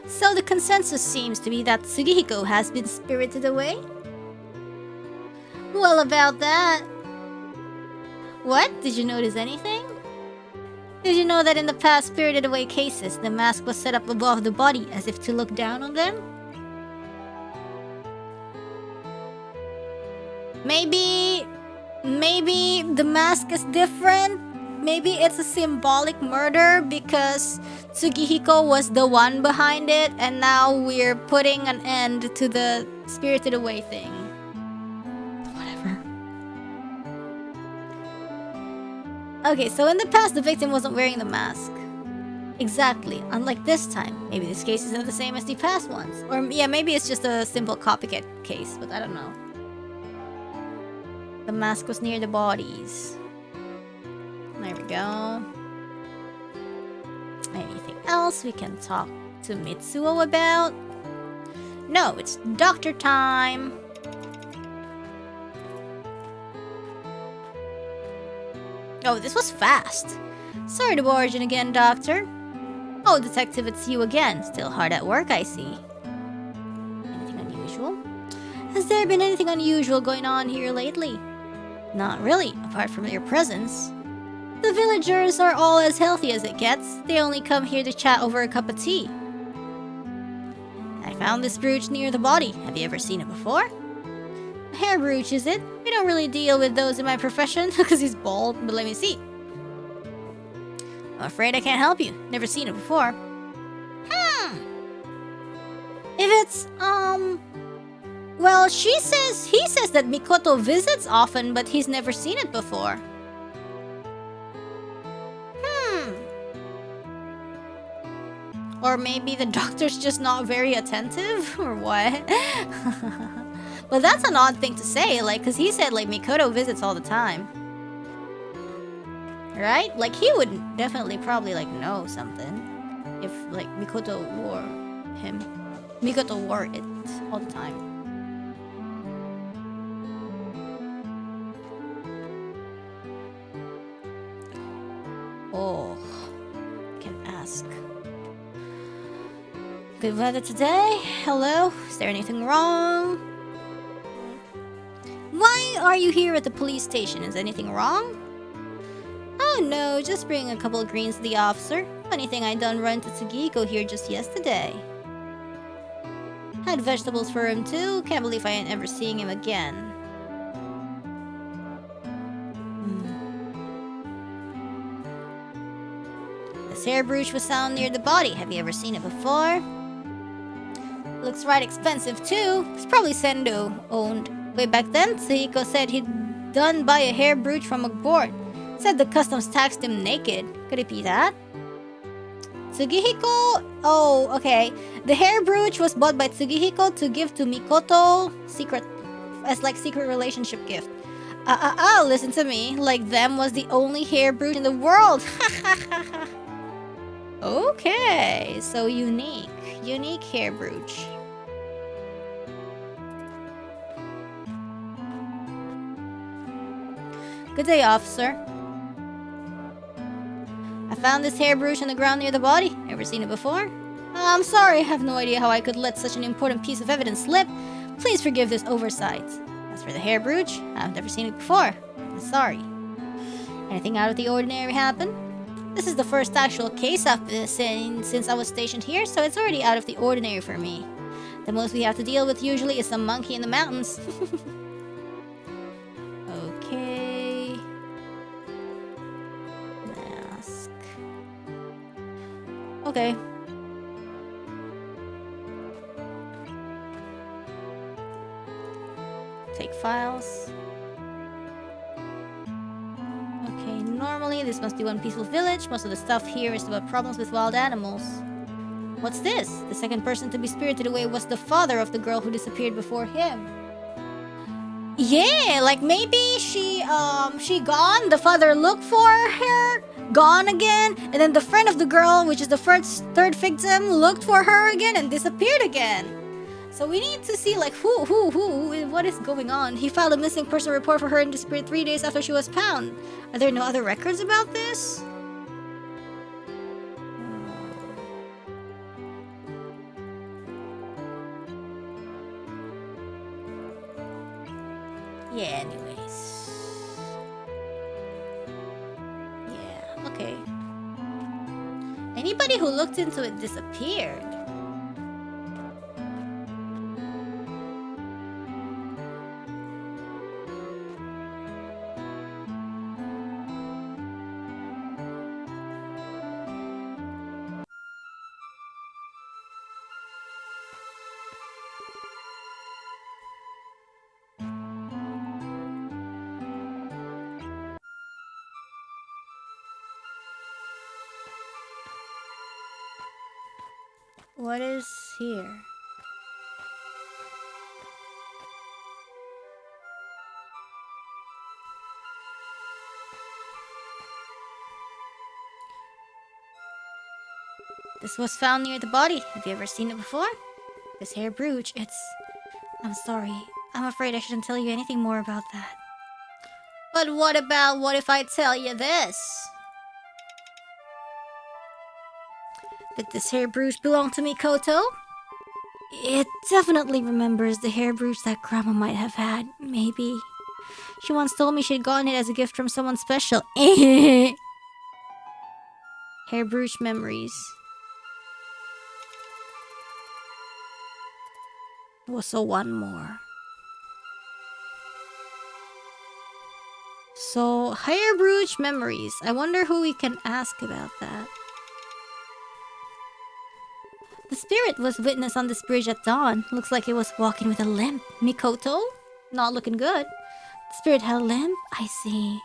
So the consensus seems to be that Sugihiko has been spirited away? Well, about that... What? Did you notice anything? Did you know that in the past spirited away cases, the mask was set up above the body as if to look down on them? Maybe the mask is different? Maybe it's a symbolic murder because Sugihiko was the one behind it and now we're putting an end to the spirited away thing. Whatever. Okay, so in the past the victim wasn't wearing the mask. Exactly, unlike this time. Maybe this case isn't the same as the past ones. Or yeah, maybe it's just a simple copycat case, but I don't know. The mask was near the bodies. There we go. Anything else we can talk to Mitsuo about? No, it's doctor time. Oh, this was fast. Sorry to barge in again, Doctor. Oh, Detective, it's you again. Still hard at work, I see. Anything unusual? Has there been anything unusual going on here lately? Not really, apart from your presence. The villagers are all as healthy as it gets. They only come here to chat over a cup of tea. I found this brooch near the body. Have you ever seen it before? A hair brooch, is it? We don't really deal with those in my profession, because he's bald, but let me see. I'm afraid I can't help you. Never seen it before. If it's, well, he says that Makoto visits often, but he's never seen it before. Or maybe the doctor's just not very attentive, or what? But that's an odd thing to say, like, because he said, like, Makoto visits all the time. Right? Like, he would definitely probably, like, know something. If, like, Makoto wore it all the time. Oh, can ask. Good weather today. Hello? Is there anything wrong? Why are you here at the police station? Is anything wrong? Oh no, just bringing a couple of greens to the officer. Funny thing, I done run to Sugihiko here just yesterday. Had vegetables for him too. Can't believe I ain't ever seeing him again. This hair brooch was found near the body. Have you ever seen it before? Looks right expensive too. It's probably Sendo owned. Way back then, Sugihiko said he'd done buy a hair brooch from a board. Said the customs taxed him naked. Could it be that? Sugihiko? Oh, okay. The hair brooch was bought by Sugihiko to give to Makoto as like secret relationship gift. Listen to me. Like them was the only hair brooch in the world. Okay, so unique. Unique hair brooch. Good day, officer. I found this hair brooch on the ground near the body. Ever seen it before? I'm sorry, I have no idea how I could let such an important piece of evidence slip. Please forgive this oversight. As for the hair brooch, I've never seen it before. I'm sorry. Anything out of the ordinary happen? This is the first actual case I've seen since I was stationed here, so it's already out of the ordinary for me. The most we have to deal with usually is some monkey in the mountains. Okay. Mask. Okay. Take files. Okay, normally this must be one peaceful village. Most of the stuff here is about problems with wild animals. What's this? The second person to be spirited away was the father of the girl who disappeared before him. Yeah, like maybe she gone, the father looked for her, gone again, and then the friend of the girl, which is the third victim, looked for her again and disappeared again. So we need to see like who, what is going on. He filed a missing person report for her and disappeared 3 days after she was found. Are there no other records about this? Yeah, anyways. Yeah, okay. Anybody who looked into it disappeared. What is here? This was found near the body. Have you ever seen it before? This hair brooch, I'm sorry. I'm afraid I shouldn't tell you anything more about that. But what if I tell you this? Did this hair brooch belong to Makoto? It definitely remembers the hair brooch that Grandma might have had. Maybe. She once told me she'd gotten it as a gift from someone special. Hair brooch memories. Also one more. So, hair brooch memories. I wonder who we can ask about that. The spirit was witness on this bridge at dawn. Looks like it was walking with a limp. Makoto? Not looking good. The spirit had a limp? I see.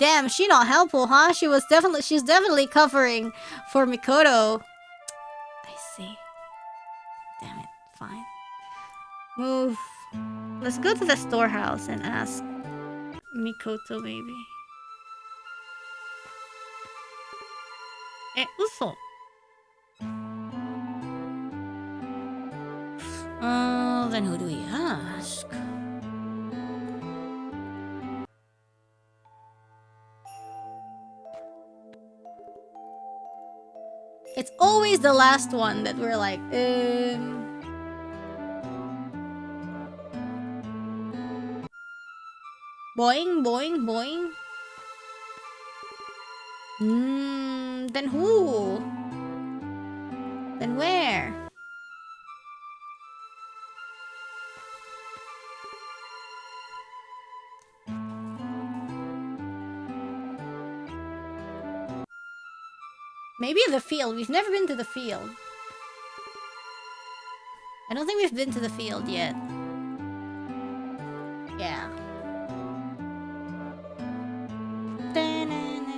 Damn, she not helpful, huh? She's definitely covering for Makoto. I see. Damn it. Fine. Move. Let's go to the storehouse and ask Makoto, maybe. Uso. Then who do we ask? It's always the last one that we're like, boing, boing, boing. Then who? Then where? Maybe the field. We've never been to the field. I don't think we've been to the field yet. Yeah.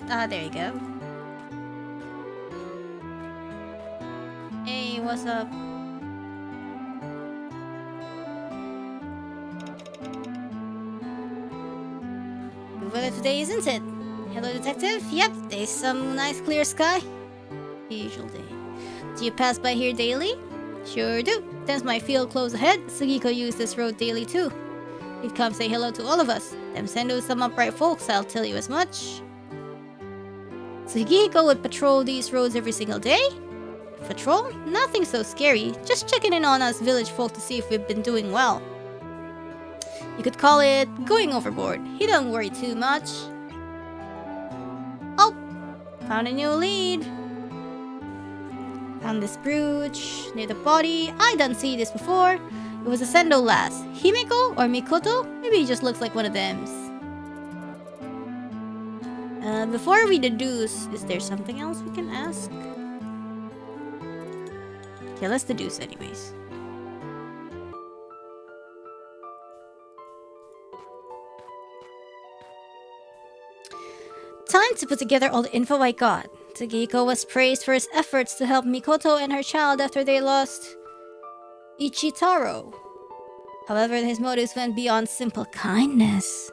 Ah, there you go. Hey, what's up? Good weather today, isn't it? Hello, detective? Yep, there's some nice clear sky. Usual day. Do you pass by here daily? Sure do. There's my field close ahead. Sugiko used this road daily too. He'd come say hello to all of us. Them Sendo's some upright folks, I'll tell you as much. Sugiko would patrol these roads every single day? Patrol? Nothing so scary. Just checking in on us village folk to see if we've been doing well. You could call it going overboard. He don't worry too much. Oh! Found a new lead. Found this brooch near the body. I done see this before. It was a Sendo lass. Himeko or Makoto? Maybe he just looks like one of them. Before we deduce, is there something else we can ask? Okay, let's deduce anyways. Time to put together all the info I got. Sugihiko was praised for his efforts to help Makoto and her child after they lost Ichitaro. However, his motives went beyond simple kindness.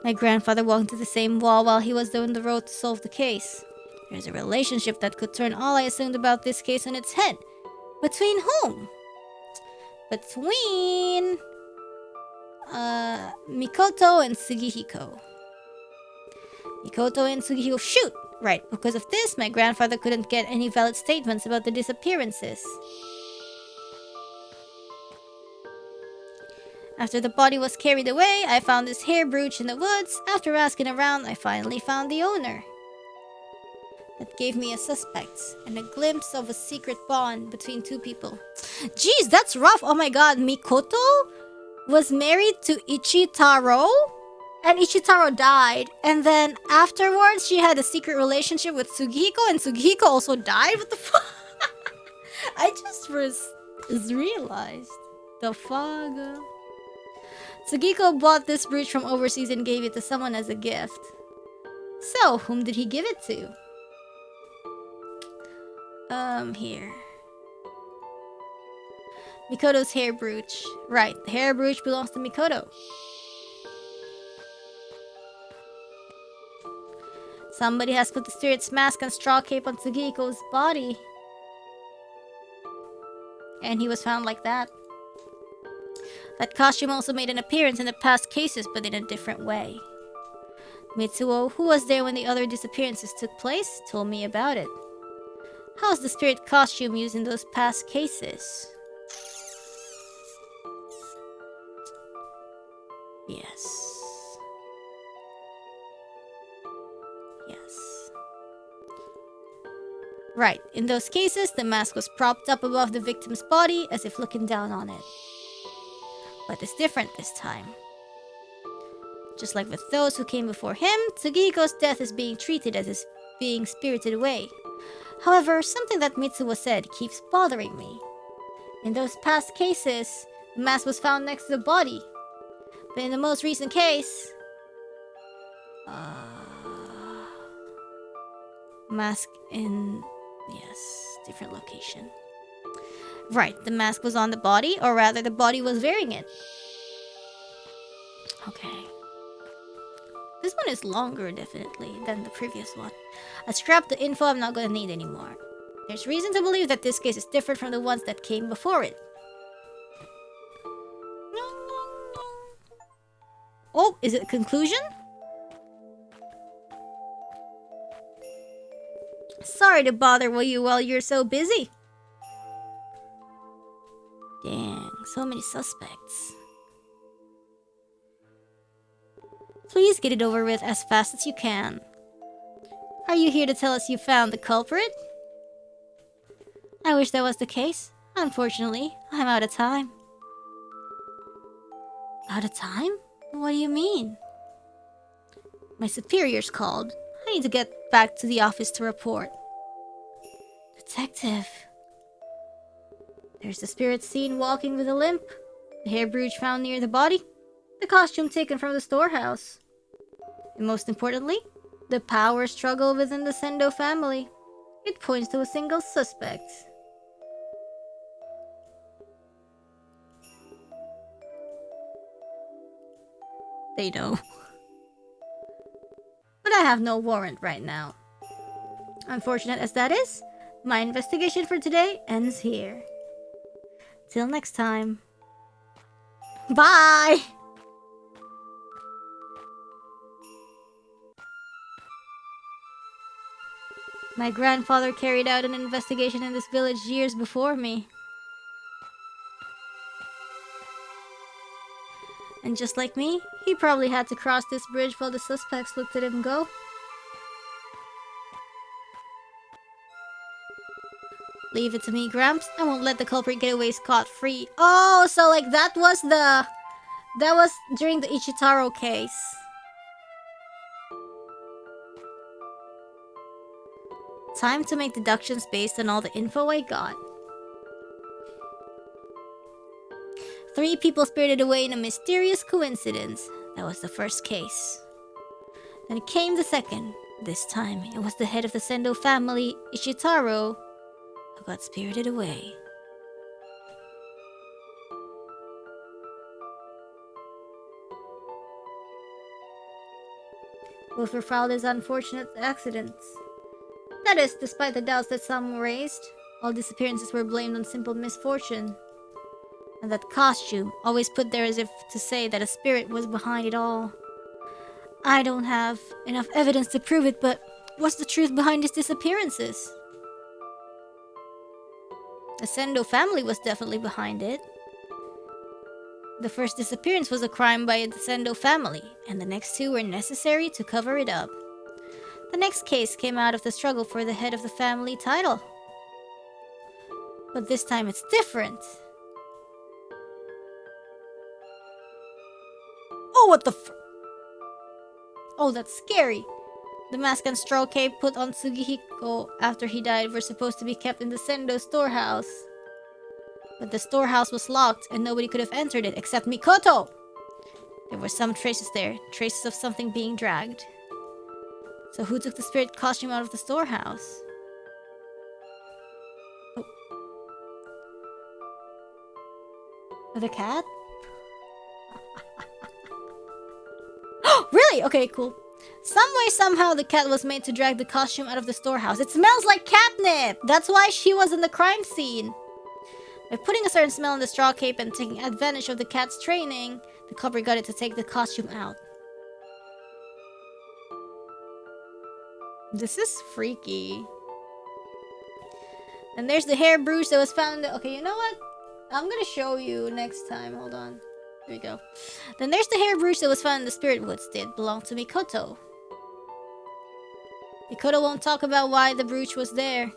My grandfather walked into the same wall while he was on the road to solve the case. There's a relationship that could turn all I assumed about this case on its head. Between whom? Between... Makoto and Sugihiko. Makoto and Sugihiko, shoot! Right, because of this, my grandfather couldn't get any valid statements about the disappearances. After the body was carried away, I found this hair brooch in the woods. After asking around, I finally found the owner. That gave me a suspect and a glimpse of a secret bond between two people. Jeez, that's rough! Oh my god, Makoto was married to Ichitaro? And Ichitaro died. And then afterwards, she had a secret relationship with Sugihiko, and Sugihiko also died? What the fuck? I just realized. The fuck? Sugihiko bought this brooch from overseas and gave it to someone as a gift. So, whom did he give it to? Here. Mikoto's hair brooch. Right, the hair brooch belongs to Makoto. Somebody has put the spirit's mask and straw cape on Sugihiko's body. And he was found like that. That costume also made an appearance in the past cases, but in a different way. Mitsuo, who was there when the other disappearances took place, told me about it. How's the spirit costume used in those past cases? Yes. Yes. Right, in those cases, the mask was propped up above the victim's body as if looking down on it. But it's different this time. Just like with those who came before him, Sugihiko's death is being treated as is being spirited away. However, something that Mitsuo said keeps bothering me. In those past cases, the mask was found next to the body. But in the most recent case... mask in... yes, different location. Right, the mask was on the body, or rather the body was wearing it. Okay. This one is longer, definitely, than the previous one. I scrapped the info I'm not gonna need anymore. There's reason to believe that this case is different from the ones that came before it. Oh, is it a conclusion? Sorry to bother you while you're so busy. Dang, so many suspects. Please get it over with as fast as you can. Are you here to tell us you found the culprit? I wish that was the case. Unfortunately, I'm out of time. Out of time? What do you mean? My superior's called. I need to get back to the office to report. Detective. There's the spirit seen walking with a limp, the hair brooch found near the body, the costume taken from the storehouse. And most importantly, the power struggle within the Sendo family. It points to a single suspect. They know. But I have no warrant right now. Unfortunate as that is, my investigation for today ends here. Till next time. Bye! My grandfather carried out an investigation in this village years before me. And just like me, he probably had to cross this bridge while the suspects looked at him go. Leave it to me, Gramps. I won't let the culprit get away scot-free. Oh, so like that was during the Ichitaro case. Time to make deductions based on all the info I got. 3 people spirited away in a mysterious coincidence. That was the first case. Then came the second. This time, it was the head of the Sendo family, Ichitaro, who got spirited away. Both were filed as unfortunate accidents. That is, despite the doubts that some raised, all disappearances were blamed on simple misfortune. And that costume, always put there as if to say that a spirit was behind it all. I don't have enough evidence to prove it, but what's the truth behind these disappearances? The Sendo family was definitely behind it. The first disappearance was a crime by the Sendo family, and the next 2 were necessary to cover it up. The next case came out of the struggle for the head of the family title. But this time it's different. Oh, what the f- Oh, that's scary. The mask and straw cape put on Sugihiko after he died were supposed to be kept in the Sendo storehouse. But the storehouse was locked and nobody could have entered it except Makoto. There were some traces there, traces of something being dragged. So who took the spirit costume out of the storehouse? Oh. The cat? Really? Okay, cool. Some way, somehow, the cat was made to drag the costume out of the storehouse. It smells like catnip! That's why she was in the crime scene. By putting a certain smell in the straw cape and taking advantage of the cat's training, the culprit got it to take the costume out. This is freaky. And there's the hair bruise that was found. Okay, you know what? I'm gonna show you next time. Hold on. There we go. Then there's the hair bruise that was found in the spirit woods. It belonged to Makoto. Makoto won't talk about why the brooch was there.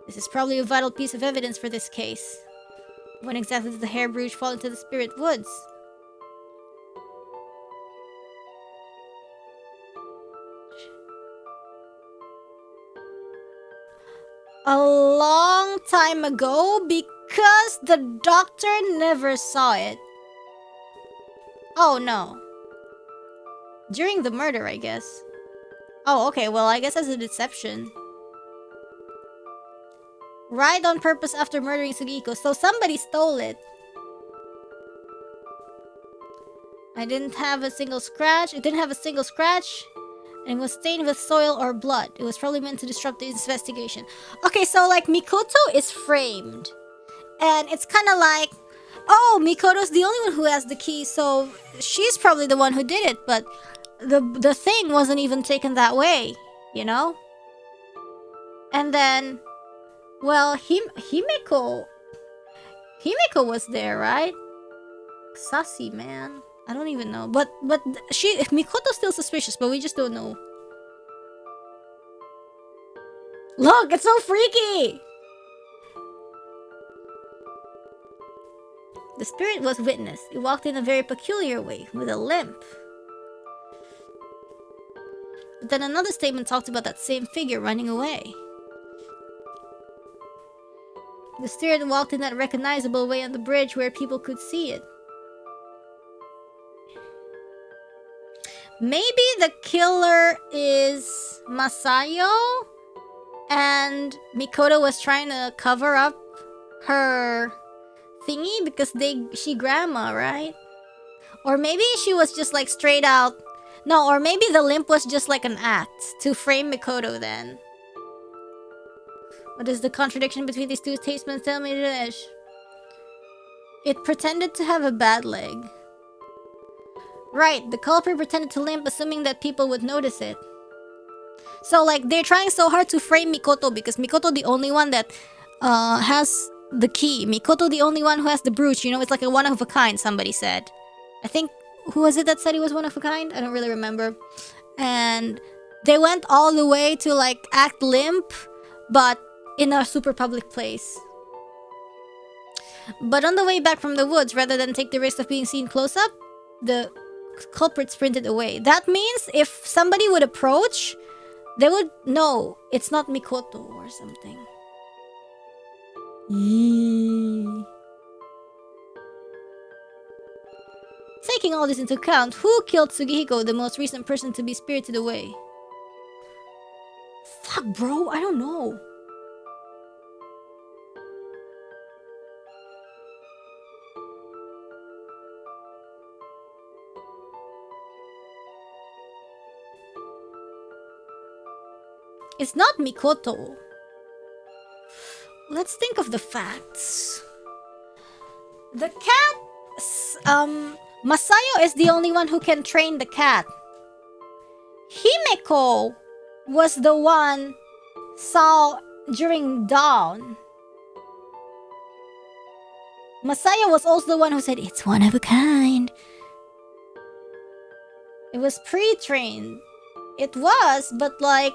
This is probably a vital piece of evidence for this case. When exactly did the hair brooch fall into the spirit woods? A long time ago, because the doctor never saw it. Oh no. During the murder, I guess. Oh, okay, well, I guess that's a deception. Right on purpose after murdering Sugihiko, so somebody stole it. I didn't have a single scratch. It didn't have a single scratch. And it was stained with soil or blood. It was probably meant to disrupt the investigation. Okay, so like Makoto is framed. And it's kind of like, oh, Mikoto's the only one who has the key, so she's probably the one who did it. But the thing wasn't even taken that way, you know? And then, well, Himeko was there, right? Sassy, man. I don't even know. But Mikoto's still suspicious, but we just don't know. Look, it's so freaky! The spirit was witness. It walked in a very peculiar way, with a limp. But then another statement talked about that same figure running away. The spirit walked in that recognizable way on the bridge where people could see it. Maybe the killer is Masayo, and Makoto was trying to cover up her thingy because she grandma, right? Or maybe she was just like straight out. No, or maybe the limp was just like an act to frame Makoto then. What is the contradiction between these two statements? Tell me, Dinesh. It pretended to have a bad leg. Right, the culprit pretended to limp, assuming that people would notice it. So like they're trying so hard to frame Makoto because Makoto the only one that has the key. Makoto the only one who has the brooch. You know, it's like a one of a kind. Somebody said. I think who was it that said he was one of a kind? I don't really remember. And they went all the way to like act limp, but in a super public place. But on the way back from the woods, rather than take the risk of being seen close up, the culprit sprinted away. That means if somebody would approach, they would know it's not Makoto or something. Yee. Taking all this into account, who killed Sugihiko, the most recent person to be spirited away? Fuck, bro, I don't know. It's not Makoto. Let's think of the facts. The cat, Masayo is the only one who can train the cat. Himeko was the one saw during dawn. Masayo was also the one who said, it's one of a kind. It was pre-trained. It was, but like...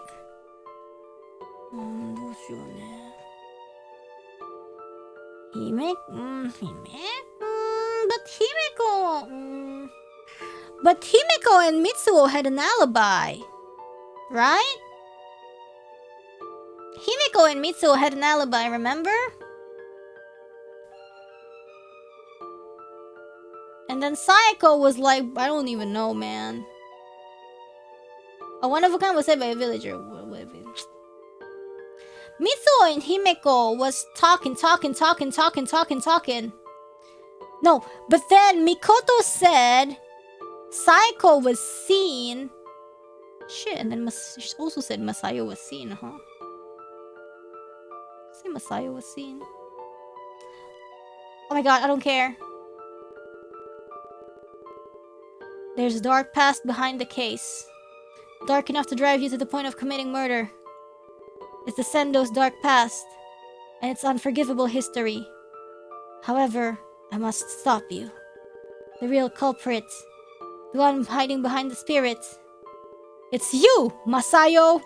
But Himeko and Mitsuo had an alibi, right? Himeko and Mitsuo had an alibi, remember? And then Sayako was like, I don't even know, man. A one of a kind was said by a villager. Mitsuo and Himeko was talking. No, but then Makoto said Sayako was seen. Shit, and then she also said Masayo was seen, huh? Say Masayo was seen. Oh my god, I don't care. There's a dark past behind the case. Dark enough to drive you to the point of committing murder. It's the Sendo's dark past, and its unforgivable history. However, I must stop you. The real culprit, the one hiding behind the spirit. It's you, Masayo!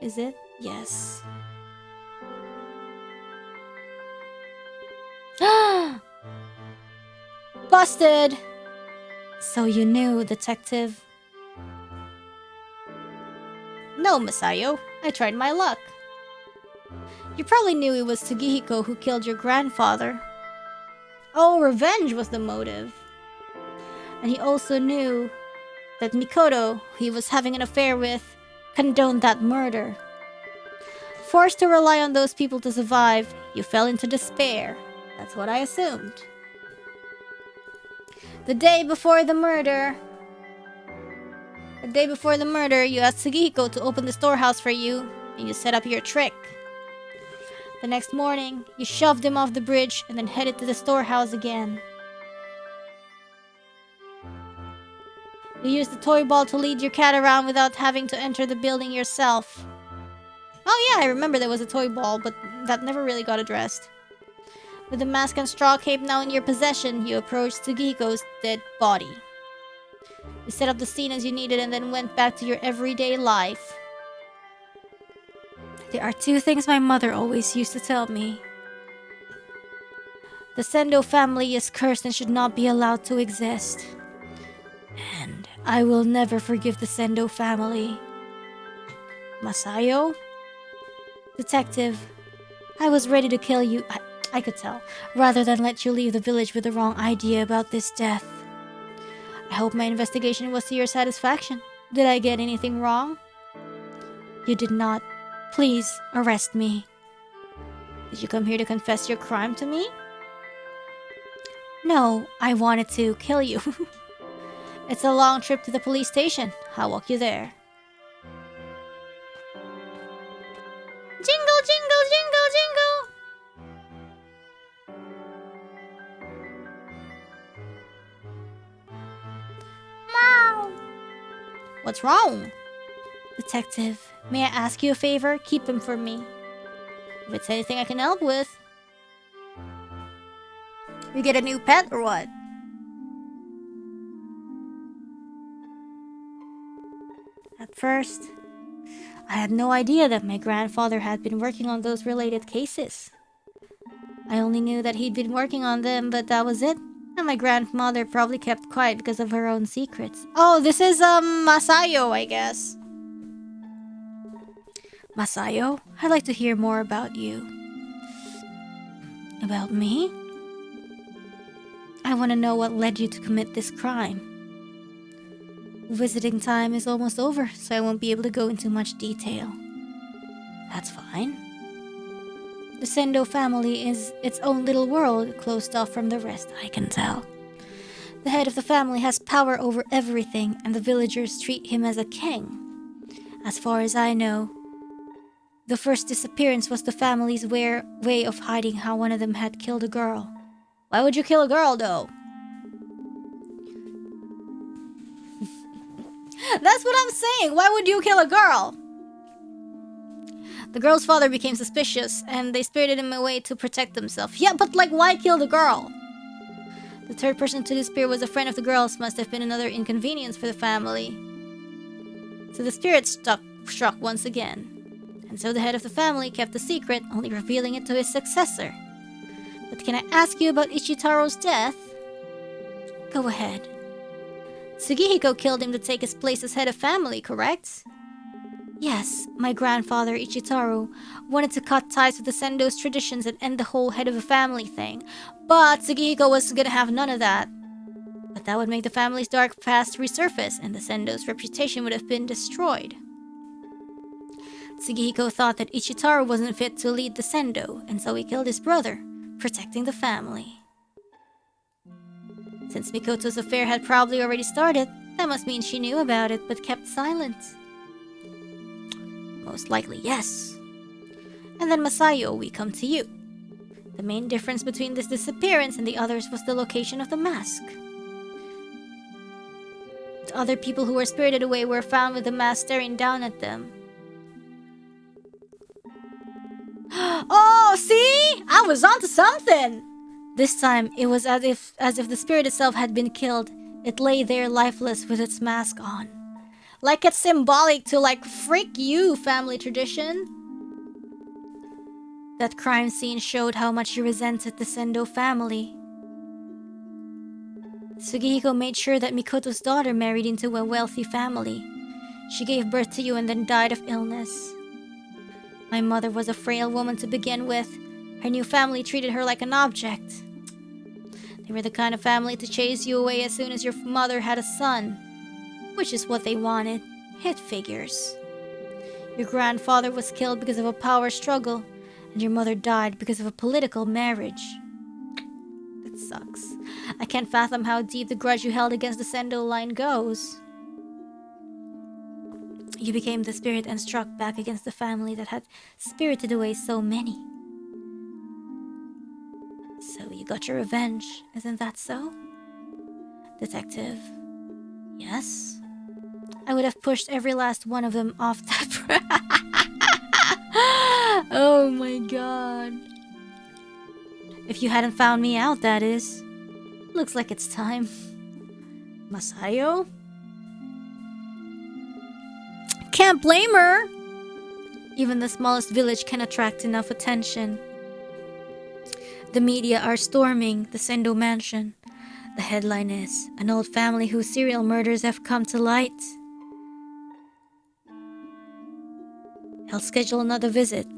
Is it? Yes. Busted! So you knew, detective. No, Masayo. I tried my luck. You probably knew it was Sugihiko who killed your grandfather. Oh, revenge was the motive. And he also knew that Makoto, who he was having an affair with, condoned that murder. Forced to rely on those people to survive, you fell into despair. That's what I assumed. The day before the murder, you asked Sugihiko to open the storehouse for you, and you set up your trick. The next morning, you shoved him off the bridge and then headed to the storehouse again. You used the toy ball to lead your cat around without having to enter the building yourself. Oh yeah, I remember there was a toy ball, but that never really got addressed. With the mask and straw cape now in your possession, you approached Sugihiko's dead body. You set up the scene as you needed and then went back to your everyday life. There are two things my mother always used to tell me. The Sendo family is cursed and should not be allowed to exist. And I will never forgive the Sendo family. Masayo? Detective, I was ready to kill you, I could tell, rather than let you leave the village with the wrong idea about this death. I hope my investigation was to your satisfaction. Did I get anything wrong? You did not. Please, arrest me. Did you come here to confess your crime to me? No, I wanted to kill you. It's a long trip to the police station. I'll walk you there. Jingle, jingle, jingle, jingle! Meow! What's wrong? Detective, may I ask you a favor? Keep him for me. If it's anything I can help with. We get a new pet or what? At first, I had no idea that my grandfather had been working on those related cases. I only knew that he'd been working on them, but that was it. And my grandmother probably kept quiet because of her own secrets. Oh, this is, Masayo, I guess. Masayo, I'd like to hear more about you. About me? I want to know what led you to commit this crime. Visiting time is almost over, so I won't be able to go into much detail. That's fine. The Sendo family is its own little world, closed off from the rest, I can tell. The head of the family has power over everything, and the villagers treat him as a king. As far as I know, the first disappearance was the family's way of hiding how one of them had killed a girl. Why would you kill a girl, though? That's what I'm saying! Why would you kill a girl? The girl's father became suspicious, and they spirited him away to protect themselves. Yeah, but like, why kill the girl? The third person to disappear was a friend of the girl's, must have been another inconvenience for the family. So the spirit struck once again. And so the head of the family kept the secret, only revealing it to his successor. But can I ask you about Ichitaro's death? Go ahead. Sugihiko killed him to take his place as head of family, correct? Yes, my grandfather Ichitaro wanted to cut ties with the Sendo's traditions and end the whole head of a family thing. But Sugihiko was gonna have none of that. But that would make the family's dark past resurface, and the Sendo's reputation would have been destroyed. Sugihiko thought that Ichitaro wasn't fit to lead the Sendo, and so he killed his brother, protecting the family. Since Mikoto's affair had probably already started, that must mean she knew about it but kept silent. Most likely, yes. And then Masayo, we come to you. The main difference between this disappearance and the others was the location of the mask. The other people who were spirited away were found with the mask staring down at them. Oh, see? I was onto something! This time, it was as if the spirit itself had been killed. It lay there lifeless with its mask on. Like it's symbolic to like, freak you, family tradition. That crime scene showed how much he resented the Sendo family. Sugihiko made sure that Mikoto's daughter married into a wealthy family. She gave birth to you and then died of illness. My mother was a frail woman to begin with. Her new family treated her like an object. They were the kind of family to chase you away as soon as your mother had a son. Which is what they wanted. Hit figures. Your grandfather was killed because of a power struggle, and your mother died because of a political marriage. That sucks. I can't fathom how deep the grudge you held against the Sendo line goes. You became the spirit and struck back against the family that had spirited away so many. So you got your revenge, isn't that so? Detective. Yes? I would have pushed every last one of them off that Oh my god. If you hadn't found me out, that is. Looks like it's time. Masayo? Can't blame her! Even the smallest village can attract enough attention. The media are storming the Sendo mansion. The headline is, an old family whose serial murders have come to light. I'll schedule another visit.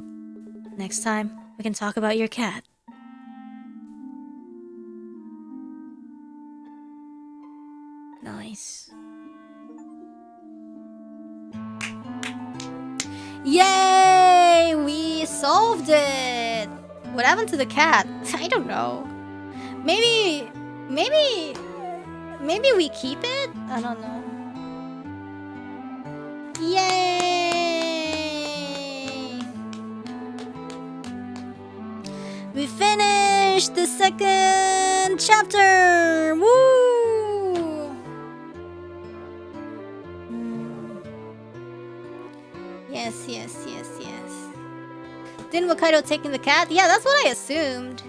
Next time, we can talk about your cat. Nice. Yay! We solved it! What happened to the cat? I don't know. Maybe we keep it? I don't know. Yay! We finished the second chapter! Woo! Wakaido taking the cat? Yeah, that's what I assumed.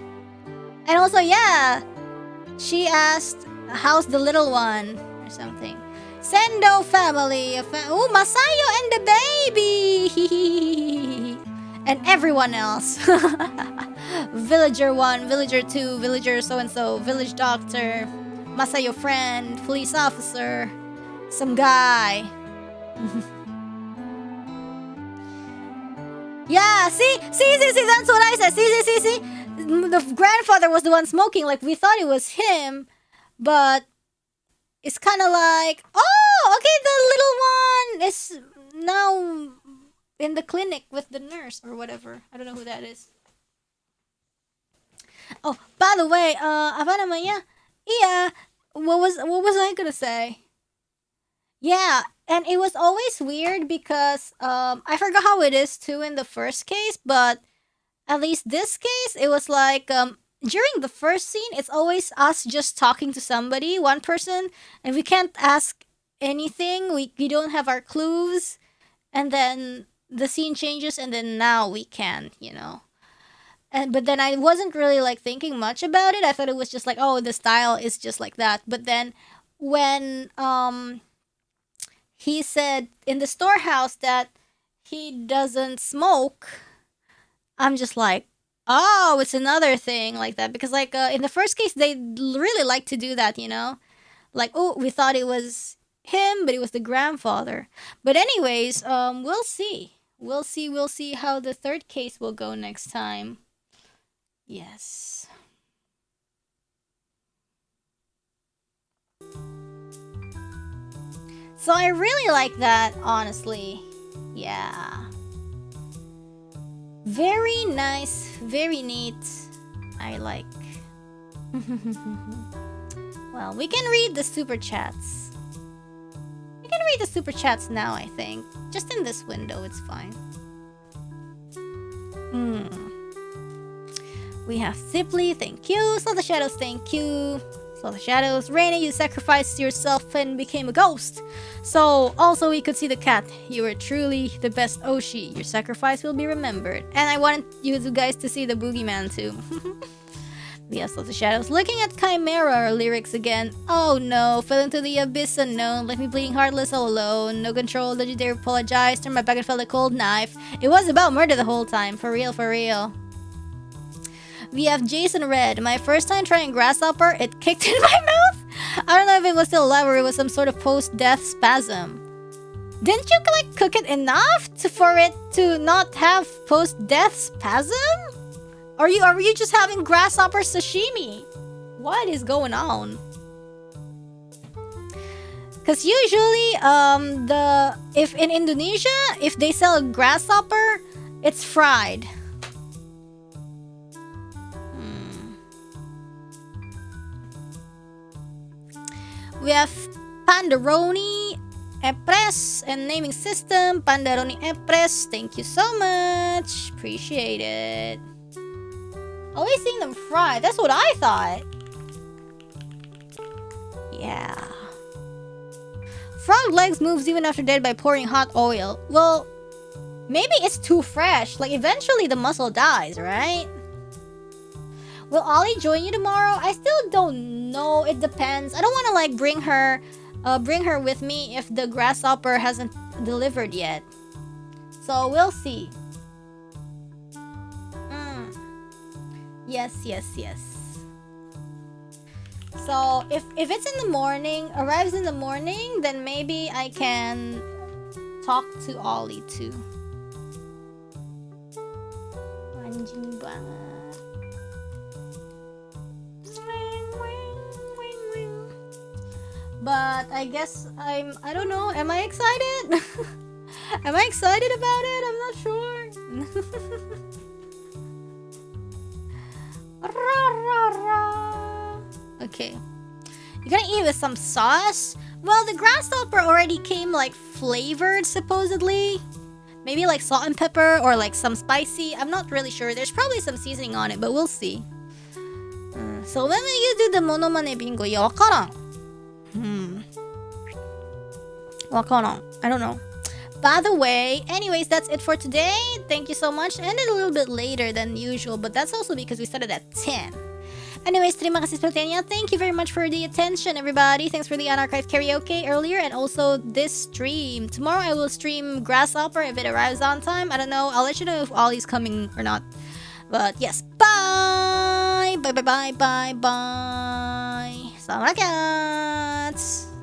And also, yeah, she asked, how's the little one? Or something. Sendo family. Oh, Masayo and the baby! And everyone else. Villager 1, Villager 2, Villager so-and-so, Village Doctor, Masayo friend, police officer, some guy. Yeah, see, that's what I said. See. The grandfather was the one smoking, like we thought it was him, but it's kind of like, oh, okay, the little one is now in the clinic with the nurse or whatever. I don't know who that is. Oh, by the way, apa namanya? Yeah, what was I gonna say? Yeah, and it was always weird because I forgot how it is too in the first case, but at least this case, it was like during the first scene, it's always us just talking to somebody, one person, and we can't ask anything. We don't have our clues, and then the scene changes, and then now we can, you know. But then I wasn't really like thinking much about it. I thought it was just like, oh, the style is just like that. But then when he said in the storehouse that he doesn't smoke, I'm just like, oh, it's another thing like that. Because like in the first case, they really like to do that, you know? Like, oh, we thought it was him, but it was the grandfather. But anyways, we'll see. We'll see how the third case will go next time. Yes. So I really like that, honestly. Yeah. Very nice, very neat. I like. Well, we can read the super chats. We can read the super chats now, I think. Just in this window, it's fine. We have Sibley, thank you. Saw the Shadows, thank you. Saw the Shadows. Reine, you sacrificed yourself and became a ghost. So, also we could see the cat. You were truly the best Oshi. Your sacrifice will be remembered. And I wanted you guys to see the boogeyman too. We saw the Shadows. Looking at Chimera lyrics again. Oh no, fell into the abyss unknown. Left me bleeding heartless all alone. No control, did you dare apologize? Turned my back and felt a cold knife. It was about murder the whole time. For real, for real. We have Jason Red. My first time trying grasshopper, it kicked in my mouth. I don't know if it was still alive or it was some sort of post-death spasm. Didn't you like cook it enough for it to not have post-death spasm? Are you just having grasshopper sashimi? What is going on? Because usually, if in Indonesia, if they sell a grasshopper, it's fried. We have Pandaroni Epres and naming system. Pandaroni Epres, thank you so much. Appreciate it. Always seeing them fried. That's what I thought. Yeah. Frog legs moves even after dead by pouring hot oil. Well, maybe it's too fresh. Like eventually the muscle dies, right? Will Ollie join you tomorrow? I still don't know. It depends. I don't want to like bring her with me if the grasshopper hasn't delivered yet. So we'll see. Yes. So if it's in the morning, arrives in the morning, then maybe I can talk to Ollie too. But I guess I don't know. Am I excited? Am I excited about it? I'm not sure. Okay. You're gonna eat with some sauce? Well, the grasshopper already came like flavored supposedly. Maybe like salt and pepper or like some spicy. I'm not really sure. There's probably some seasoning on it, but we'll see. So when will you do the monomane bingo? Yeah, wakaran. Wakaran. I don't know. By the way, anyways, that's it for today. Thank you so much. Ended a little bit later than usual, but that's also because we started at 10. Anyways, terima kasih sepertinya. Thank you very much for the attention, everybody. Thanks for the unarchived karaoke earlier and also this stream. Tomorrow I will stream Grasshopper if it arrives on time. I don't know. I'll let you know if Ollie's coming or not. But yes, bye! Bye, bye, bye, bye, bye. Selamat rakyat!